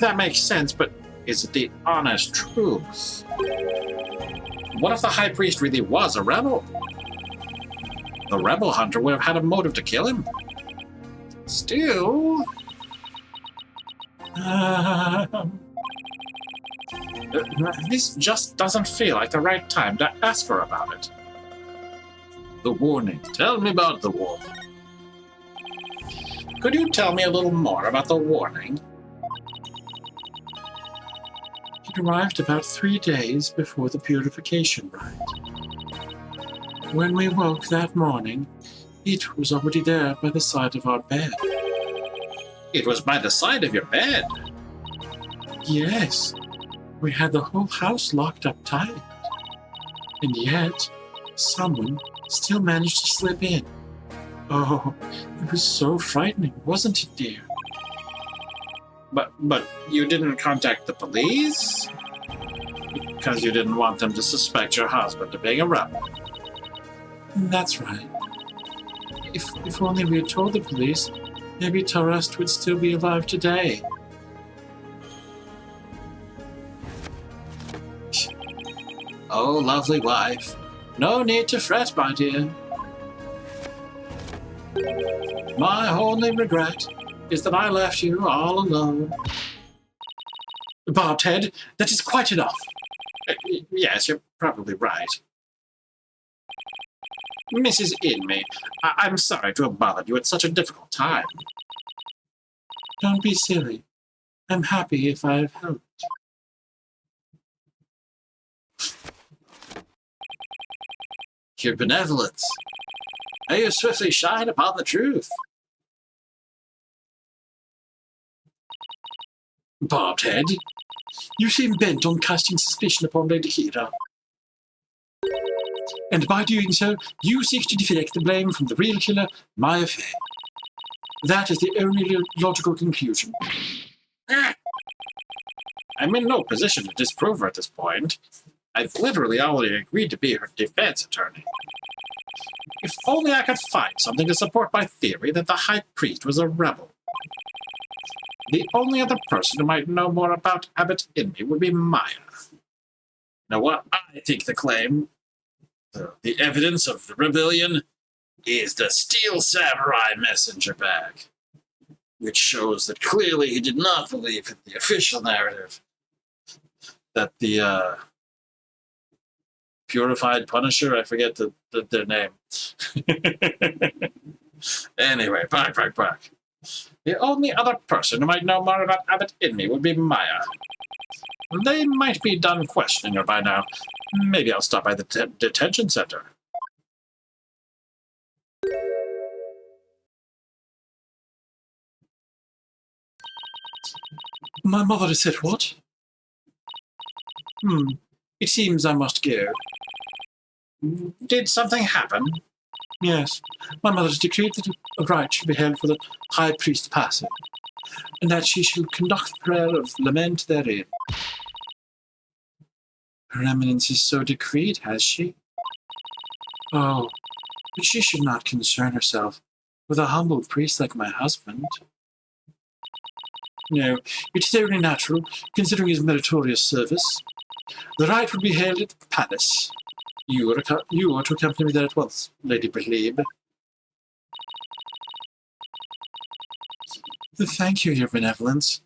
That makes sense, but is it the honest truth? What if the high priest really was a rebel? The rebel hunter would have had a motive to kill him. Still... this just doesn't feel like the right time to ask her about it. The warning. Tell me about the warning. Could you tell me a little more about the warning? it arrived about 3 days before the purification rite. When we woke that morning, it was already there by the side of our bed. It was by the side of your bed. Yes, we had the whole house locked up tight. And yet, someone still managed to slip in. Oh, it was so frightening, wasn't it, dear? But you didn't contact the police? Because you didn't want them to suspect your husband of being a rebel. That's right. If only we had told the police, maybe Tarrust would still be alive today. Oh, lovely wife. No need to fret, my dear. My only regret is that I left you all alone. Bob, Ted, that is quite enough. Yes, you're probably right. Mrs. Inmate, I'm sorry to have bothered you at such a difficult time. Don't be silly. I'm happy if I've helped. Your benevolence. May you swiftly shine upon the truth. Bob, Ted, you seem bent on casting suspicion upon Lady Hira. And by doing so, you seek to deflect the blame from the real killer, Maya Fey. That is the only logical conclusion. I'm in no position to disprove her at this point. I've literally already agreed to be her defense attorney. If only I could find something to support my theory that the High Priest was a rebel. The only other person who might know more about Abbot Inmate would be Maya. Now, what I think the claim, the evidence of the rebellion, is the Steel Samurai messenger bag, which shows that clearly he did not believe in the official narrative that the Purified Punisher, I forget their name. Anyway, back. The only other person who might know more about Abbot Inmate would be Maya. They might be done questioning her by now. Maybe I'll stop by the detention center. My mother said what? It seems I must go. Did something happen? Yes, my mother has decreed that a rite should be held for the High Priest passing, and that she shall conduct the prayer of lament therein. Her Eminence has so decreed, has she? Oh, but she should not concern herself with a humble priest like my husband. No, it is only natural, considering his meritorious service. The rite would be held at the palace. You are to accompany me there at once, Lady Glebe. Thank you, Your Benevolence.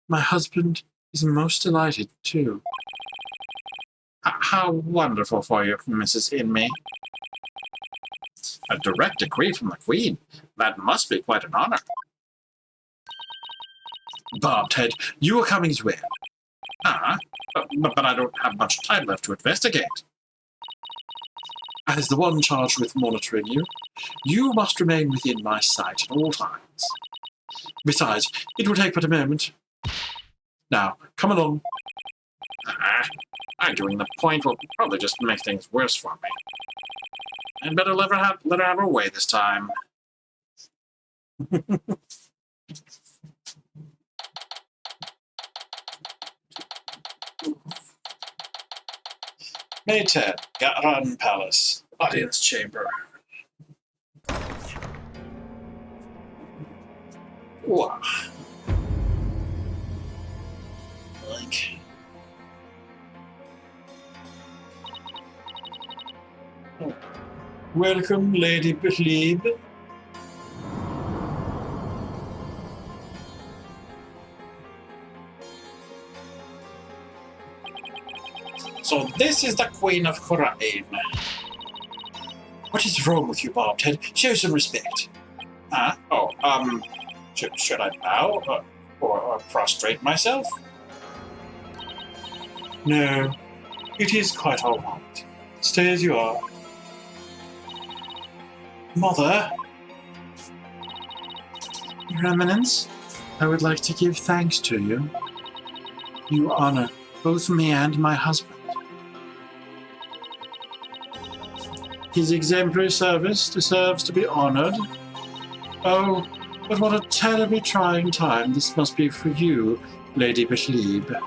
My husband He's most delighted, too. How wonderful for you, Mrs. Inmay. A direct decree from the Queen. That must be quite an honor. Bobtail, you are coming as well. But I don't have much time left to investigate. As the one charged with monitoring you, you must remain within my sight at all times. Besides, it will take but a moment. Now, come along. Arguing the point will probably just make things worse for me. I'd better let her have her way this time. May 10, Garan Palace, Audience Chamber. Wow. Like. Oh. Welcome, Lady Betlebe. So this is the Queen of Rite. What is wrong with you, Bobtail? Show some respect. Should I bow or prostrate myself? No, it is quite all right. Stay as you are. Mother? Your Eminence, I would like to give thanks to you. You honor both me and my husband. His exemplary service deserves to be honored. Oh, but what a terribly trying time this must be for you, Lady Betlebe.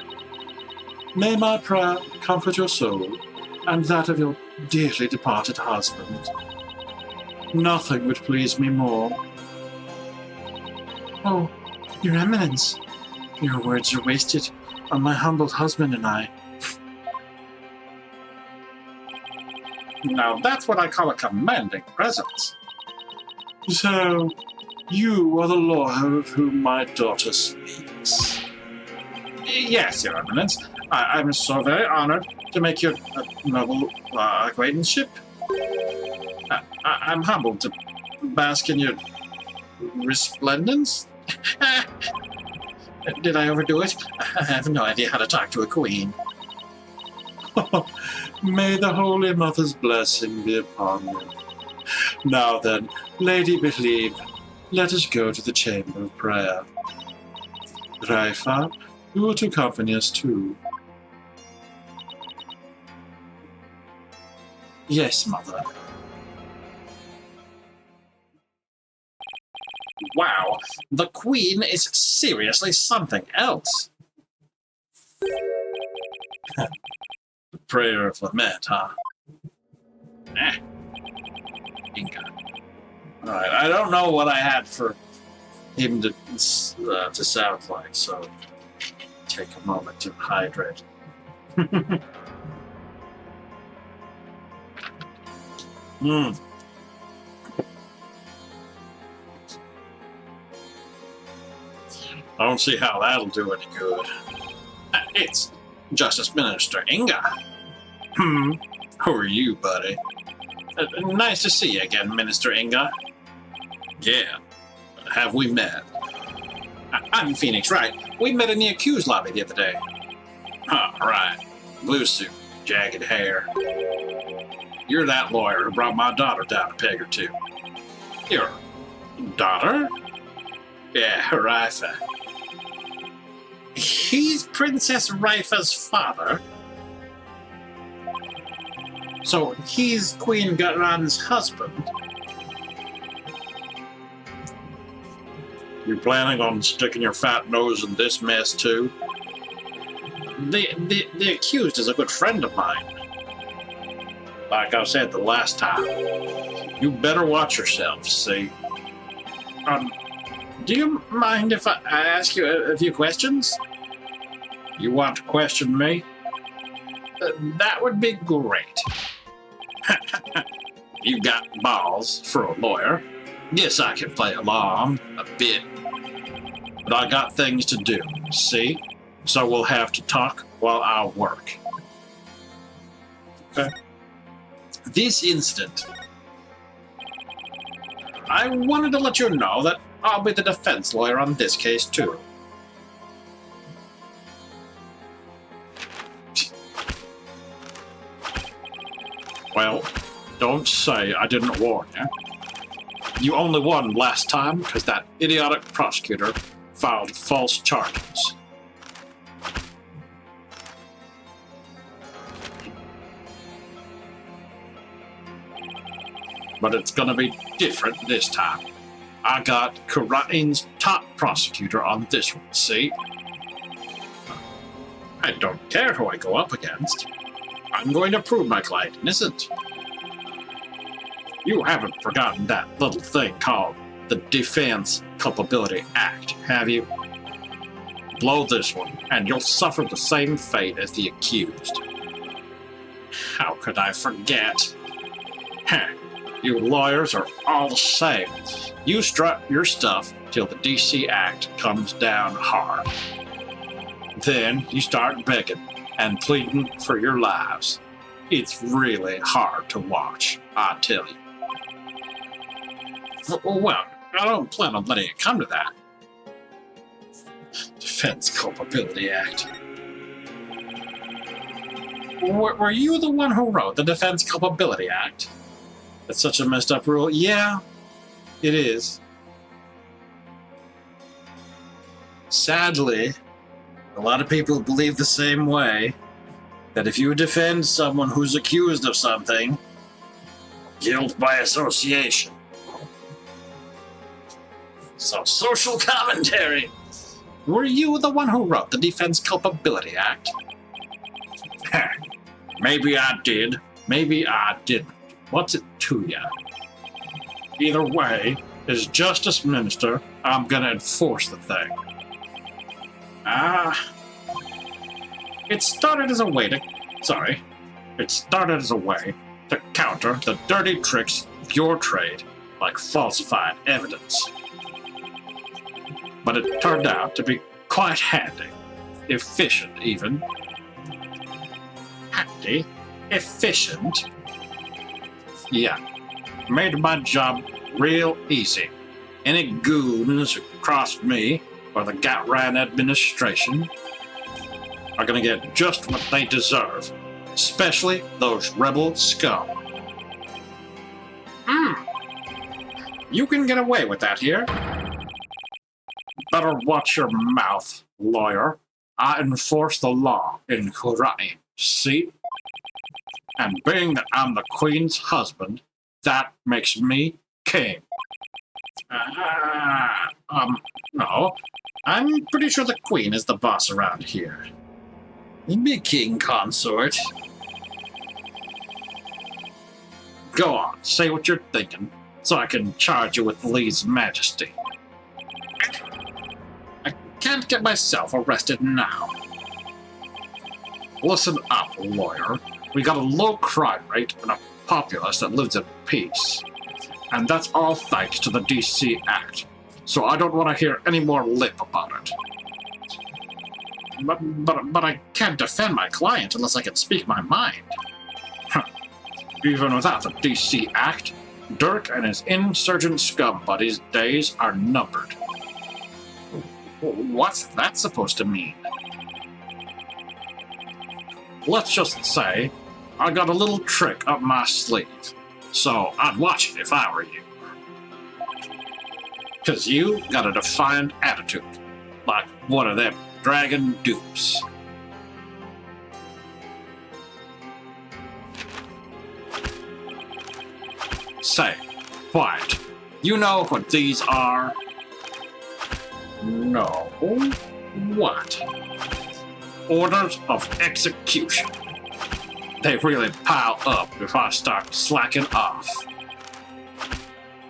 May my prayer comfort your soul, and that of your dearly departed husband. Nothing would please me more. Oh, Your Eminence, your words are wasted on my humble husband and I. Now that's what I call a commanding presence. So, you are the lawyer of whom my daughter speaks. Yes, Your Eminence. I'm so very honored to make your noble acquaintanceship. I'm humbled to bask in your resplendence. Did I overdo it? I have no idea how to talk to a queen. May the Holy Mother's blessing be upon you. Now then, Lady Betlebe, let us go to the chamber of prayer. Raifa, you are to accompany us too. Yes, Mother. Wow, the Queen is seriously something else. The prayer of lament, huh? Inga. Alright, I don't know what I had for him to sound like, so take a moment to hydrate. I don't see how that'll do any good. It's Justice Minister Inga. Who are you, buddy? Nice to see you again, Minister Inga. Yeah. Have we met? I'm Phoenix Wright. We met in the accused lobby the other day. Right. Blue suit, jagged hair. You're that lawyer who brought my daughter down a peg or two. Your daughter? Yeah, Raifa. He's Princess Raifa's father. So he's Queen Gutran's husband. You planning on sticking your fat nose in this mess too? The accused is a good friend of mine. Like I said the last time, you better watch yourself, see? Do you mind if I ask you a few questions? You want to question me? That would be great. You got balls for a lawyer. Guess I can play along a bit. But I got things to do, see? So we'll have to talk while I work. Okay. This instant, I wanted to let you know that I'll be the defense lawyer on this case, too. Well, don't say I didn't warn you. You only won last time because that idiotic prosecutor filed false charges. But it's gonna be different this time. I got Karain's top prosecutor on this one, see? I don't care who I go up against. I'm going to prove my client innocent. You haven't forgotten that little thing called the Defense Culpability Act, have you? Blow this one, and you'll suffer the same fate as the accused. How could I forget? Heh. You lawyers are all the same. You strut your stuff till the DC Act comes down hard. Then you start begging and pleading for your lives. It's really hard to watch, I tell you. Well, I don't plan on letting it come to that. Defense Culpability Act. Were you the one who wrote the Defense Culpability Act? That's such a messed up rule. Yeah, it is. Sadly, a lot of people believe the same way, that if you defend someone who's accused of something, guilt by association. So, social commentary. Were you the one who wrote the Defense Culpability Act? Maybe I did, maybe I didn't. What's it to ya? Either way, as Justice Minister, I'm gonna enforce the thing. It started as a way to counter the dirty tricks of your trade, like falsified evidence. But it turned out to be quite handy. Efficient, even. Handy? Efficient? Yeah. Made my job real easy. Any goons who crossed me or the Gatran administration are gonna get just what they deserve. Especially those rebel scum. You can get away with that here. Better watch your mouth, lawyer. I enforce the law in Rite, see? And being that I'm the Queen's husband, that makes me king. No. I'm pretty sure the Queen is the boss around here. Be king consort. Go on, say what you're thinking, so I can charge you with lese majesty. I can't get myself arrested now. Listen up, lawyer. We got a low crime rate and a populace that lives in peace. And that's all thanks to the DC Act. So I don't want to hear any more lip about it. But I can't defend my client unless I can speak my mind. Even without the DC Act, Dirk and his insurgent scum buddies' days are numbered. What's that supposed to mean? Let's just say I got a little trick up my sleeve, so I'd watch it if I were you. 'Cause you got a defiant attitude, like one of them dragon dupes. Say, quiet. You know what these are? No. What? Orders of execution. They really pile up if I start slacking off.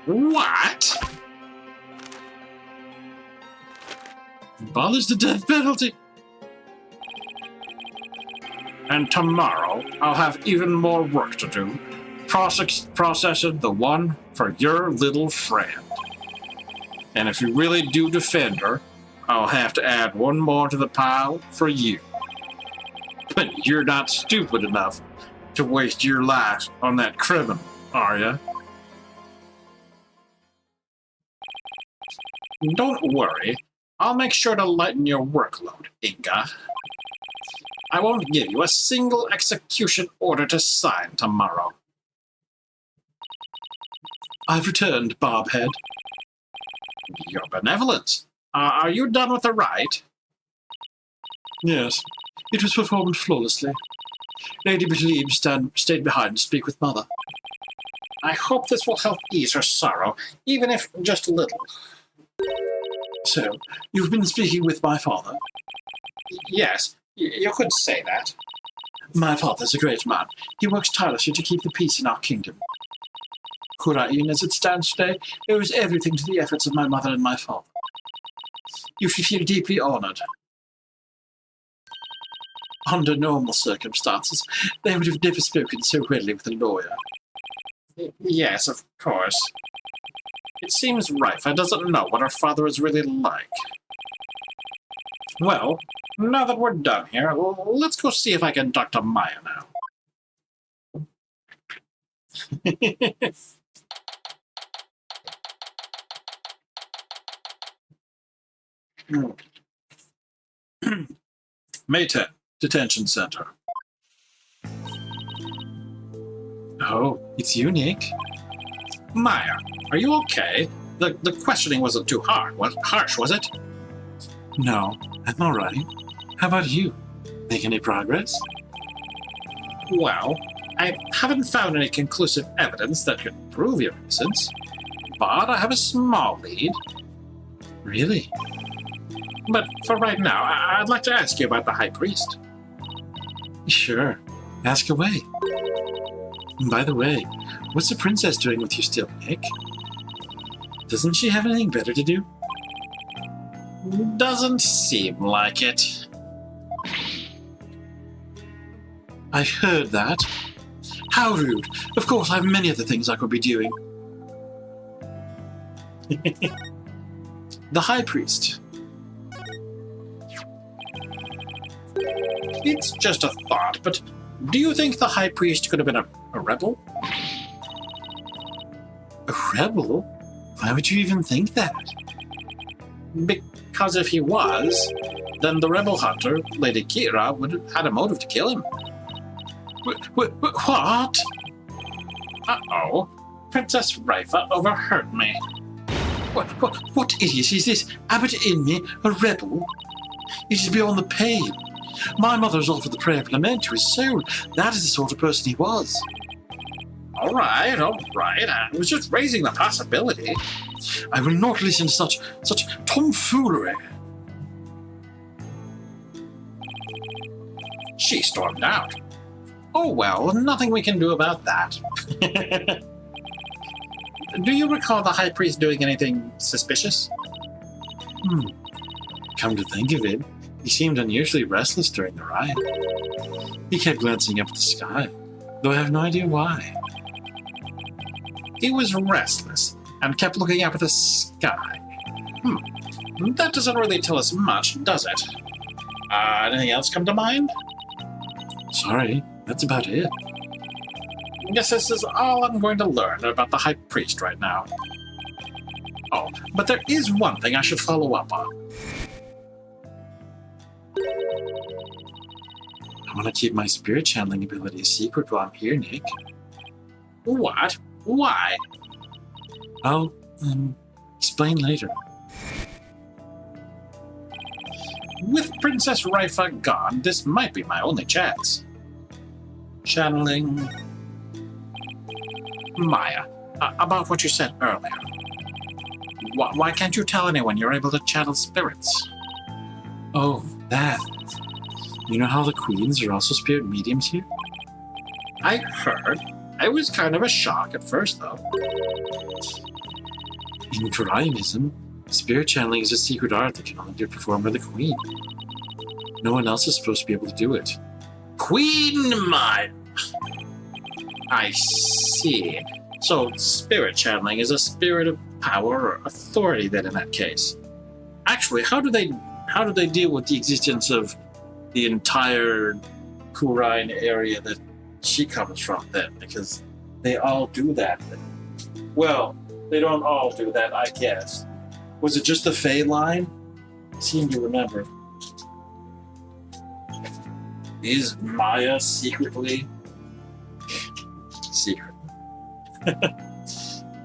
What? Abolish the death penalty. And tomorrow, I'll have even more work to do. Processing the one for your little friend. And if you really do defend her, I'll have to add one more to the pile for you. But you're not stupid enough to waste your life on that criminal, are you? Don't worry. I'll make sure to lighten your workload, Inga. I won't give you a single execution order to sign tomorrow. I've returned, Bobhead. You're benevolent. Are you done with the rite? Yes, it was performed flawlessly. Lady Believe stayed behind to speak with Mother. I hope this will help ease her sorrow, even if just a little. So, you've been speaking with my father? Yes, you could say that. My father's a great man. He works tirelessly to keep the peace in our kingdom. Kurain, as it stands today, owes everything to the efforts of my mother and my father. You should feel deeply honored. Under normal circumstances, they would have never spoken so readily with a lawyer. Yes, of course. It seems Rite doesn't know what her father is really like. Well, now that we're done here, let's go see if I can talk to Maya now. May 10, Detention Center. Oh, it's you, Nick. Maya, are you okay? The questioning wasn't too harsh, was it? No, I'm all right. How about you? Make any progress? Well, I haven't found any conclusive evidence that could prove your innocence, but I have a small lead. Really? But for right now, I'd like to ask you about the High Priest. Sure. Ask away. And by the way, what's the princess doing with you still, Nick? Doesn't she have anything better to do? Doesn't seem like it. I've heard that. How rude. Of course, I have many other things I could be doing. The High Priest. It's just a thought, but do you think the High Priest could have been a rebel? A rebel? Why would you even think that? Because if he was, then the rebel hunter, Lady Kira, would have had a motive to kill him. What? Uh-oh. Princess Raifa overheard me. What idiot is this? Abbot Inme, a rebel? It is beyond the pale. My mother's offered the prayer of lament to his soul. That is the sort of person he was. All right. I was just raising the possibility. I will not listen to such tomfoolery. She stormed out. Oh well, nothing we can do about that. Do you recall the High Priest doing anything suspicious? Come to think of it, he seemed unusually restless during the ride. He kept glancing up at the sky, though I have no idea why. He was restless and kept looking up at the sky. That doesn't really tell us much, does it? Anything else come to mind? Sorry, that's about it. Guess this is all I'm going to learn about the High Priest right now. Oh, but there is one thing I should follow up on. I want to keep my spirit channeling ability a secret while I'm here, Nick. What? Why? I'll, explain later. With Princess Raifa gone, this might be my only chance. Channeling... Maya, about what you said earlier. Why can't you tell anyone you're able to channel spirits? Oh, that. You know how the queens are also spirit mediums here? I heard. I was kind of a shock at first, though. In Koreanism, spirit channeling is a secret art that can only be performed by the queen. No one else is supposed to be able to do it. Queen Maya! I see. So spirit channeling is a spirit of power or authority then in that case. Actually, how do they deal with the existence of the entire Kurine area that she comes from then? Because they all do that. Well, they don't all do that, I guess. Was it just the Fey line? I seem to remember. Is Maya secretly? Secret.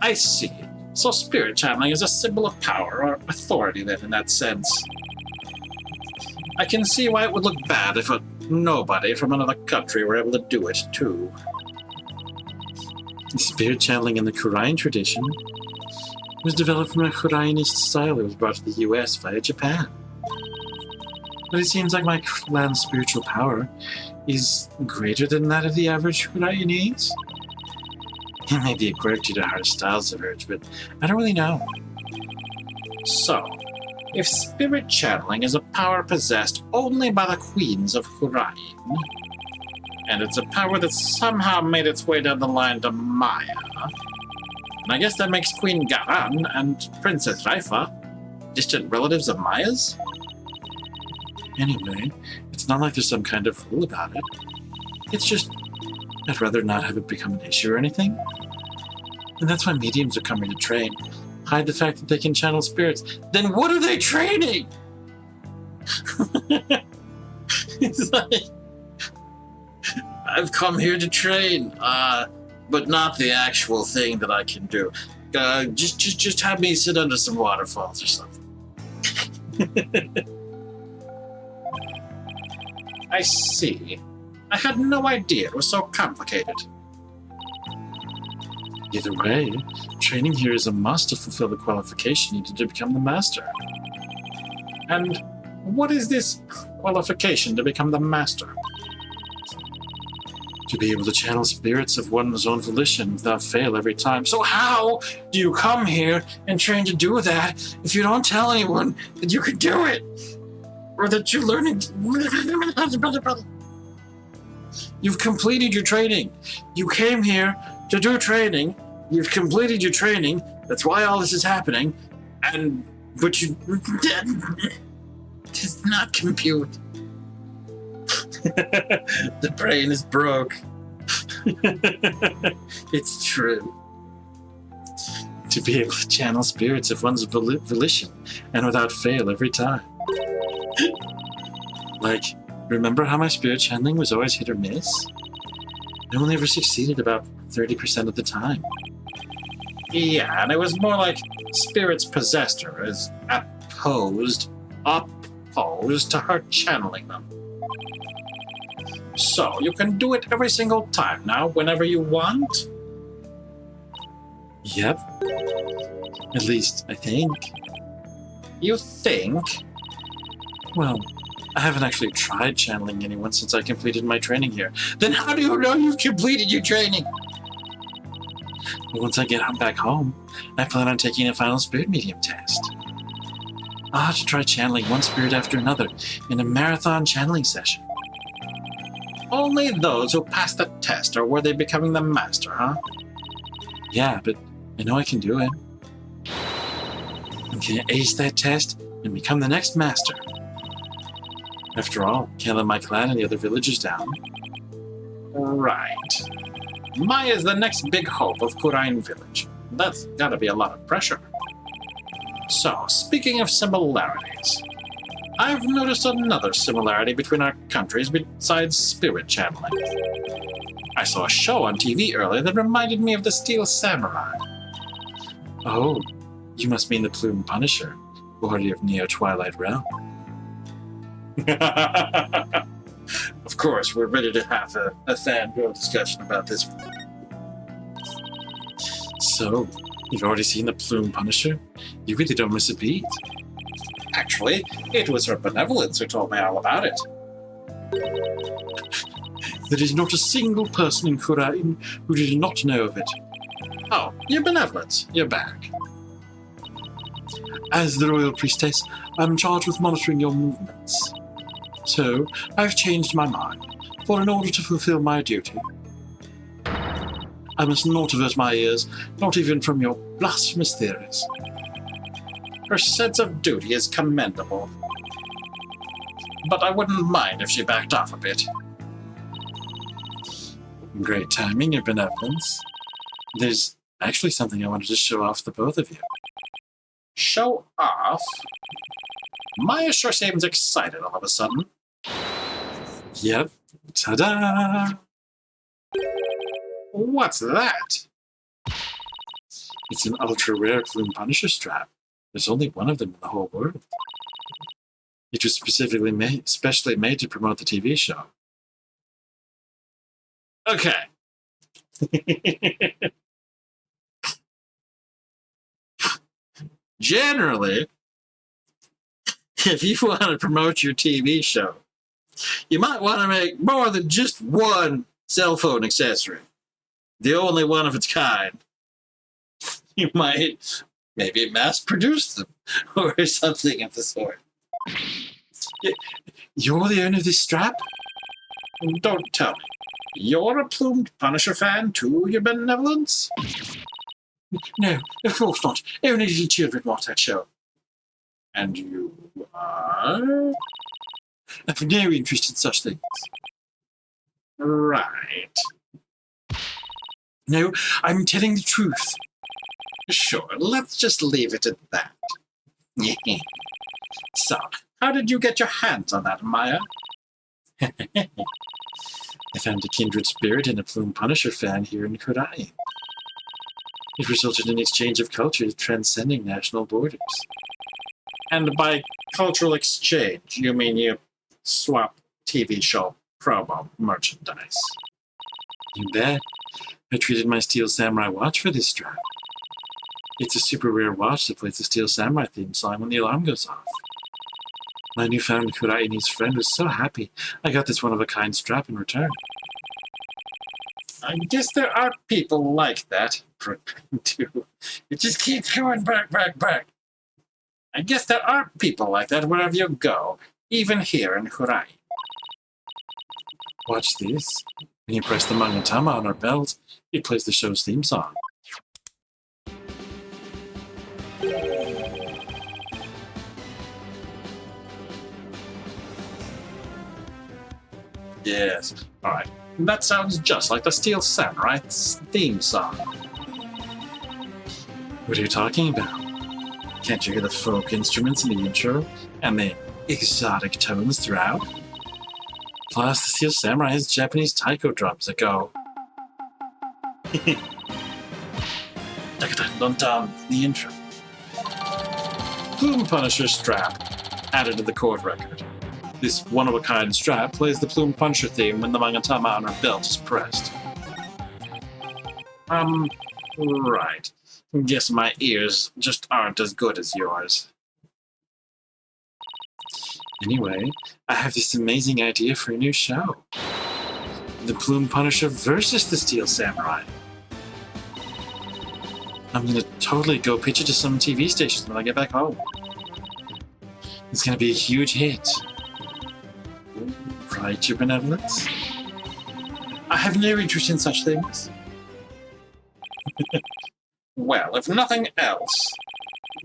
I see. So spirit channeling is a symbol of power or authority then in that sense. I can see why it would look bad if nobody from another country were able to do it too. Spirit channeling in the Kurine tradition was developed from a Kurainist style that was brought to the US via Japan. But it seems like my clan's spiritual power is greater than that of the average Kurainese. It may be a quirk due to our styles diverge, but I don't really know. So, if spirit channeling is a power possessed only by the queens of Kurine, and it's a power that somehow made its way down the line to Maya, and I guess that makes Queen Garan and Princess Raifa distant relatives of Maya's? Anyway, it's not like there's some kind of rule about it. It's just, I'd rather not have it become an issue or anything. And that's why mediums are coming to train. Hide the fact that they can channel spirits. Then what are they training? It's like, I've come here to train, but not the actual thing that I can do. Just have me sit under some waterfalls or something. I see. I had no idea it was so complicated. Either way, training here is a must to fulfill the qualification needed to become the master. And what is this qualification to become the master? To be able to channel spirits of one's own volition without fail every time. So how do you come here and train to do that if you don't tell anyone that you can do it? Or that you're learning? You've completed your training. You came here to do training. You've completed your training. That's why all this is happening. But you does not compute. The brain is broke. It's true. To be able to channel spirits of one's volition and without fail every time. Like, remember how my spirit channeling was always hit or miss? I only ever succeeded about 30% of the time. Yeah, and it was more like spirits possessed her as opposed to her channeling them. So, you can do it every single time now, whenever you want? Yep. At least, I think. You think? Well, I haven't actually tried channeling anyone since I completed my training here. Then how do you know you've completed your training? Once I get back home, I plan on taking a final spirit medium test. I'll have to try channeling one spirit after another in a marathon channeling session. Only those who pass the test are worthy of becoming the master, huh? Yeah, but I know I can do it. I'm gonna ace that test and become the next master. After all, can't let my clan and the other villagers down. Right. Maya's the next big hope of Kurine Village. That's gotta be a lot of pressure. So, speaking of similarities, I've noticed another similarity between our countries besides spirit channeling. I saw a show on TV earlier that reminded me of the Steel Samurai. Oh, you must mean the Plume Punisher, warrior of Neo Twilight Realm. Of course, we're ready to have a fangirl discussion about this. So, you've already seen the Plume Punisher? You really don't miss a beat. Actually, it was her benevolence who told me all about it. There is not a single person in Kurine who did not know of it. Oh, your benevolence. You're back. As the royal priestess, I'm charged with monitoring your movements. So, I've changed my mind, for in order to fulfill my duty, I must not avert my ears, not even from your blasphemous theories. Her sense of duty is commendable. But I wouldn't mind if she backed off a bit. Great timing, your benevolence. There's actually something I wanted to show off the both of you. Show off? Maya sure seems excited all of a sudden. Yep. Ta-da! What's that? It's an ultra-rare Plume Punisher strap. There's only one of them in the whole world. It was specially made to promote the TV show. Okay. Generally, if you want to promote your TV show, you might want to make more than just one cell phone accessory. The only one of its kind. You might maybe mass produce them or something of the sort. You're the owner of this strap? Don't tell me. You're a Plumed Punisher fan too, your benevolence? No, of course not. Only little children watch that show. And you are? I've no interest in such things. Right. No, I'm telling the truth. Sure, let's just leave it at that. So, how did you get your hands on that, Maya? I found a kindred spirit in a Plume Punisher fan here in Kurai. It resulted in an exchange of cultures transcending national borders. And by cultural exchange, you mean you swap TV show promo merchandise? You bet. I traded my Steel Samurai watch for this strap. It's a super rare watch that plays the Steel Samurai theme song when the alarm goes off. My newfound Kurai-ni's friend was so happy I got this one-of-a-kind strap in return. I guess there are people like that. It just keeps going back. I guess there are people like that wherever you go, even here in Kurai. Watch this. When you press the Mangatama on our belt, it plays the show's theme song. Yes, alright. That sounds just like the Steel Samurai's theme song. What are you talking about? Can't you hear the folk instruments in the intro and the exotic tones throughout? Plus, the Steel Samurai has Japanese taiko drums that go. Dun-dun, the intro. Plume Punisher strap added to the chord record. This one-of-a-kind strap plays the Plume Punisher theme when the Mangatama on her belt is pressed. Right. Guess my ears just aren't as good as yours. Anyway, I have this amazing idea for a new show. The Plume Punisher versus the Steel Samurai. I'm gonna totally go pitch it to some TV stations when I get back home. It's gonna be a huge hit. Right, your benevolence? I have no interest in such things. Well, if nothing else,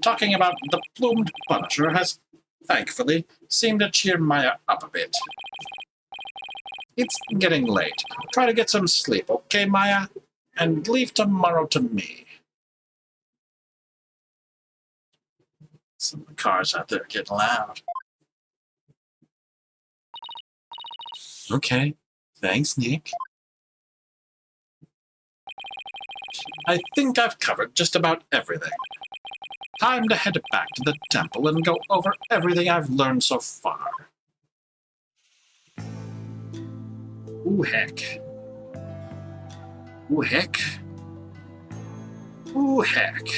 talking about the Plumed Punisher has, thankfully, seemed to cheer Maya up a bit. It's getting late. Try to get some sleep, okay, Maya? And leave tomorrow to me. Some of the cars out there are getting loud. Okay, thanks, Nick. I think I've covered just about everything. Time to head back to the temple and go over everything I've learned so far. Ooh, heck. Ooh, heck. Ooh, heck.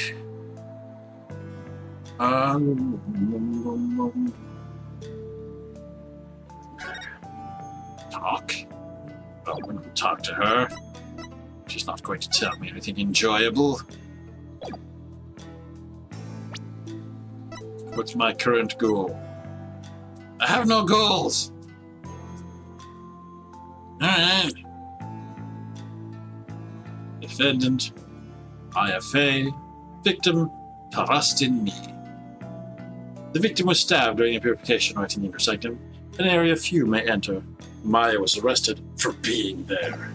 Talk? I wouldn't talk to her. She's not going to tell me anything enjoyable. What's my current goal? I have no goals! Alright. Defendant, IFA, victim, trust in me. The victim was stabbed during a purification rite in the intersectum, an area few may enter. Maya was arrested for being there.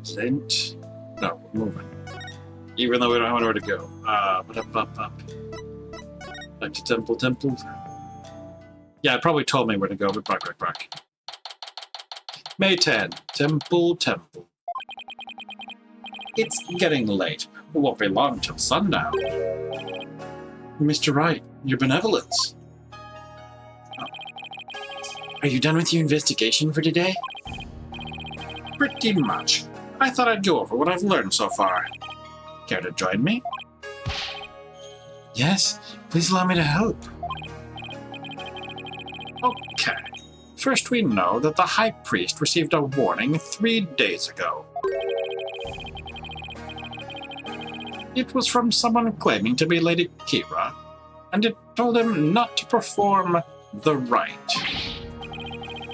Saint? No, we're moving. Even though we don't have anywhere to go. Up. Back to temple. Yeah, it probably told me where to go, but back. May 10, temple. It's getting late. It won't be long till sundown. Mr. Wright, your benevolence. Are you done with your investigation for today? Pretty much. I thought I'd go over what I've learned so far. Care to join me? Yes, please allow me to help. Okay. First, we know that the High Priest received a warning 3 days ago. It was from someone claiming to be Lady Kira, and it told him not to perform the rite.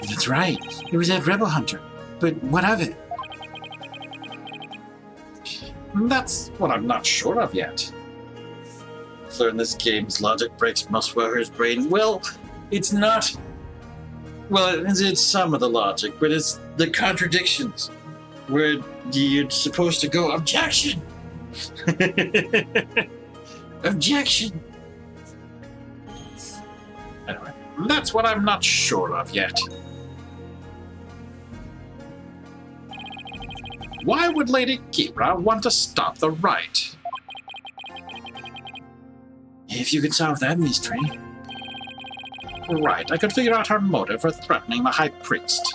That's right. It was that rebel hunter. But what of it? That's what I'm not sure of yet. Learn this game's logic breaks Musweller's brain. Well, it's not. Well, it's some of the logic, but it's the contradictions. Where you're supposed to go, objection! Objection! Anyway, that's what I'm not sure of yet. Why would Lady Kira want to stop the rite? If you could solve that mystery. Right, I could figure out her motive for threatening the High Priest.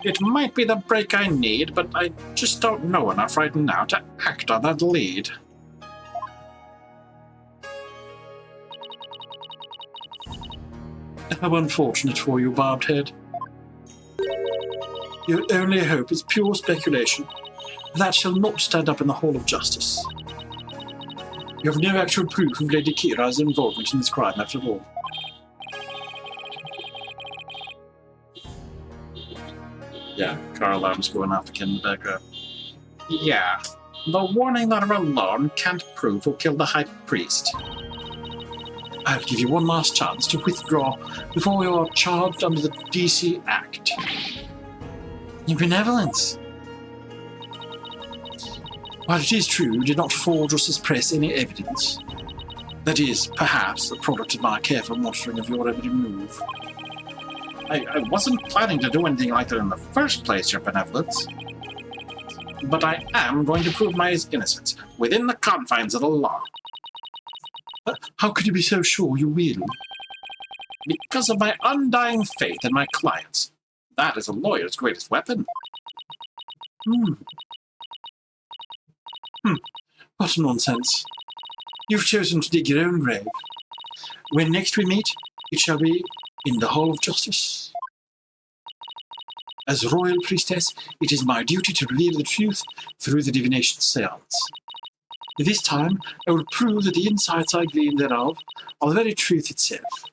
It might be the break I need, but I just don't know enough right now to act on that lead. How unfortunate for you, Barbed Head. Your only hope is pure speculation. That shall not stand up in the Hall of Justice. You have no actual proof of Lady Kira's involvement in this crime, after all. Yeah, car alarm's going off again in the background. Yeah, the warning letter alone can't prove who killed the High Priest. I'll give you one last chance to withdraw before you are charged under the DC Act. Your benevolence. While it is true you did not forge or suppress any evidence, that is, perhaps, the product of my careful monitoring of your every move. I wasn't planning to do anything like that in the first place, Your Benevolence. But I am going to prove my innocence within the confines of the law. How could you be so sure you will? Because of my undying faith in my clients. That is a lawyer's greatest weapon. What nonsense. You've chosen to dig your own grave. When next we meet, it shall be in the Hall of Justice. As Royal Priestess, it is my duty to reveal the truth through the divination seance. This time, I will prove that the insights I glean thereof are the very truth itself.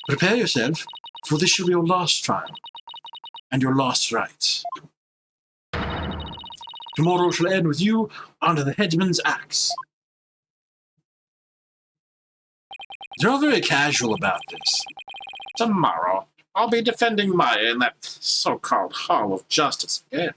Prepare yourself, for this shall be your last trial, and your last rites. Tomorrow shall end with you under the headsman's axe. You're all very casual about this. Tomorrow, I'll be defending Maya in that so-called Hall of Justice again.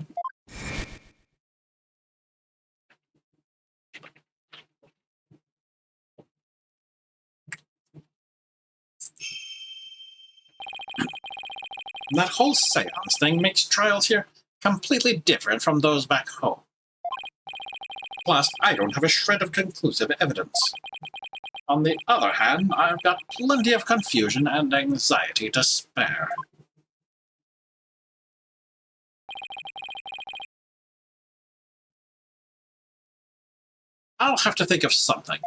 That whole seance thing makes trials here completely different from those back home. Plus, I don't have a shred of conclusive evidence. On the other hand, I've got plenty of confusion and anxiety to spare. I'll have to think of something.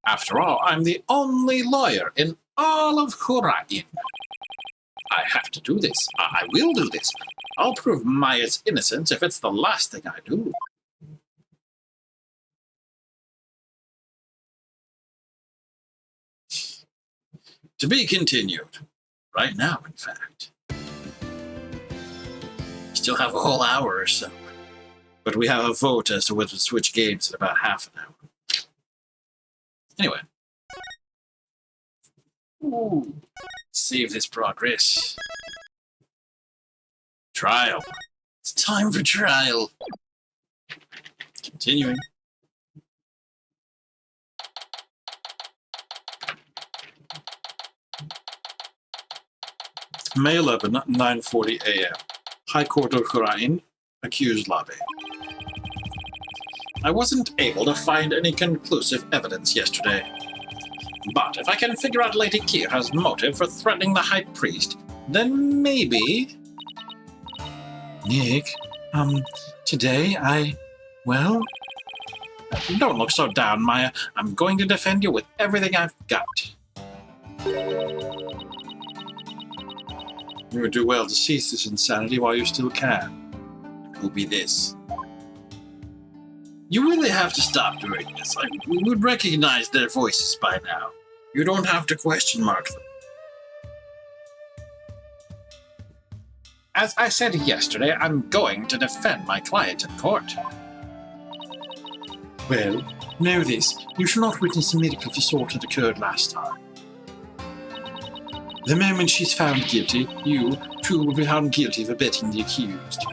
After all, I'm the only lawyer in all of Hurain. I have to do this. I will do this. I'll prove Maya's innocence if it's the last thing I do. To be continued. Right now, in fact. Still have a whole hour or so. But we have a vote as to whether to switch games in about half an hour. Anyway. Ooh. Save this progress. Trial. It's time for trial. Continuing. May 11, 9:40 a.m. High Court of Rite, accused lobby. I wasn't able to find any conclusive evidence yesterday. But if I can figure out Lady Kira's motive for threatening the High Priest, then maybe... Nick, today well... Don't look so down, Maya. I'm going to defend you with everything I've got. You would do well to cease this insanity while you still can. It will be this. You really have to stop doing this. We would recognize their voices by now. You don't have to question mark them. As I said yesterday, I'm going to defend my client in court. Well, know this. You shall not witness a miracle of the sort that occurred last time. The moment she's found guilty, you, too, will be found guilty of abetting the accused.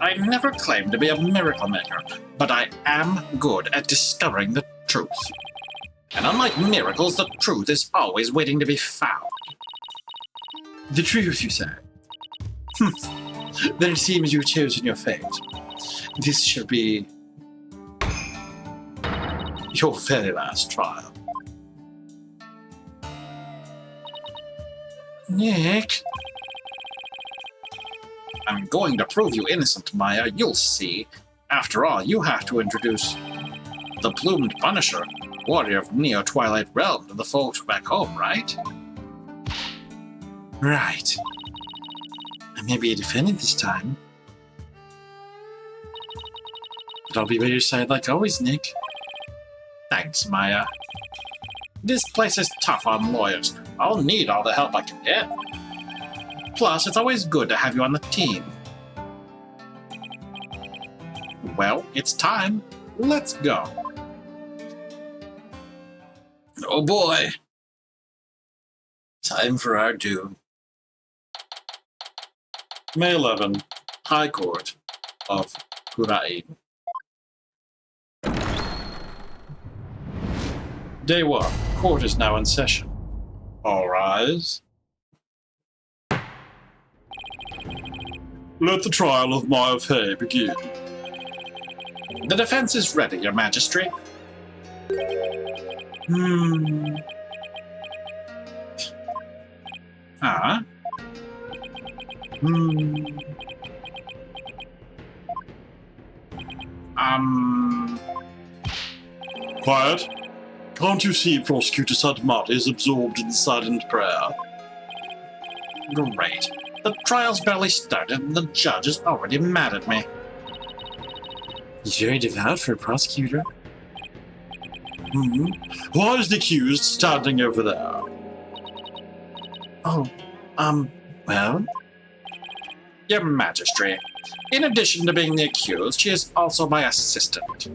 I never claimed to be a miracle maker, but I am good at discovering the truth. And unlike miracles, the truth is always waiting to be found. The truth, you say? Then it seems you've chosen your fate. This shall be your very last trial. Nick? I'm going to prove you innocent, Maya. You'll see. After all, you have to introduce the Plumed Punisher, warrior of Neo-Twilight Realm, to the folks back home, right? Right. I may be a defendant this time. But I'll be by your side like always, Nick. Thanks, Maya. This place is tough on lawyers. I'll need all the help I can get. Plus, it's always good to have you on the team. Well, it's time. Let's go. Oh boy. Time for our doom. May 11, High Court of Rite. Day 1. Court is now in session. All rise. Let the trial of Maya Fey begin. The defense is ready, Your Majesty. Quiet. Can't you see Prosecutor Sadmati is absorbed in silent prayer? Great. The trial's barely started and the judge is already mad at me. He's very devout for a prosecutor. Why is the accused standing over there? Oh, well? Your Majesty, in addition to being the accused, she is also my assistant.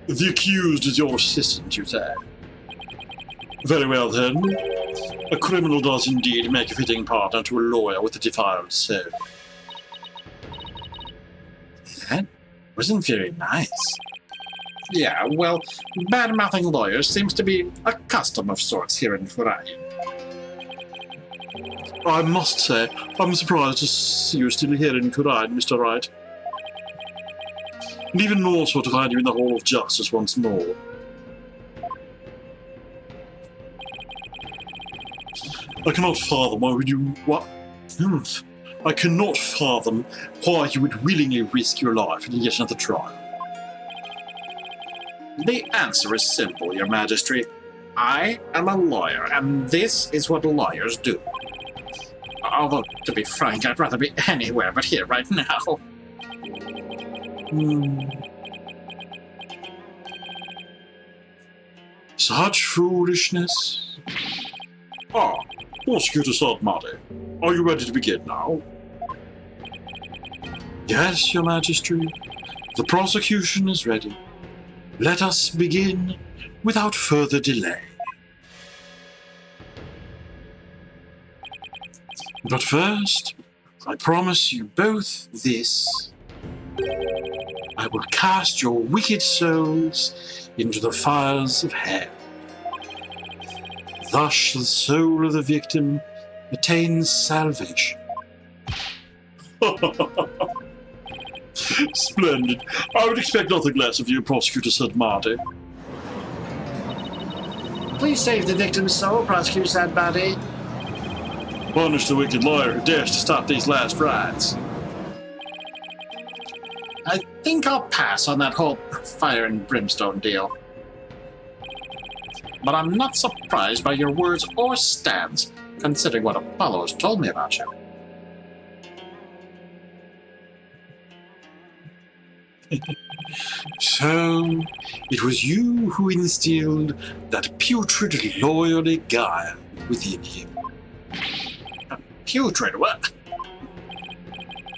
The accused is your assistant, you say? Very well, then. A criminal does indeed make a fitting partner to a lawyer with a defiled soul. That wasn't very nice. Yeah, well, bad-mouthing lawyers seems to be a custom of sorts here in Rite. I must say, I'm surprised to see you still here in Rite, Mr. Wright. And even more so to find you in the Hall of Justice once more. I cannot fathom why would you... I cannot fathom why you would willingly risk your life in yet another trial. The answer is simple, Your Majesty. I am a lawyer, and this is what lawyers do. Although, to be frank, I'd rather be anywhere but here right now. Such foolishness. Oh, Prosecutor Sodmati, are you ready to begin now? Yes, Your Majesty. The prosecution is ready. Let us begin without further delay. But first, I promise you both this. I will cast your wicked souls into the fires of hell. Thus the soul of the victim attains salvation. Splendid. I would expect nothing less of you, Prosecutor Sodmati. Please save the victim's soul, Prosecutor Sadbadi. Punish the wicked lawyer who dares to stop these last rites. I think I'll pass on that whole fire and brimstone deal. But I'm not surprised by your words or stance, considering what Apollo has told me about you. So, it was you who instilled that putrid loyalty guile within him. Putrid what?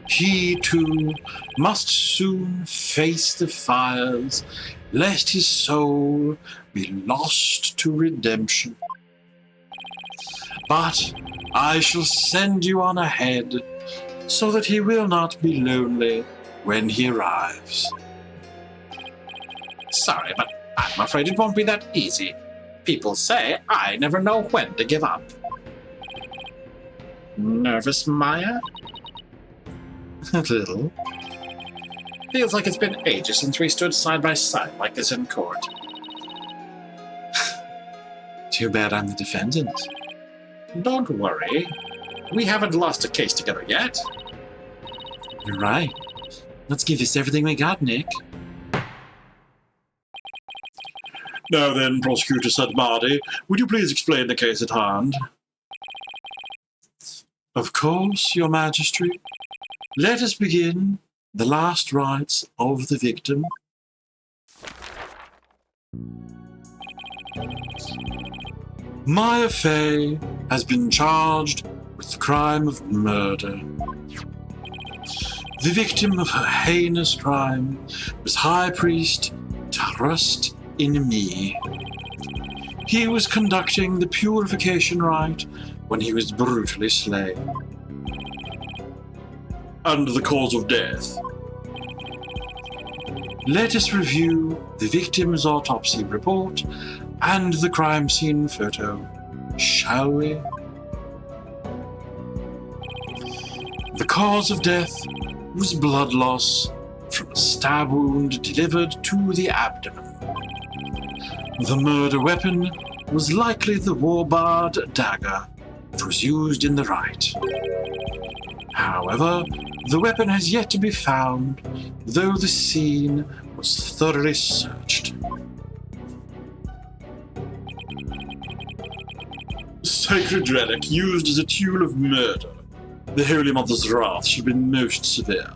He, too, must soon face the fires, lest his soul be lost to redemption. But I shall send you on ahead, so that he will not be lonely when he arrives. Sorry, but I'm afraid it won't be that easy. People say I never know when to give up. Nervous, Maya? A little. Feels like it's been ages since we stood side by side like this in court. Too bad I'm the defendant. Don't worry. We haven't lost a case together yet. You're right. Let's give this everything we got, Nick. Now then, Prosecutor Sodmati, would you please explain the case at hand? Of course, Your Majesty. Let us begin the last rites of the victim. Maya Fey has been charged with the crime of murder. The victim of her heinous crime was High Priest Trust in Me. He was conducting the purification rite when he was brutally slain. And the cause of death? Let us review the victim's autopsy report and the crime scene photo, shall we? The cause of death was blood loss from a stab wound delivered to the abdomen. The murder weapon was likely the warbard dagger, which was used in the rite. However, the weapon has yet to be found, though the scene was thoroughly searched. Sacred relic used as a tool of murder. The Holy Mother's wrath should be most severe.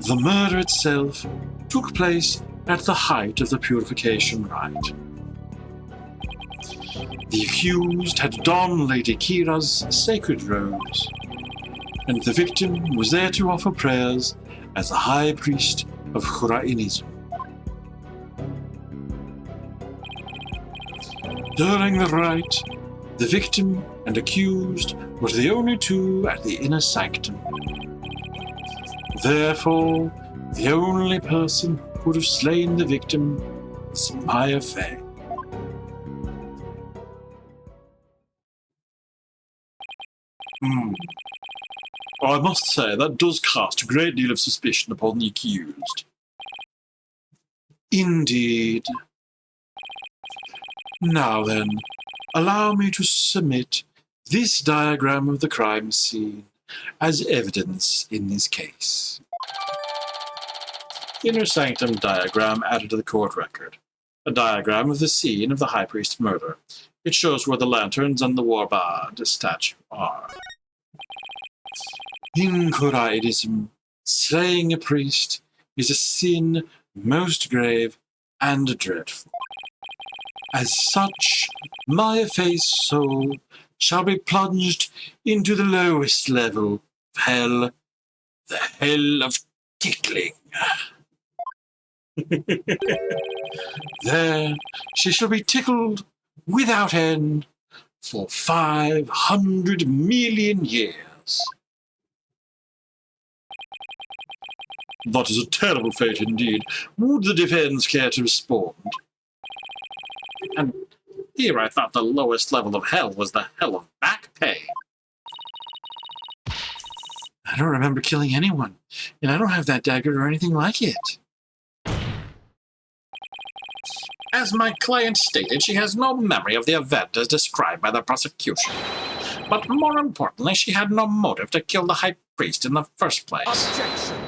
The murder itself took place at the height of the purification rite. The accused had donned Lady Kira's sacred robes, and the victim was there to offer prayers as a high priest of Hurainism. During the rite, the victim and accused were the only two at the inner sanctum. Therefore, the only person who could have slain the victim was Maya Fey. I must say, that does cast a great deal of suspicion upon the accused. Indeed. Now then, allow me to submit this diagram of the crime scene as evidence in this case. Inner sanctum diagram added to the court record. A diagram of the scene of the High Priest's murder. It shows where the lanterns and the warbard statue are. In Hurainism, slaying a priest is a sin most grave and dreadful. As such, my face soul shall be plunged into the lowest level of hell, the hell of tickling. There she shall be tickled without end for 500 million years. That is a terrible fate indeed. Would the defense care to respond? And here I thought the lowest level of hell was the hell of back pay. I don't remember killing anyone, and I don't have that dagger or anything like it. As my client stated, she has no memory of the event as described by the prosecution. But more importantly, she had no motive to kill the High Priest in the first place. Objection!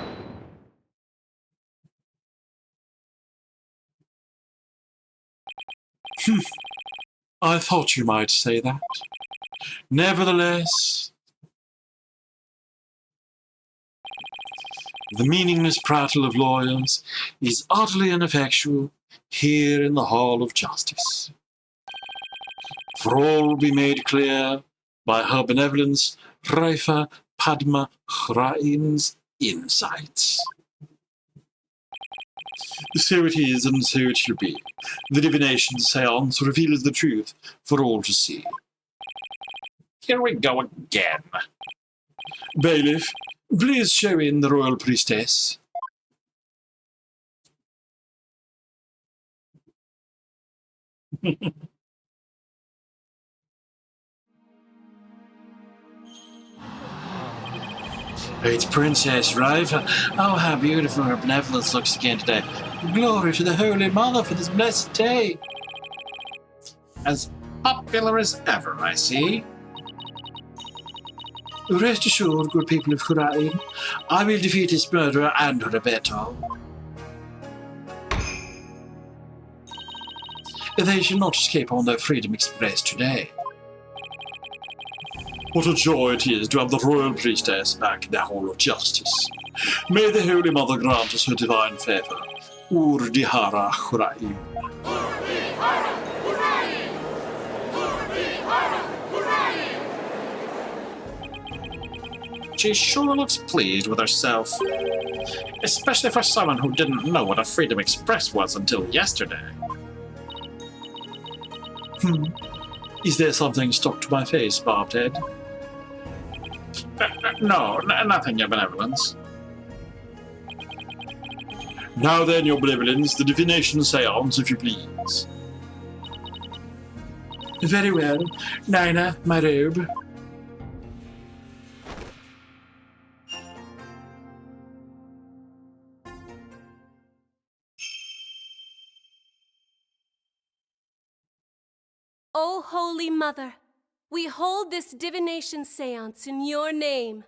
I thought you might say that. Nevertheless, the meaningless prattle of lawyers is utterly ineffectual here in the Hall of Justice. For all will be made clear by her benevolence, Raifa Padma Hrain's insights. So it is, and so it shall be. The divination seance reveals the truth for all to see. Here we go again. Bailiff, please show in the royal priestess. It's Princess Riva. Oh, how beautiful her benevolence looks again today. Glory to the Holy Mother for this blessed day. As popular as ever, I see. Rest assured, good people of Khurain, I will defeat this murderer and her abettor. They shall not escape on their freedom express today. What a joy it is to have the royal priestess back in the Hall of Justice. May the Holy Mother grant us her divine favor. Urdihara Khurain. She sure looks pleased with herself. Especially for someone who didn't know what a Freedom Express was until yesterday. Is there something stuck to my face, Barbed Head? No, nothing, Your Benevolence. Now then, Your Benevolence, the divination seance, if you please. Very well. Nina, my robe. O Holy Mother, we hold this divination seance in your name.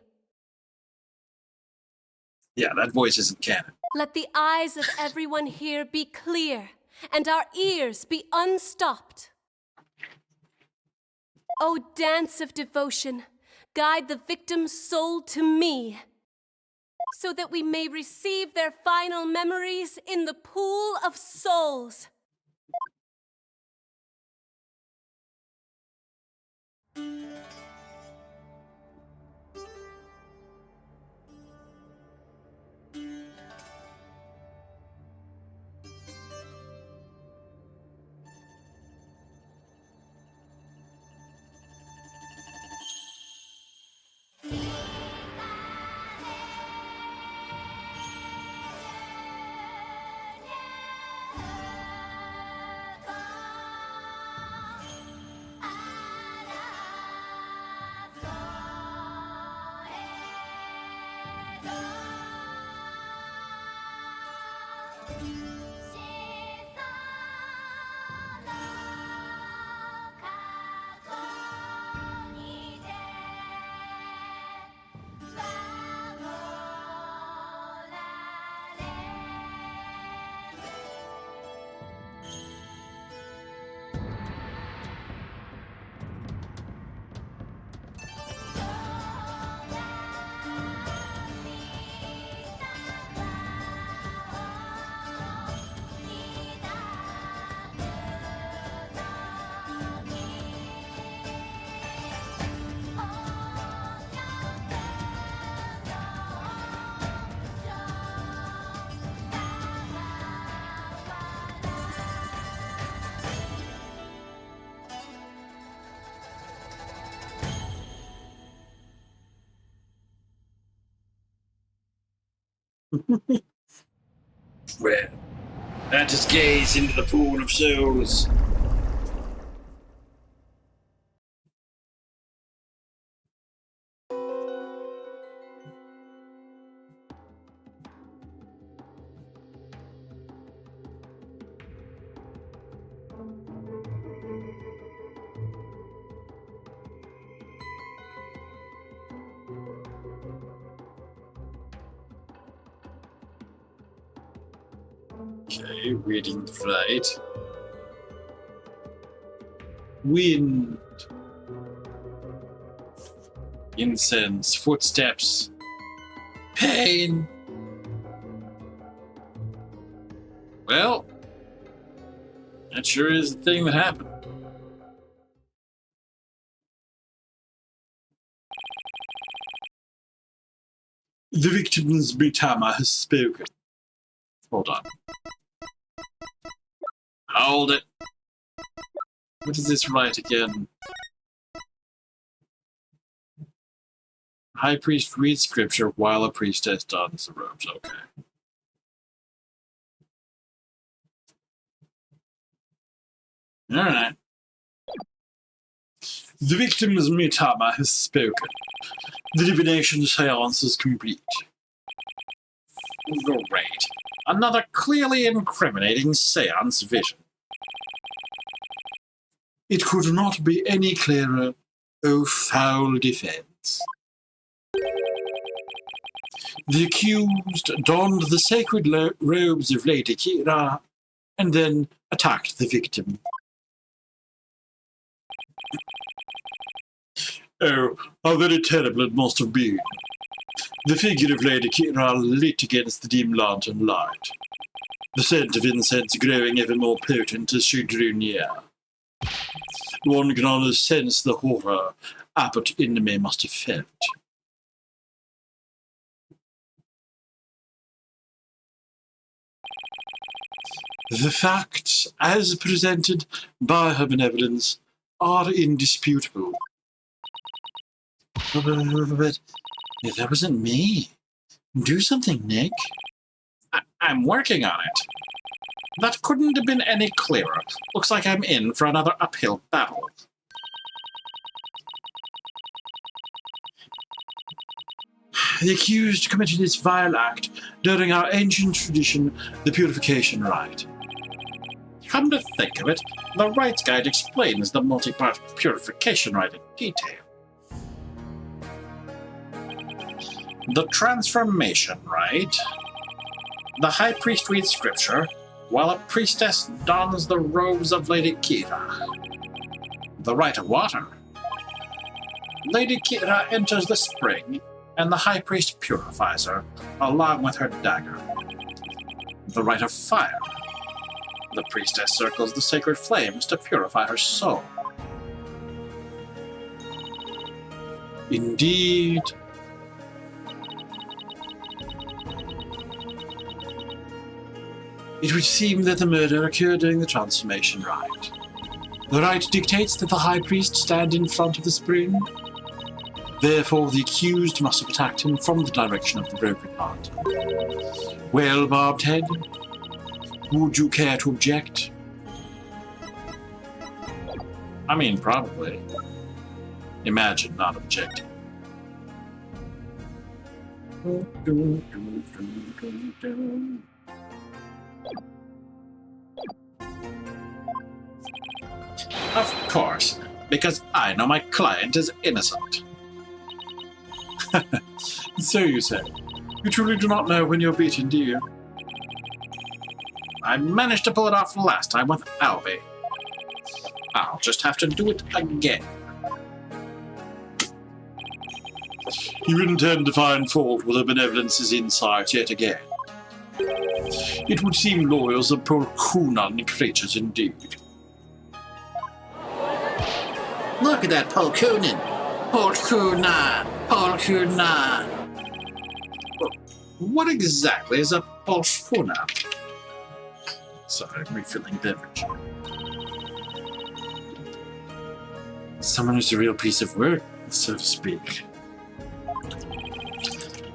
Yeah, that voice isn't canon. Let the eyes of everyone here be clear, and our ears be unstopped. O dance of devotion, guide the victim's soul to me, so that we may receive their final memories in the pool of souls. Well, let us gaze into the pool of souls. Okay, reading the Rite. Wind. Incense. Footsteps. Pain. Well, that sure is the thing that happened. The victim's Britama has spoken. Hold on. Hold it. What does this write again? High priest reads scripture while a priestess dons the robes. Okay. Alright. The victim's Mitama has spoken. The divination seance is complete. Great. Another clearly incriminating seance vision. It could not be any clearer, O foul defense. The accused donned the sacred robes of Lady Kira and then attacked the victim. Oh, how very terrible it must have been. The figure of Lady Kira lit against the dim lantern light, the scent of incense growing ever more potent as she drew near. One can almost sense the horror Abbot Inme must have felt. The facts, as presented by her benevolence, are indisputable. But that wasn't me. Do something, Nick. I'm working on it. That couldn't have been any clearer. Looks like I'm in for another uphill battle. The accused committed this vile act during our ancient tradition, the purification rite. Come to think of it, the Rite's Guide explains the multi-part purification rite in detail. The transformation rite. The high priest reads scripture, while a priestess dons the robes of Lady Kira. The rite of water. Lady Kira enters the spring, and the high priest purifies her, along with her dagger. The rite of fire. The priestess circles the sacred flames to purify her soul. Indeed. It would seem that the murder occurred during the transformation rite. The rite dictates that the high priest stand in front of the spring. Therefore, the accused must have attacked him from the direction of the broken heart. Well, barbed head, would you care to object? I mean, probably. Imagine not objecting. Of course, because I know my client is innocent. So you say. You truly do not know when you're beaten, do you? I managed to pull it off last time with Albie. I'll just have to do it again. You intend to find fault with her benevolence's insight yet again. It would seem lawyers are poor Kunan creatures indeed. Look at that Polkunan! Polkunan! Polkunan! What exactly is a Polkunan? Sorry, I'm refilling beverage. Someone who's a real piece of work, so to speak.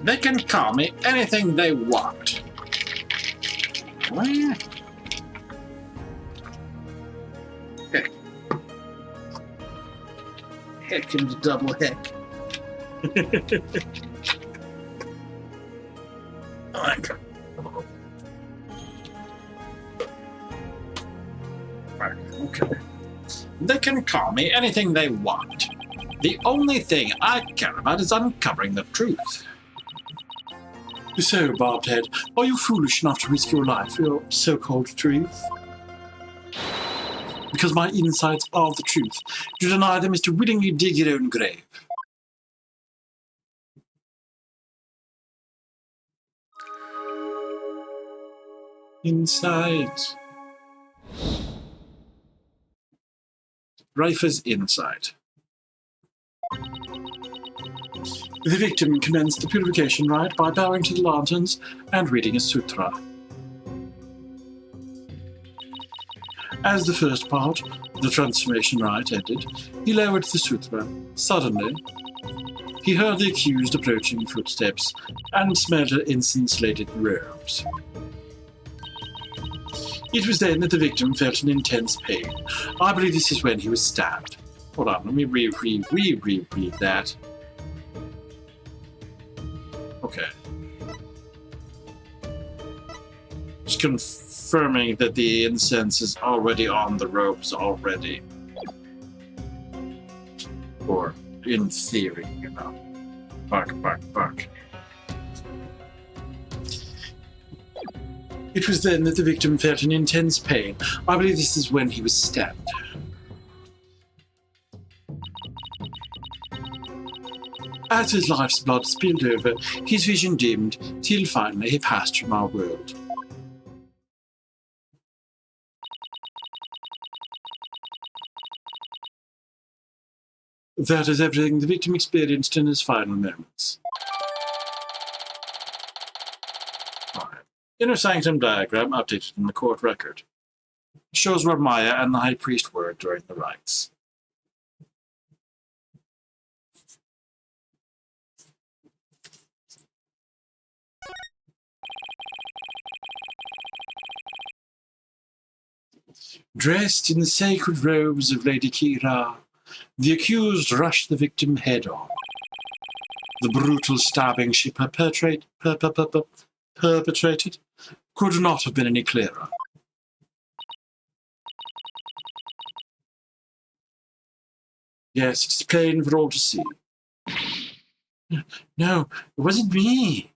They can call me anything they want. Well, heck. Heck and double heck. Okay. They can call me anything they want. The only thing I care about is uncovering the truth. So, Bobhead, are you foolish enough to risk your life for your so-called truth? Because my insights are the truth. To deny them is to willingly dig your own grave. Insight. Rifer's insight. The victim commenced the purification rite by bowing to the lanterns and reading a sutra. As the first part, the transformation rite, ended, he lowered the sutra. Suddenly, he heard the accused approaching footsteps and smelled her incense-laden robes. It was then that the victim felt an intense pain. I believe this is when he was stabbed. Hold on, let me read that. Okay. Just confirming that the incense is already on the robes already. Or, in theory, you know. Bark. It was then that the victim felt an intense pain. I believe this is when he was stabbed. As his life's blood spilled over, his vision dimmed, till finally he passed from our world. That is everything the victim experienced in his final moments. Inner Sanctum diagram updated in the court record. Shows where Maya and the High Priest were during the rites. Dressed in the sacred robes of Lady Kira, the accused rushed the victim head-on. The brutal stabbing she perpetrated could not have been any clearer. Yes, it's plain for all to see. No, it wasn't me.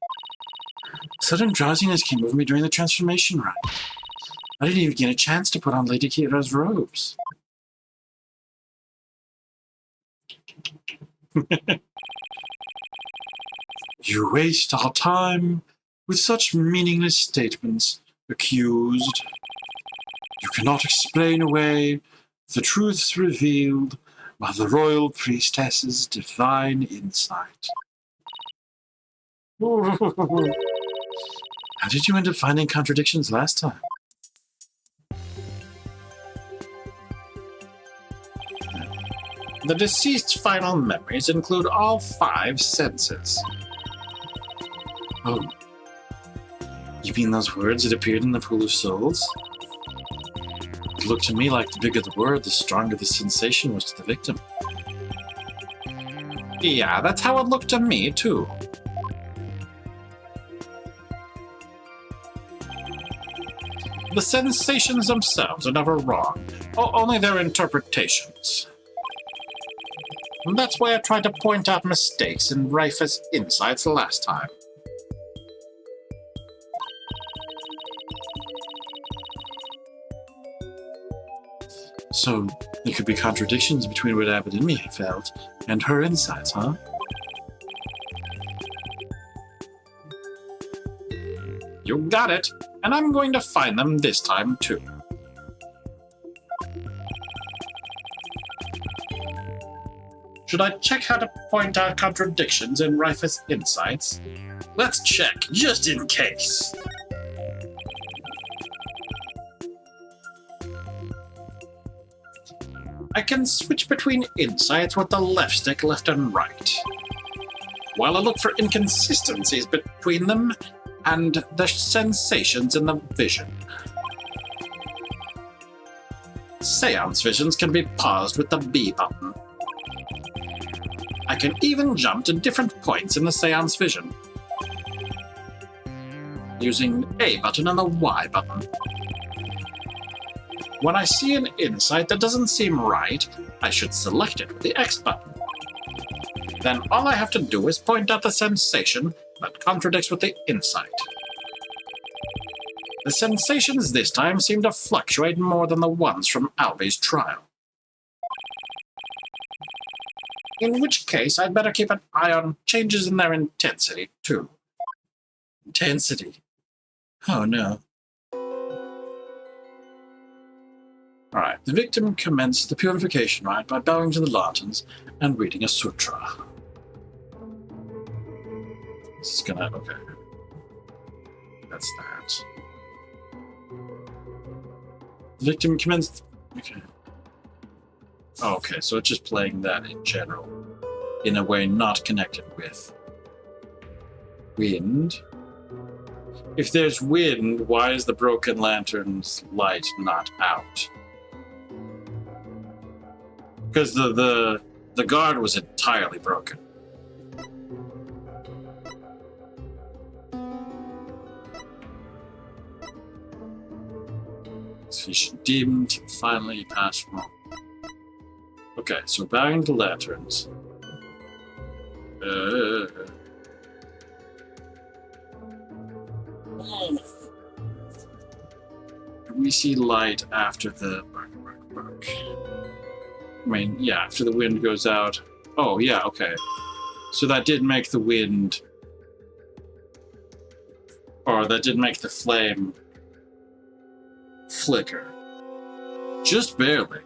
Sudden drowsiness came over me during the transformation rite. I didn't even get a chance to put on Lady Kira's robes. You waste our time with such meaningless statements, accused. You cannot explain away the truths revealed by the royal priestess's divine insight. How did you end up finding contradictions last time? The deceased's final memories include all 5 senses. Oh. You mean those words that appeared in the Pool of Souls? It looked to me like the bigger the word, the stronger the sensation was to the victim. Yeah, that's how it looked to me, too. The sensations themselves are never wrong, only their interpretations. And that's why I tried to point out mistakes in Rifer's insights last time. So, there could be contradictions between what Abbott and me felt and her insights, huh? You got it, and I'm going to find them this time, too. Should I check how to point out contradictions in Rifer's insights? Let's check, just in case. I can switch between insights with the left stick, left and right. while I look for inconsistencies between them and the sensations in the vision. Seance visions can be paused with the B button. I can even jump to different points in the seance vision, using A button and the Y button. When I see an insight that doesn't seem right, I should select it with the X button. Then all I have to do is point out the sensation that contradicts with the insight. The sensations this time seem to fluctuate more than the ones from Alby's trial. In which case, I'd better keep an eye on changes in their intensity, too. Intensity. Oh no. Alright, the victim commenced the purification rite by bowing to the lanterns and reading a sutra. This is gonna... okay. That's that. The victim commenced... okay. Oh, okay, so it's just playing that in general. In a way not connected with wind. If there's wind, why is the broken lantern's light not out? Because the guard was entirely broken. Vision dimmed, finally passed from. Okay, so bowing to the lanterns. We see light after the... I mean, yeah, after the wind goes out. Oh, yeah, okay. So that did make the wind... or that did make the flame flicker. Just barely.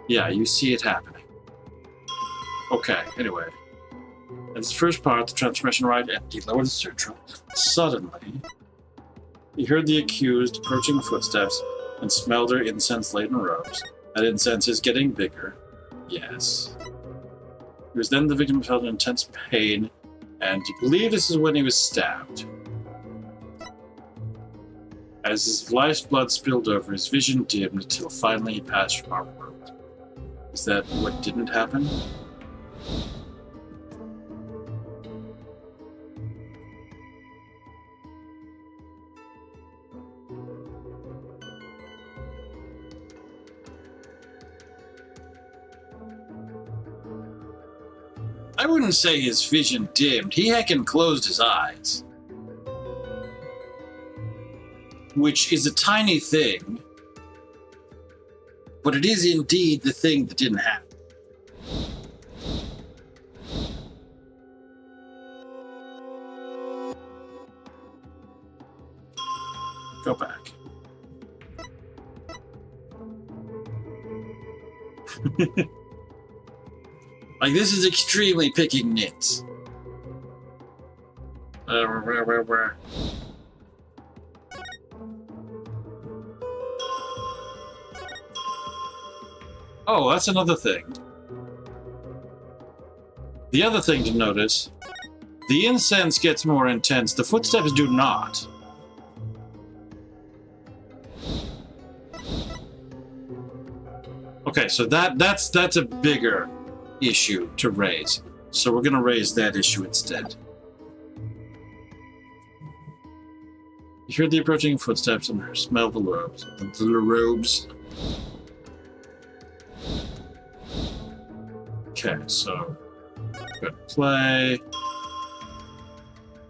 Yeah, you see it happening. Okay, anyway. As the first part, the transmission rite emptied, lowered the sutra. Suddenly, he heard the accused approaching footsteps and smelled her incense-laden robes. That incense is getting bigger. Yes. It was then the victim felt an intense pain, and he believed this is when he was stabbed. As his life's blood spilled over, his vision dimmed until finally he passed from our world. Is that what didn't happen? I wouldn't say his vision dimmed. He heckin' closed his eyes. Which is a tiny thing, but it is indeed the thing that didn't happen. Go back. Like, this is extremely picking nits. Oh, that's another thing. The other thing to notice, the incense gets more intense, the footsteps do not. Okay, so that's a bigger issue to raise. So we're gonna raise that issue instead. You hear the approaching footsteps and smell the robes. The robes. Okay, so good play.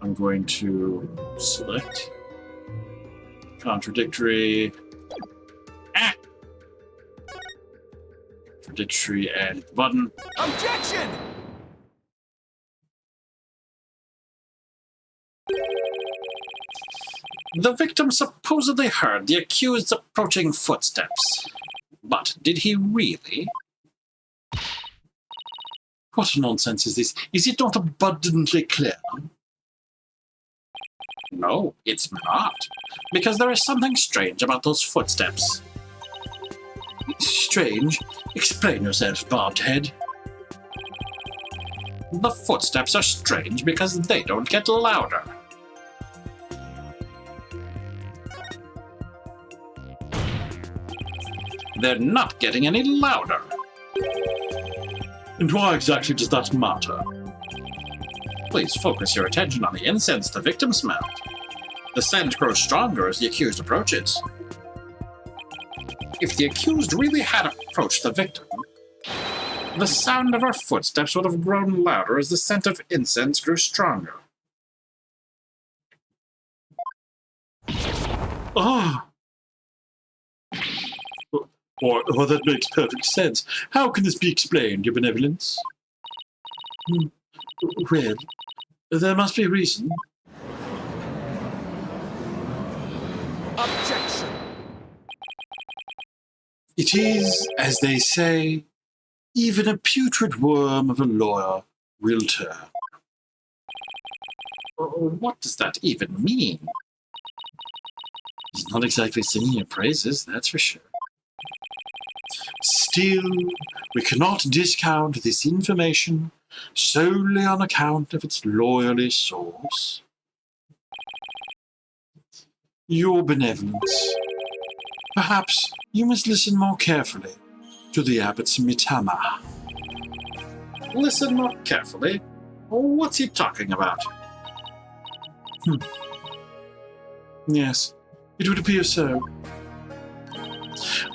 I'm going to select contradictory. Contradictory and button. Objection! The victim supposedly heard the accused's approaching footsteps. But did he really? What nonsense is this? Is it not abundantly clear? No, it's not. Because there is something strange about those footsteps. Strange. Explain yourself, bobbed head. The footsteps are strange because they don't get louder. They're not getting any louder. And why exactly does that matter? Please focus your attention on the incense the victim smelled. The scent grows stronger as the accused approaches. If the accused really had approached the victim, the sound of her footsteps would have grown louder as the scent of incense grew stronger. Ah! Well, that makes perfect sense. How can this be explained, Your Benevolence? Well, there must be a reason. Objection! It is, as they say, even a putrid worm of a lawyer will turn. What does that even mean? He's not exactly singing your praises, that's for sure. Still, we cannot discount this information solely on account of its loyally source. Your Benevolence, perhaps you must listen more carefully to the abbot's mitama. Listen more carefully. What's he talking about? Yes, it would appear so.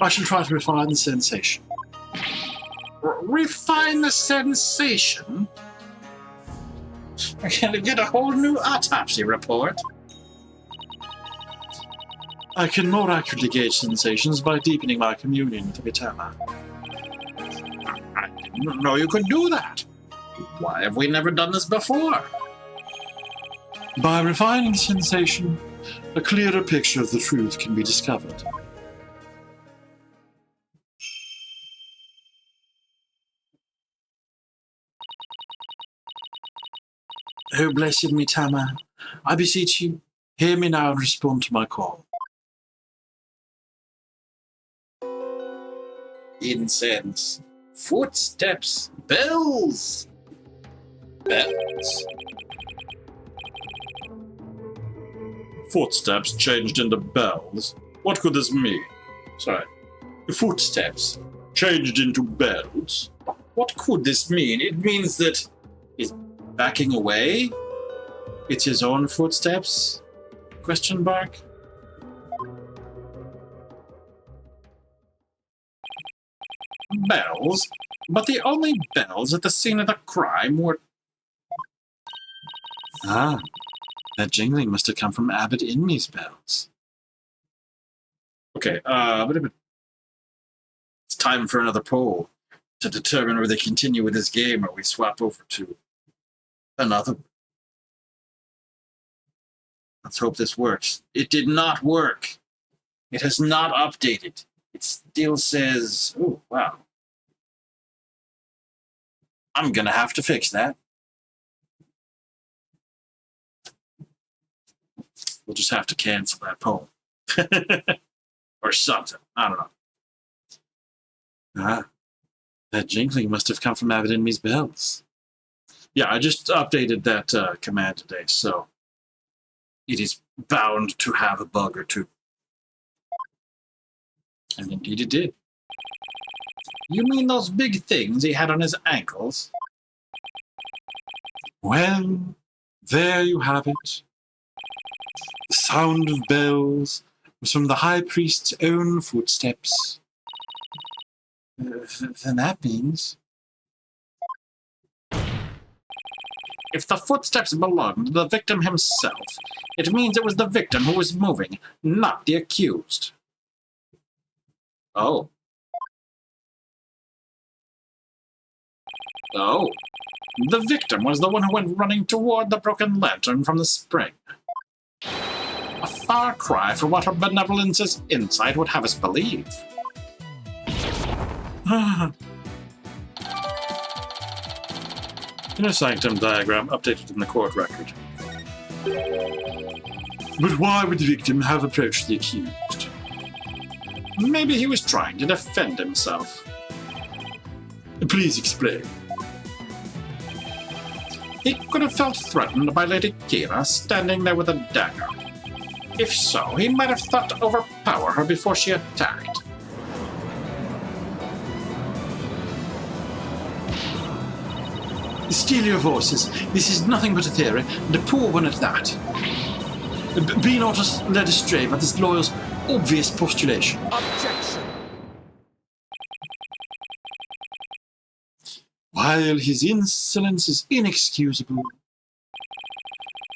I shall try to refine the sensation. Refine the sensation? We're going to get a whole new autopsy report. I can more accurately gauge sensations by deepening my communion with the mitama. I didn't know you could do that. Why have we never done this before? By refining sensation, a clearer picture of the truth can be discovered. Oh, blessed mitama, I beseech you, hear me now and respond to my call. Incense, footsteps, bells. Bells? Footsteps changed into bells. What could this mean? Sorry. Footsteps changed into bells. What could this mean? It means that he's backing away? It's his own footsteps? Question mark? Bells? But the only bells at the scene of the crime were... Ah, that jingling must have come from Abbot Inme's bells. Okay, it's time for another poll to determine whether they continue with this game or we swap over to another. Let's hope this works. It did not work. It has not updated. It still says, oh, wow. I'm going to have to fix that. We'll just have to cancel that poll. Or something. I don't know. Ah, that jingling must have come from Abbot Inme's bells. Yeah, I just updated that command today, so it is bound to have a bug or two. And indeed it did. You mean those big things he had on his ankles? Well, there you have it. The sound of bells was from the High Priest's own footsteps. Then that means... If the footsteps belonged to the victim himself, it means it was the victim who was moving, not the accused. Oh. Oh. The victim was the one who went running toward the broken lantern from the spring. A far cry from what her benevolence's insight would have us believe. Inner sanctum diagram updated in the court record. But why would the victim have approached the accused? Maybe he was trying to defend himself. Please explain. He could have felt threatened by Lady Kira standing there with a dagger. If so, he might have thought to overpower her before she attacked. Steal your horses. This is nothing but a theory, and a poor one at that. Be not led astray by this lawyer's obvious postulation. Objection! While his insolence is inexcusable,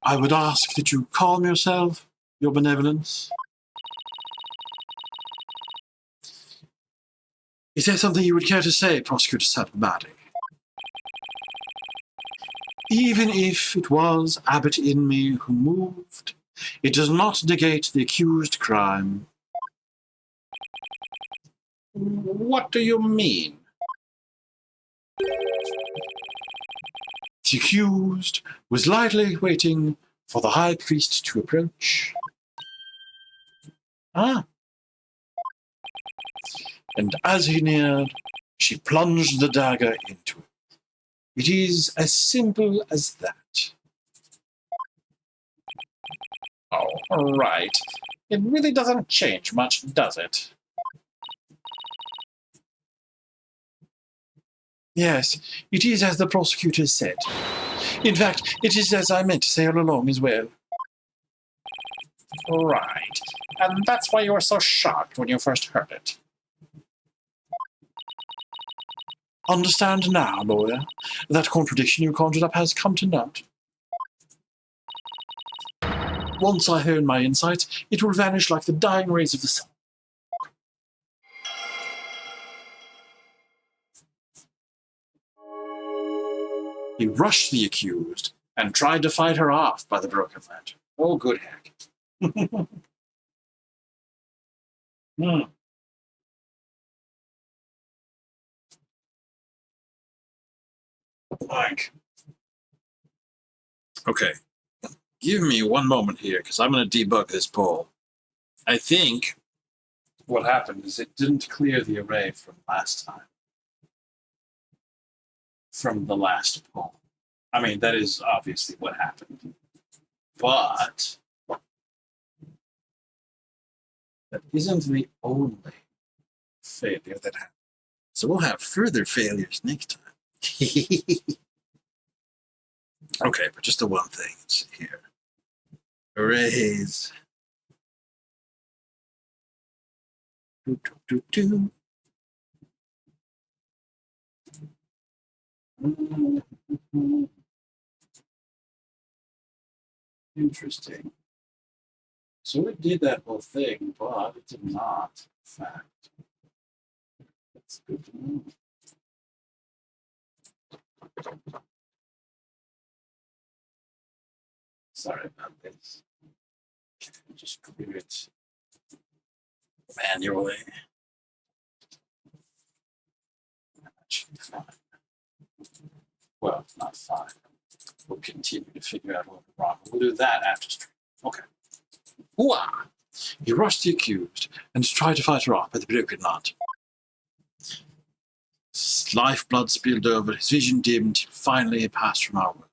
I would ask that you calm yourself, your benevolence. Is there something you would care to say, Prosecutor Saddlebadding? Even if it was Abbot Inme who moved, it does not negate the accused crime. What do you mean? The accused was lightly waiting for the high priest to approach. And as he neared, she plunged the dagger into it. It is as simple as that. Oh, right. It really doesn't change much, does it? Yes, it is as the prosecutor said. In fact, it is as I meant to say all along as well. Right. And that's why you were so shocked when you first heard it. Understand now, lawyer, that contradiction you conjured up has come to naught. Once I hone my insight, it will vanish like the dying rays of the sun. He rushed the accused and tried to fight her off by the broken lantern. Oh, good heck. Blank. Okay. Give me one moment here, because I'm going to debug this poll. I think what happened is it didn't clear the array from last time. From the last poll. I mean, that is obviously what happened. But that isn't the only failure that happened. So we'll have further failures next time. Okay, but just the one thing. Let's see here. Arrays. Interesting. So it did that whole thing, but it did not, in fact. That's good to know. Sorry about this. Just clear it manually. That should be fine. Well, not fine. We'll continue to figure out what went wrong. We'll do that after stream. Okay. Hooah! He rushed the accused and tried to fight her off, but the broken knot. His lifeblood spilled over, his vision dimmed, finally he passed from our world.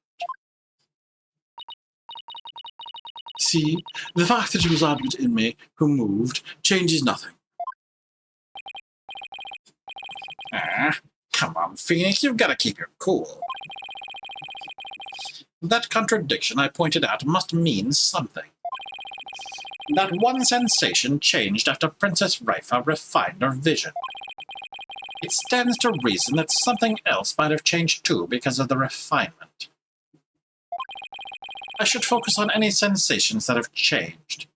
See, the fact that it was Abbot Inme who moved changes nothing. Come on, Phoenix, you've got to keep your cool. That contradiction I pointed out must mean something. That one sensation changed after Princess Raifa refined her vision. It stands to reason that something else might have changed too because of the refinement. I should focus on any sensations that have changed.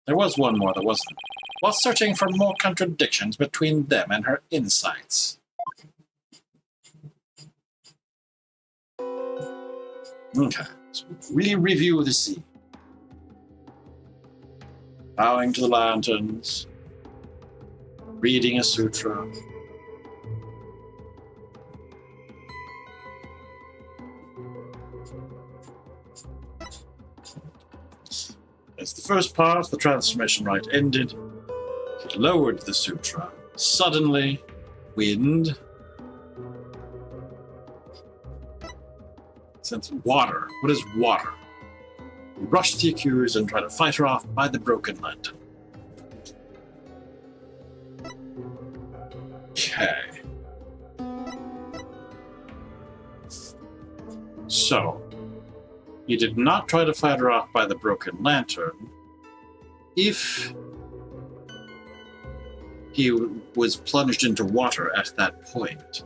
There was one more that wasn't. While searching for more contradictions between them and her insights. Okay, so we review the scene. Bowing to the lanterns, reading a sutra. As the first part, the transformation rite ended, he lowered the sutra. Suddenly, wind. Sense water. What is water? We rush the accused and try to fight her off by the broken lantern. Okay. So, he did not try to fight her off by the broken lantern. If he was plunged into water at that point.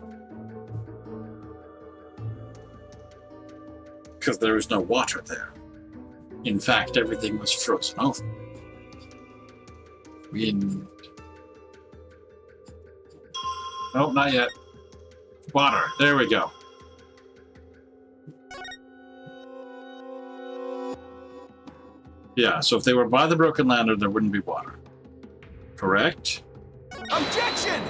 Because there was no water there. In fact, everything was frozen over. Wind. Nope, not yet. Water. There we go. Yeah, so if they were by the broken lantern, there wouldn't be water. Correct? Objection!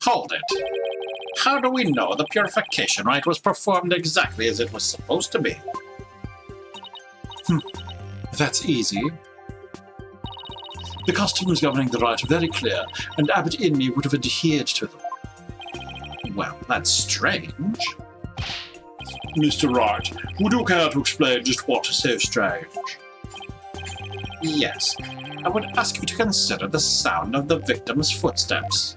Hold it. How do we know the purification rite was performed exactly as it was supposed to be? That's easy. The customs governing the rite are very clear, and Abbot Inmee would have adhered to them. Well, that's strange. Mr. Wright, would you care to explain just what is so strange? Yes, I would ask you to consider the sound of the victim's footsteps.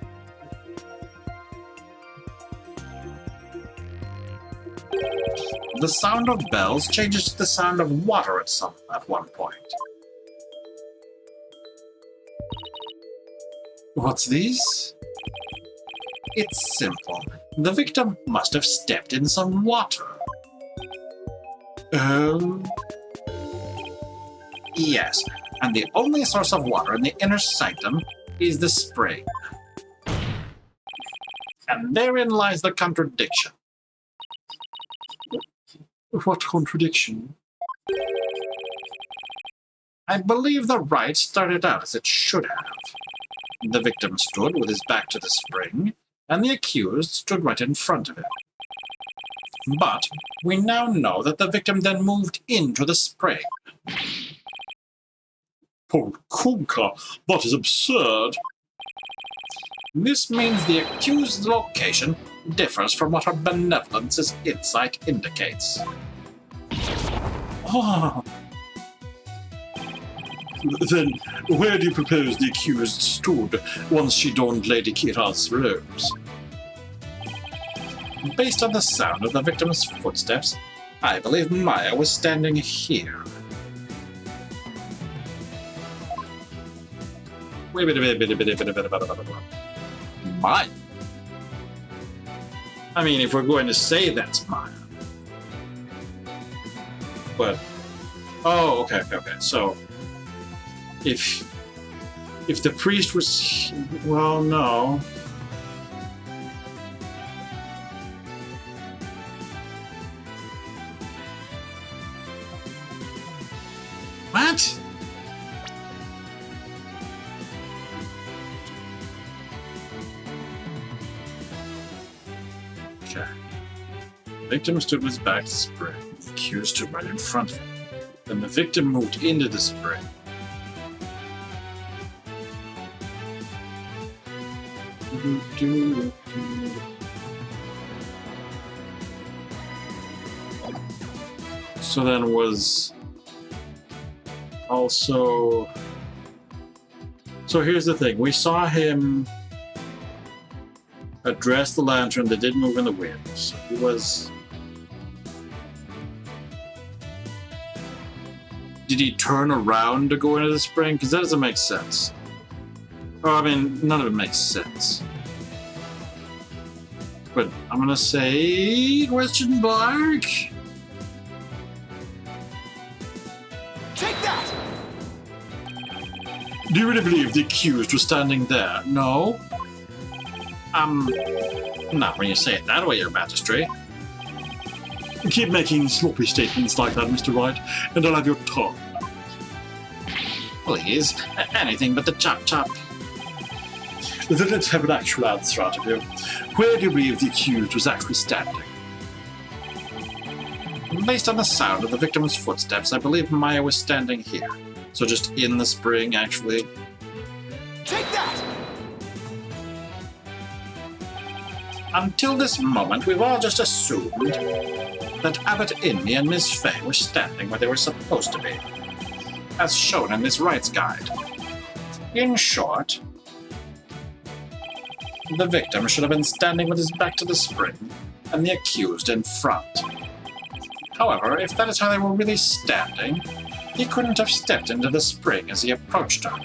The sound of bells changes to the sound of water at one point. What's this? It's simple. The victim must have stepped in some water. Yes, and the only source of water in the inner sanctum is the spring. And therein lies the contradiction. What contradiction? I believe the rite started out as it should have. The victim stood with his back to the spring, and the accused stood right in front of him. But we now know that the victim then moved into the spring. Paul Kunka, that is absurd. This means the accused's location differs from what her benevolence's insight indicates. Ah. Then, where do you propose the accused stood once she donned Lady Kira's robes? Based on the sound of the victim's footsteps, I believe Maya was standing here. Maya? I mean, if we're going to say that's Maya. But, oh, okay. So, if the priest was, well, no. What? Okay. The victim stood with his back to the spring. The accused stood right in front of him. Then the victim moved into the spring. So then was also... So here's the thing. We saw him address the lantern that did move in the wind. So he was... Did he turn around to go into the spring? Because that doesn't make sense. Oh, I mean, none of it makes sense. But I'm gonna say question mark. Take that! Do you really believe the accused was standing there? No. Not when you say it that way, Your Majesty. Keep making sloppy statements like that, Mr. Wright, and I'll have your tongue. Please, anything but the chop-chop. Then let's have an actual answer out of you. Where do you believe the accused was actually standing? Based on the sound of the victim's footsteps, I believe Maya was standing here. So just in the spring, actually. Take that! Until this moment, we've all just assumed that Abbot Inmee and Miss Fay were standing where they were supposed to be, as shown in this Rite's guide. In short, the victim should have been standing with his back to the spring, and the accused in front. However, if that is how they were really standing, he couldn't have stepped into the spring as he approached her.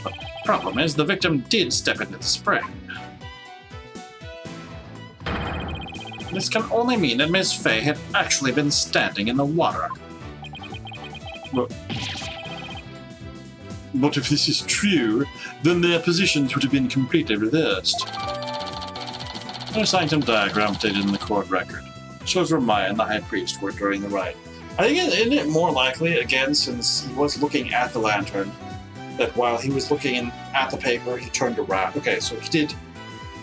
The problem is, the victim did step into the spring. This can only mean that Miss Fay had actually been standing in the water. But if this is true, then their positions would have been completely reversed. No sanctum diagram updated in the court record. Shows where Maya and the High Priest were during the rite. I think, isn't it more likely, again, since he was looking at the lantern, that while he was looking at the paper, he turned around. Okay, so he did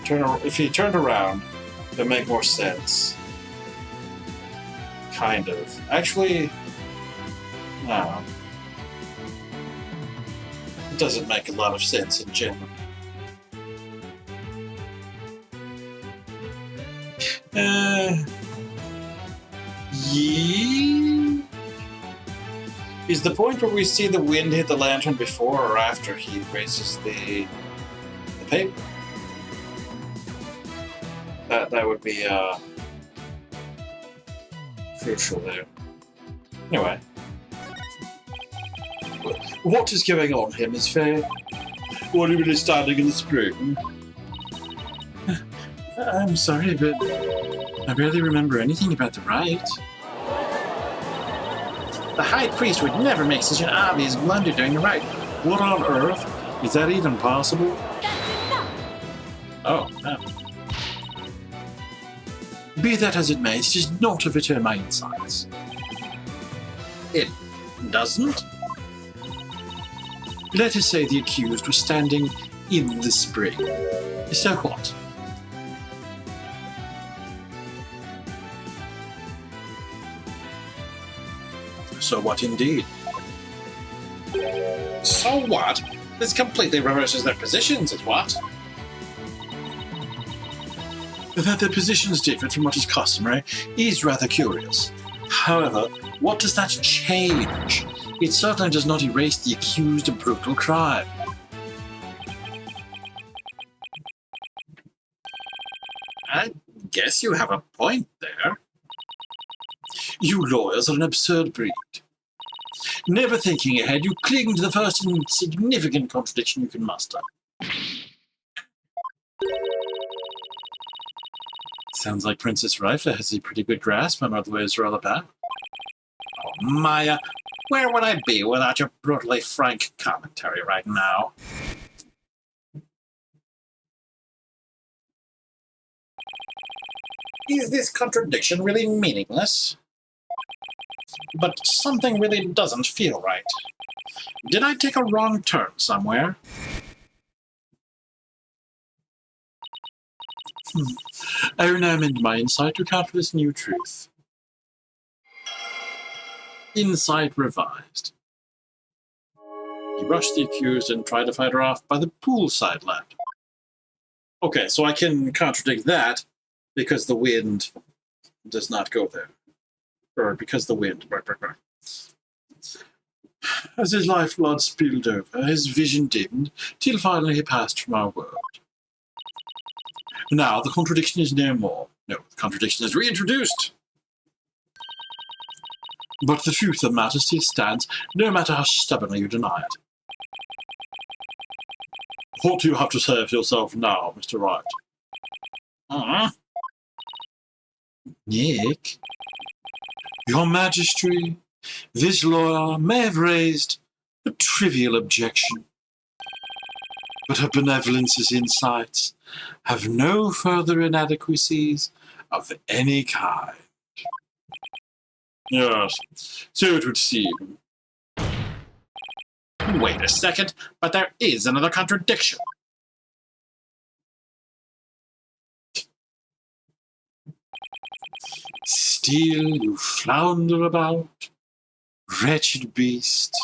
turn. If he turned around, it would make more sense. Kind of. Actually, no. It doesn't make a lot of sense in general. Yeah. Is the point where we see the wind hit the lantern before or after he raises the paper? That would be crucial there. Anyway. What is going on here, Miss Fay? Were you really standing in the spring? I'm sorry, but I barely remember anything about the rite. The High Priest would never make such an obvious blunder during the rite. What on earth? Is that even possible? That's enough! Oh, no. Be that as it may, it does not return my insights. It doesn't? Let us say the accused was standing in the spring. So what? So what indeed? So what? This completely reverses their positions, is what? That their positions differ from what is customary is rather curious. However, what does that change? It certainly does not erase the accused brutal crime. I guess you have a point there. You lawyers are an absurd breed. Never thinking ahead, you cling to the first insignificant contradiction you can muster. Sounds like Princess Rifla has a pretty good grasp on what the ways are all about. Oh, Maya, where would I be without your brutally frank commentary right now? Is this contradiction really meaningless? But something really doesn't feel right. Did I take a wrong turn somewhere? I will now amend my insight to account for this new truth. Insight revised. He rushed the accused and tried to fight her off by the poolside lamp. Okay, so I can contradict that because the wind does not go there. Or because the wind. As his lifeblood spilled over, his vision dimmed, till finally he passed from our world. Now the contradiction is no more. No, the contradiction is reintroduced. But the truth of the matter still stands, no matter how stubbornly you deny it. What do you have to say for yourself now, Mr. Rite? Nick? Your Majesty, this lawyer may have raised a trivial objection, but her benevolence's insights have no further inadequacies of any kind. Yes, so it would seem. Wait a second, but there is another contradiction. still you flounder about, wretched beast.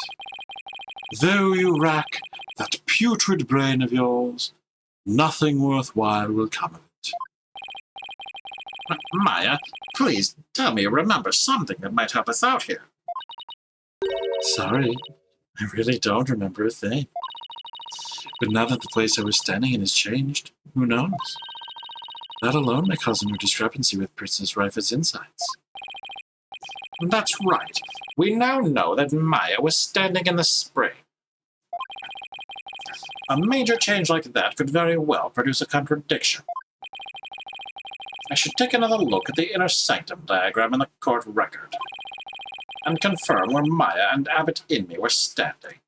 Though you rack that putrid brain of yours, nothing worthwhile will come of it. Maya, please tell me you remember something that might help us out here. Sorry, I really don't remember a thing. But now that the place I was standing in has changed, who knows? That alone may cause a new discrepancy with Princess Rifa's insights. That's right. We now know that Maya was standing in the spring. A major change like that could very well produce a contradiction. I should take another look at the inner sanctum diagram in the court record and confirm where Maya and Abbot Inme were standing.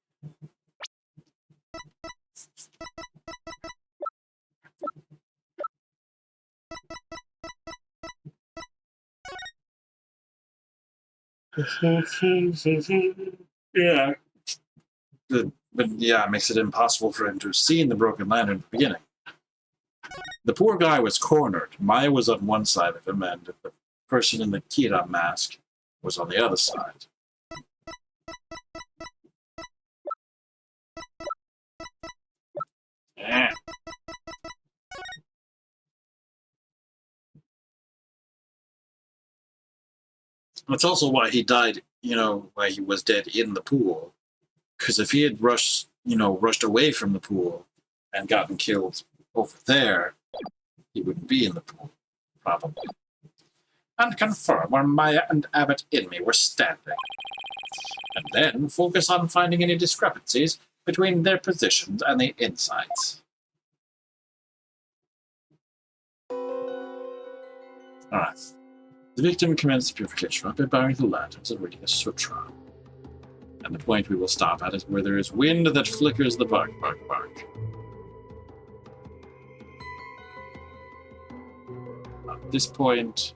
Yeah. But yeah, it makes it impossible for him to have seen the broken lantern at the beginning. The poor guy was cornered. Maya was on one side of him, and the person in the Kira mask was on the other side. Yeah. That's also why he died, why he was dead in the pool. Because if he had rushed away from the pool and gotten killed over there, he wouldn't be in the pool, probably. And confirm where Maya and Abbot Inme were standing. And then focus on finding any discrepancies between their positions and the insights. Alright. The victim commenced the purification by burning the lanterns and reading a sutra. And the point we will stop at is where there is wind that flickers the bark, bark, bark. At this point,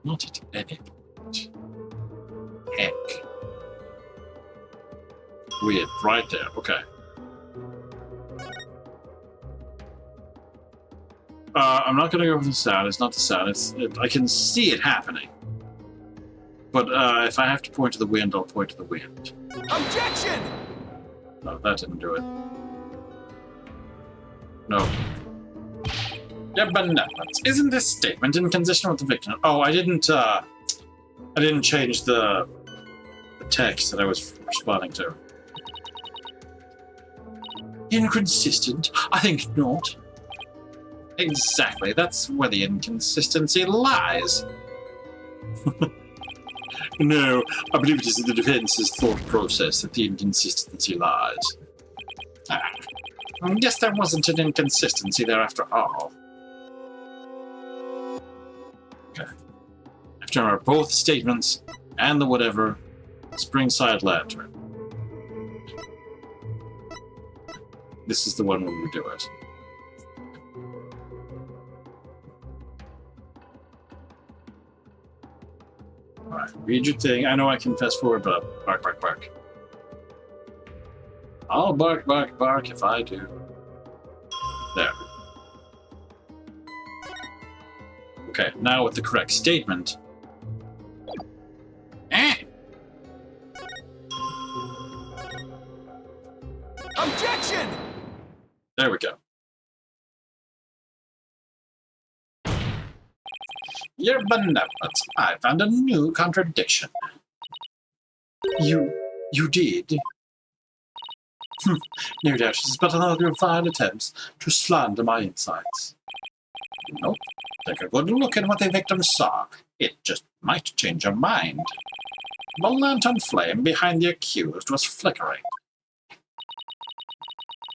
not at any point. Heck. Weird, right there, okay. I'm not going to go with the sound. It's not the sound. I can see it happening. But if I have to point to the wind, I'll point to the wind. Objection! No, that didn't do it. No. Your benevolence. Isn't this statement inconsistent with the victim? Oh, I didn't change the text that I was responding to. Inconsistent? I think not. Exactly. That's where the inconsistency lies. No, I believe it is in the defense's thought process that the inconsistency lies. I guess there wasn't an inconsistency there after all. Okay. After our both statements and the whatever, Springside Lantern. This is the one where we do it. Alright, read your thing. I know I can fast forward, but bark, bark, bark. I'll bark, bark, bark if I do. There. Okay, now with the correct statement. Objection! There we go. Your benevolence. I found a new contradiction. You did? No doubt it is but another of your vile attempts to slander my insights. Nope. Take a good look at what the victim saw. It just might change your mind. The lantern flame behind the accused was flickering.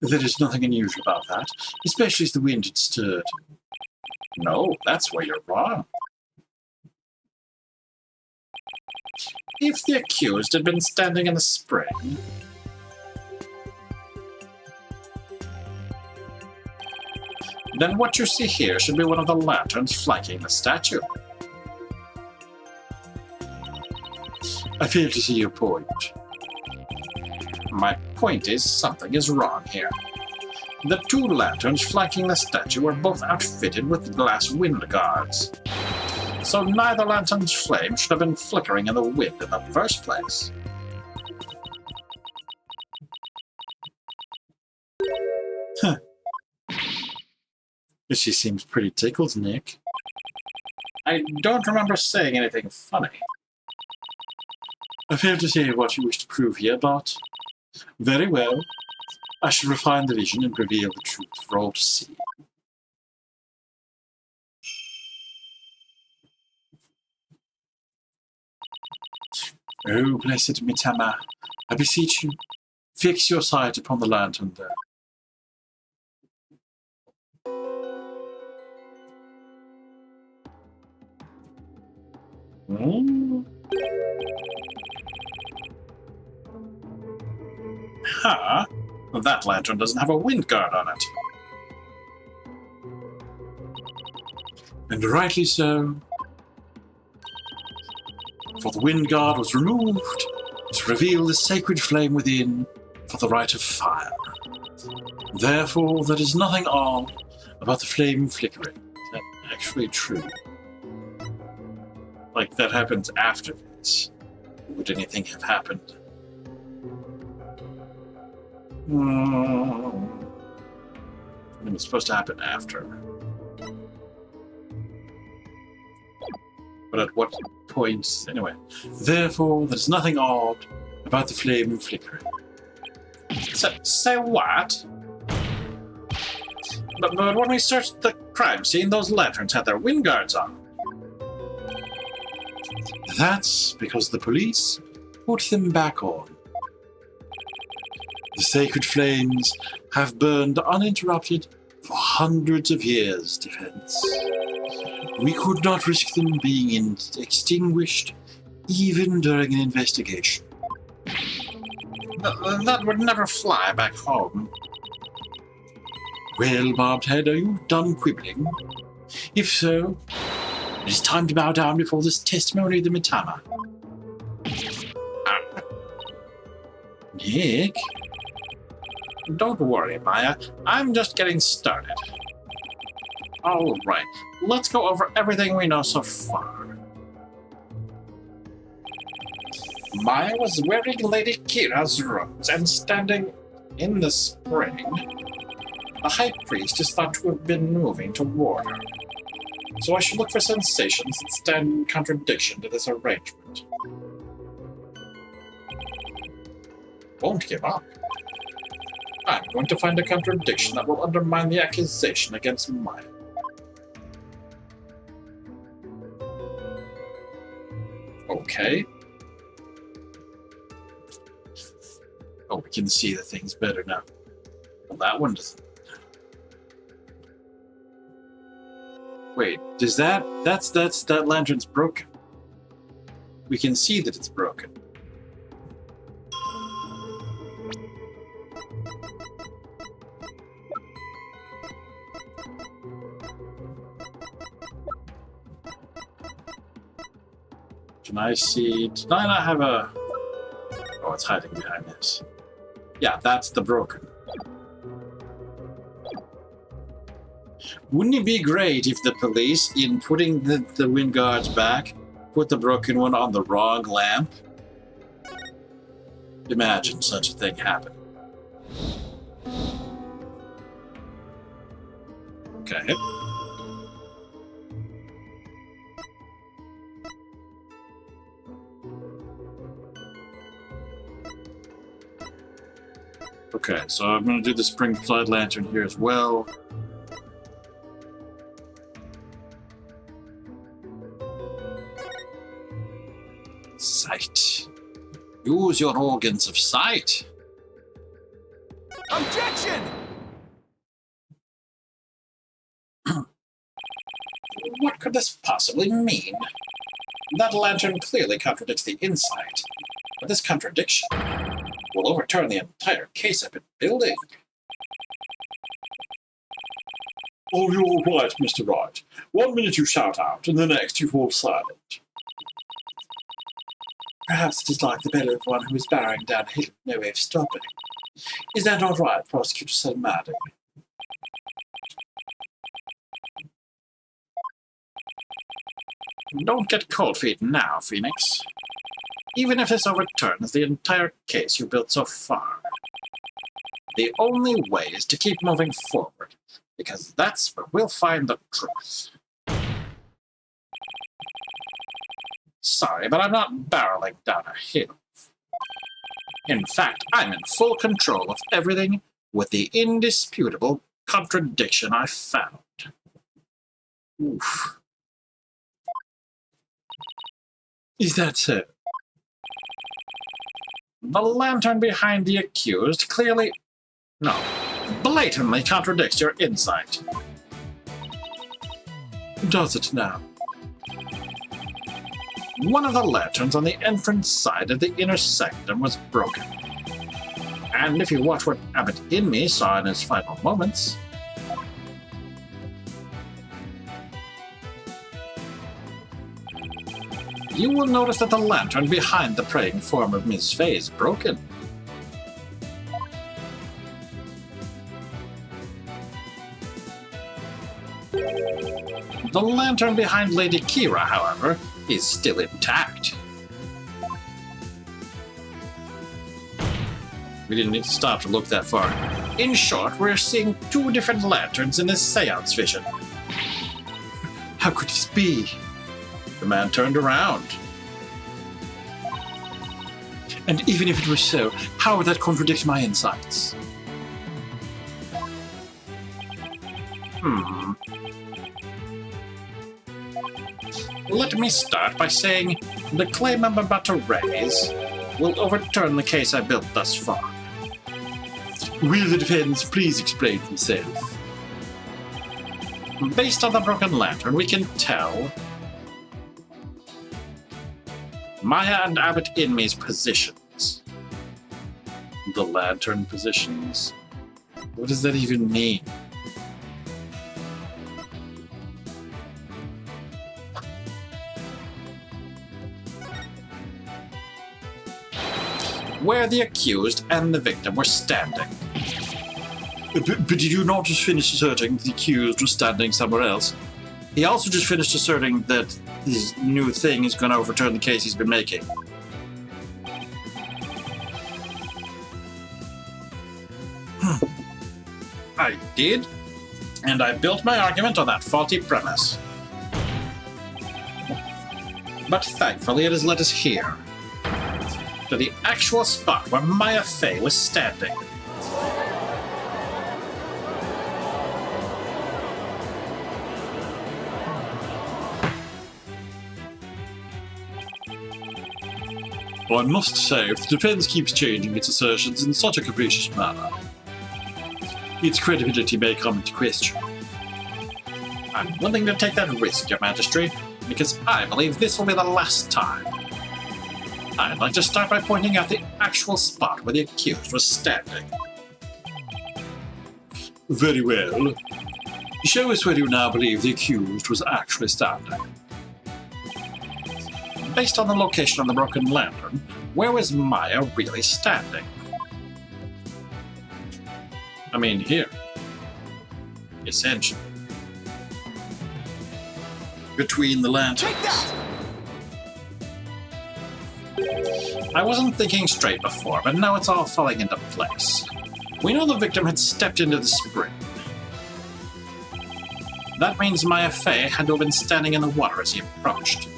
There is nothing unusual about that, especially as the wind had stirred. No, that's where you're wrong. If the accused had been standing in the spring, then what you see here should be one of the lanterns flanking the statue. I fail to see your point. My point is something is wrong here. The two lanterns flanking the statue are both outfitted with glass wind guards. So neither lantern's flame should have been flickering in the wind in the first place. Huh. She seems pretty tickled, Nick. I don't remember saying anything funny. I fail to say what you wish to prove here, but very well. I shall refine the vision and reveal the truth for all to see. Oh, blessed Mitama, I beseech you, fix your sight upon the lantern there. Huh? Well, that lantern doesn't have a wind guard on it. And rightly so. For the wind guard was removed to reveal the sacred flame within for the rite of fire. Therefore, there is nothing odd about the flame flickering. Is that actually true? Like, that happens after this. Would anything have happened? I mean, it's supposed to happen after. But at what point? Anyway. Therefore, there's nothing odd about the flame flickering. Say what? But when we searched the crime scene, those lanterns had their wind guards on. That's because the police put them back on. The sacred flames have burned uninterrupted for hundreds of years, Defense. We could not risk them being extinguished, even during an investigation. That would never fly back home. Well, Barbed Head, are you done quibbling? If so, it is time to bow down before this testimony of the Mitama. Nick? Don't worry, Maya. I'm just getting started. All right, let's go over everything we know so far. Maya was wearing Lady Kira's robes and standing in the spring. The High Priest is thought to have been moving toward her. So I should look for sensations that stand in contradiction to this arrangement. Won't give up. I'm going to find a contradiction that will undermine the accusation against Maya. Okay. Oh, we can see the things better now. Well, that one doesn't. Wait, does that lantern's broken? We can see that it's broken. Can I see? Did I not have a? Oh, it's hiding behind this. Yeah, that's the broken. Wouldn't it be great if the police, in putting the wind guards back, put the broken one on the wrong lamp? Imagine such a thing happening. Okay. Okay, so I'm going to do the spring flood lantern here as well. Sight. Use your organs of sight. Objection! What could this possibly mean? That lantern clearly contradicts the insight, but this contradiction will overturn the entire case I've been building. Oh, you're right, Mr. Rite. 1 minute you shout out, and the next you fall silent. Perhaps it is like the belly of one who is barring downhill, no way of stopping. Is that not right, Prosecutor Salmadi? Don't get cold feet now, Phoenix. Even if this overturns the entire case you built so far, the only way is to keep moving forward, because that's where we'll find the truth. Sorry, but I'm not barreling down a hill. In fact, I'm in full control of everything with the indisputable contradiction I found. Oof. Is that so? The lantern behind the accused blatantly contradicts your insight. Does it now? One of the lanterns on the entrance side of the inner sanctum was broken. And if you watch what Abbot Inme saw in his final moments, you will notice that the lantern behind the praying form of Ms. Fey is broken. The lantern behind Lady Kira, however, is still intact. We didn't need to stop to look that far. In short, we're seeing two different lanterns in this seance vision. How could this be? The man turned around. And even if it were so, how would that contradict my insights? Let me start by saying the claim I'm about to raise will overturn the case I built thus far. Will the defense please explain himself? Based on the broken lantern, we can tell Maya and Abbot Inme's positions. The lantern positions? What does that even mean? Where the accused and the victim were standing. But did you not just finish asserting the accused was standing somewhere else? He also just finished asserting that this new thing is going to overturn the case he's been making. I did, and I built my argument on that faulty premise. But thankfully it has led us here, to the actual spot where Maya Fey was standing. I must say, if the defense keeps changing its assertions in such a capricious manner, its credibility may come into question. I'm willing to take that risk, Your Majesty, because I believe this will be the last time. I'd like to start by pointing out the actual spot where the accused was standing. Very well. Show us where you now believe the accused was actually standing. Based on the location of the broken lantern, where was Maya really standing? I mean, here. Essentially. Between the lanterns. I wasn't thinking straight before, but now it's all falling into place. We know the victim had stepped into the spring. That means Maya Fey had to have been standing in the water as he approached.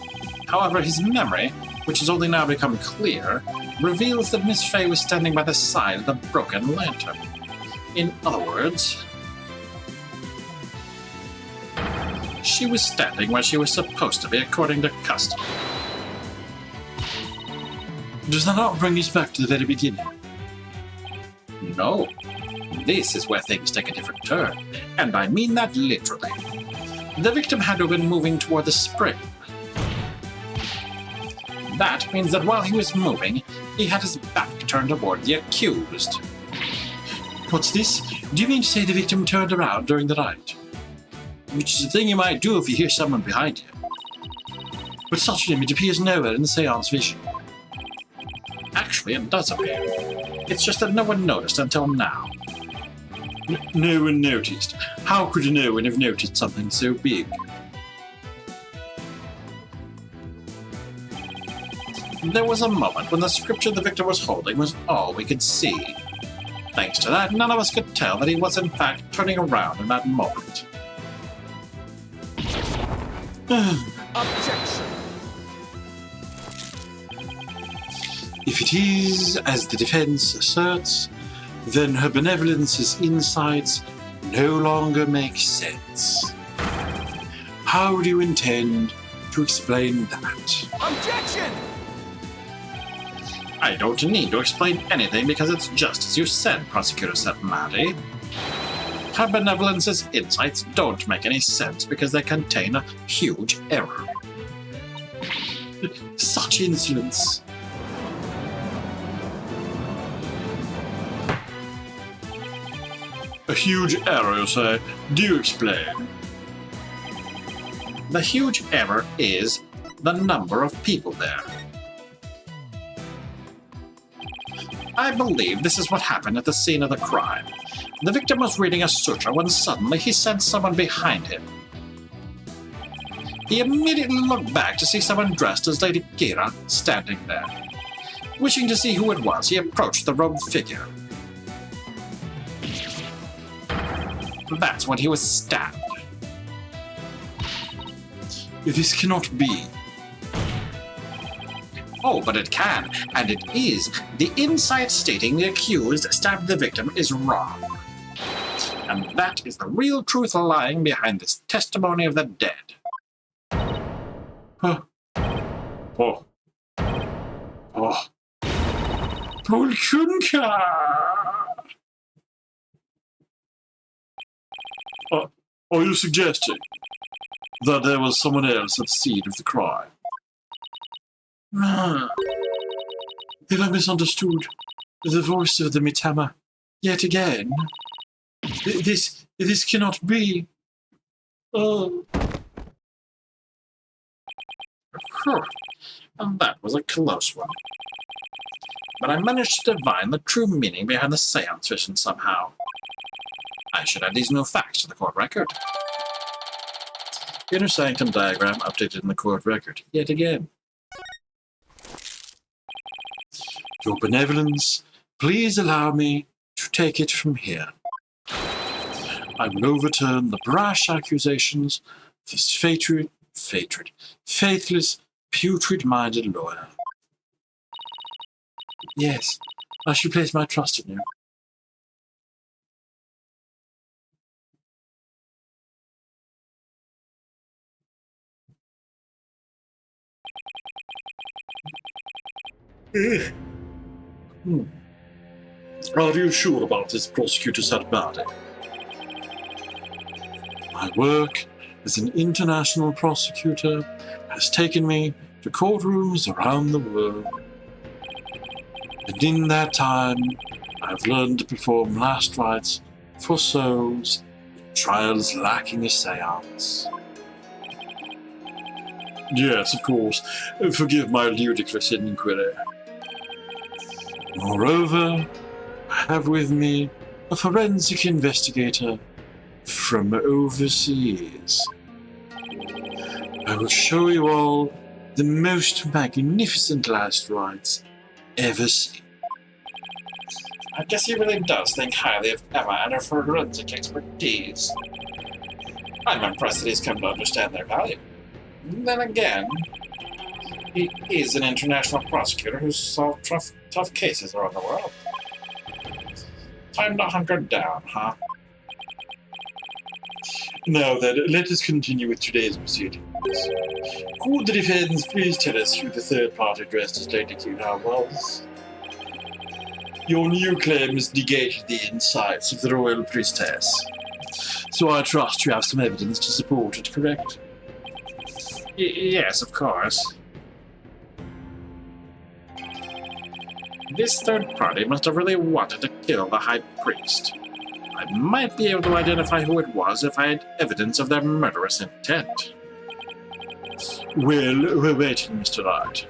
However, his memory, which has only now become clear, reveals that Miss Fey was standing by the side of the broken lantern. In other words, she was standing where she was supposed to be according to custom. Does that not bring us back to the very beginning? No. This is where things take a different turn, and I mean that literally. The victim had to have been moving toward the spring. That means that while he was moving, he had his back turned toward the accused. What's this? Do you mean to say the victim turned around during the rite? Which is a thing you might do if you hear someone behind you. But such an image appears nowhere in the seance vision. Actually, it does appear. It's just that no one noticed until now. No one noticed? How could no one have noticed something so big? There was a moment when the scripture the victim was holding was all we could see. Thanks to that, none of us could tell that he was in fact turning around in that moment. Objection! If it is, as the defense asserts, then her benevolence's insights no longer make sense. How do you intend to explain that? Objection! I don't need to explain anything because it's just as you said, Prosecutor Maddie. Her benevolence's insights don't make any sense because they contain a huge error. Such insolence! A huge error, you say? Do explain. The huge error is the number of people there. I believe this is what happened at the scene of the crime. The victim was reading a sutra when suddenly he sensed someone behind him. He immediately looked back to see someone dressed as Lady Kira standing there. Wishing to see who it was, he approached the robed figure. That's when he was stabbed. This cannot be. Oh, but it can, and it is. The insight stating the accused stabbed the victim is wrong. And that is the real truth lying behind this testimony of the dead. Huh. Oh. Oh. Polkunka! Are you suggesting that there was someone else at the scene of the crime? Have I misunderstood the voice of the Mitama yet again? This cannot be. Oh. And that was a close one. But I managed to divine the true meaning behind the seance vision somehow. I should add these new facts to the court record. Inner sanctum diagram updated in the court record, yet again. Your benevolence, please allow me to take it from here. I will overturn the brash accusations of this faithless, putrid-minded lawyer. Yes, I shall place my trust in you. Are you sure about this, Prosecutor Satmadi? My work as an international prosecutor has taken me to courtrooms around the world. And in that time, I've learned to perform last rites for souls in trials lacking a seance. Yes, of course. Forgive my ludicrous inquiry. Moreover, I have with me a forensic investigator from overseas. I will show you all the most magnificent last rites ever seen. I guess he really does think highly of Emma and her forensic expertise. I'm impressed that he's come to understand their value. Then again, he is an international prosecutor who's solved tough cases around the world. Time to hunker down, huh? Now then, let us continue with today's proceedings. Could the defense please tell us who the third party dressed as Lady Kira was? Your new claims negated the insights of the royal priestess, so I trust you have some evidence to support it, correct? Yes, of course. This third party must have really wanted to kill the High Priest. I might be able to identify who it was if I had evidence of their murderous intent. Well, we're waiting, Mr. Rite.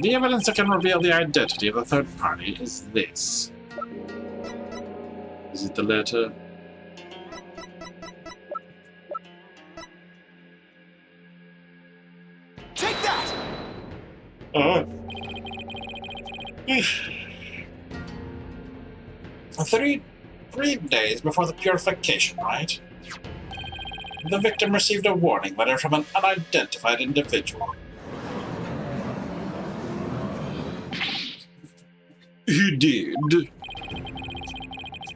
The evidence that can reveal the identity of the third party is this. Is it the letter? Take that! Uh, 3 days before the purification, right? The victim received a warning letter from an unidentified individual. He did.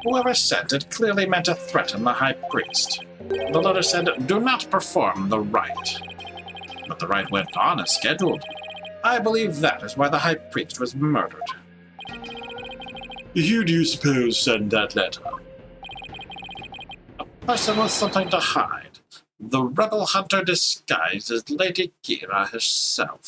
Whoever sent it clearly meant to threaten the High Priest. The letter said, "Do not perform the rite." But the rite went on as scheduled. I believe that is why the High Priest was murdered. Who do you suppose sent that letter? A person with something to hide. The rebel hunter disguised as Lady Kira herself.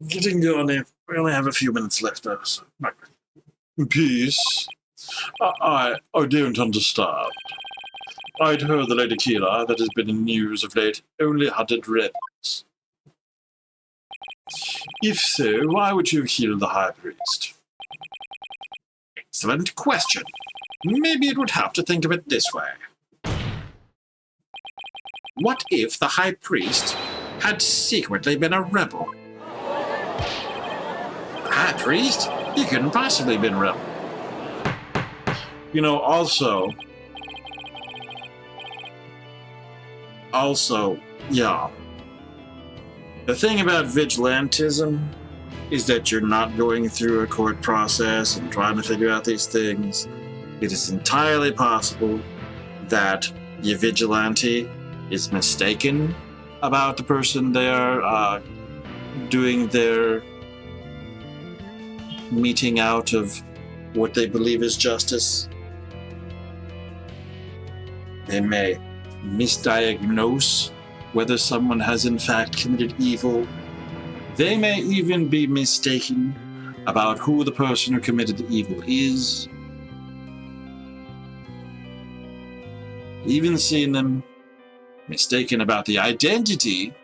Getting going. We only have a few minutes left, though. So. Peace. I don't understand. I'd heard the Lady Kira that has been in news of late only hunted rebels. If so, why would you have killed the High Priest? Excellent question. Maybe it would have to think of it this way. What if the High Priest had secretly been a rebel? The High Priest? He couldn't possibly have been a rebel. You know, also, yeah. The thing about vigilantism is that you're not going through a court process and trying to figure out these things. It is entirely possible that your vigilante is mistaken about the person they are doing their meting out of what they believe is justice. They may misdiagnose whether someone has in fact committed evil. They may even be mistaken about who the person who committed the evil is. Even seen them mistaken about the identity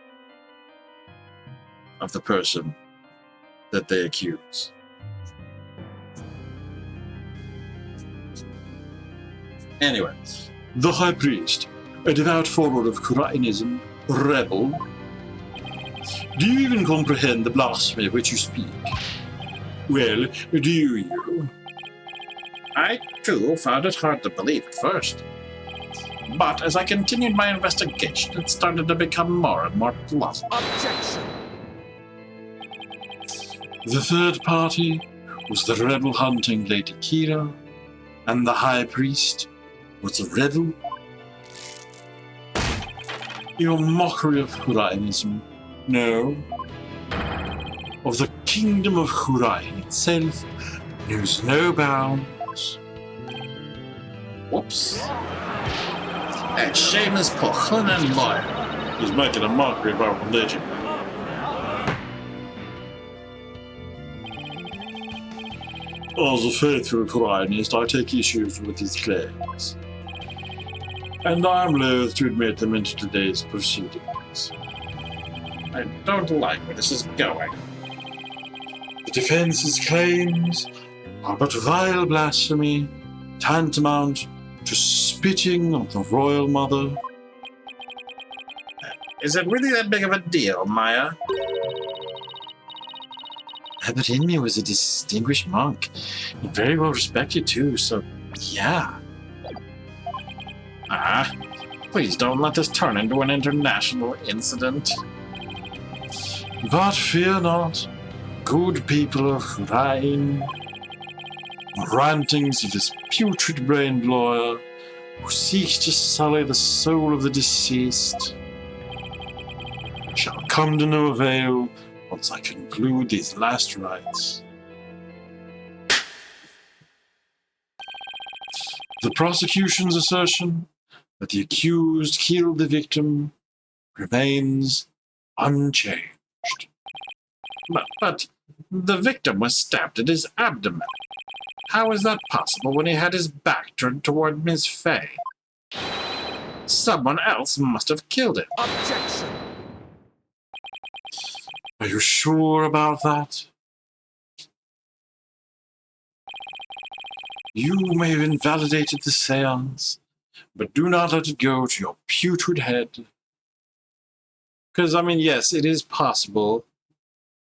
of the person that they accuse. Anyway, the High Priest, a devout follower of Kurainism, rebel. Do you even comprehend the blasphemy of which you speak? Well, do you? I, too, found it hard to believe at first. But as I continued my investigation, it started to become more and more plausible. Objection! The third party was the rebel hunting Lady Kira, and the High Priest was a rebel. Your mockery of Hurainism, no. Of the kingdom of Hurain itself knows no bounds. Whoops. That shameless Pochunan liar. He's making a mockery of our religion. As a faithful Hurainist, I take issues with his claims. And I am loath to admit them into today's proceedings. I don't like where this is going. The defense's claims are but vile blasphemy, tantamount to spitting on the royal mother. Is it really that big of a deal, Maya? Abbot Inmi was a distinguished monk, and very well respected too, so yeah. Please don't let this turn into an international incident. But fear not, good people of Rhine. Rantings of this putrid-brained lawyer who seeks to sully the soul of the deceased shall come to no avail once I conclude these last rites. The prosecution's assertion that the accused killed the victim remains unchanged. But the victim was stabbed at his abdomen. How is that possible when he had his back turned toward Ms. Fay? Someone else must have killed him. Objection! Are you sure about that? You may have invalidated the seance, but do not let it go to your putrid head. Because, I mean, yes, it is possible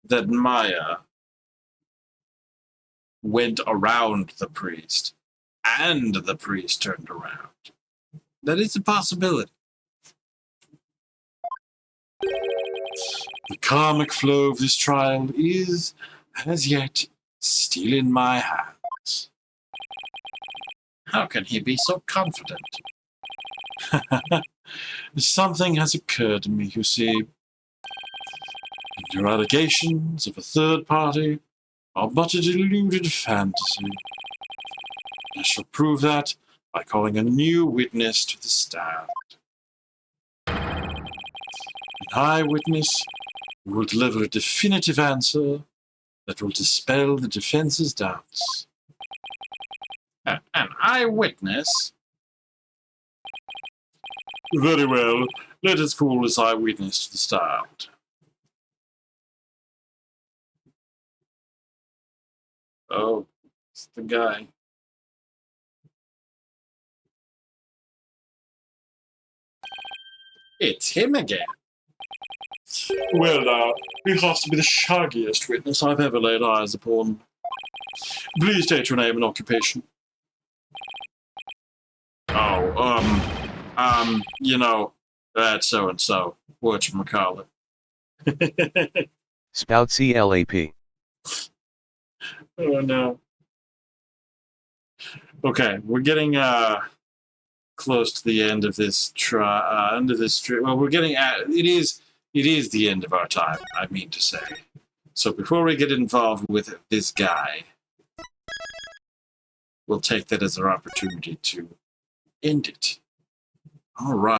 that Maya went around the priest, and the priest turned around. That is a possibility. The karmic flow of this trial is, as yet, still in my hands. How can he be so confident? Something has occurred to me, you see. And your allegations of a third party are but a deluded fantasy. I shall prove that by calling a new witness to the stand. An eyewitness who will deliver a definitive answer that will dispel the defense's doubts. An eyewitness? Very well, let us call this eyewitness to the stand. Oh, it's the guy. It's him again. Well, now, he has to be the shaggiest witness I've ever laid eyes upon. Please state your name and occupation. Oh, you know, that's so-and-so. Whatchamacallit. Spout CLAP. Oh, no. Okay, we're getting close to the end of this well, we're getting at it is the end of our time, I mean to say. So before we get involved with this guy, we'll take that as our opportunity to end it. All right.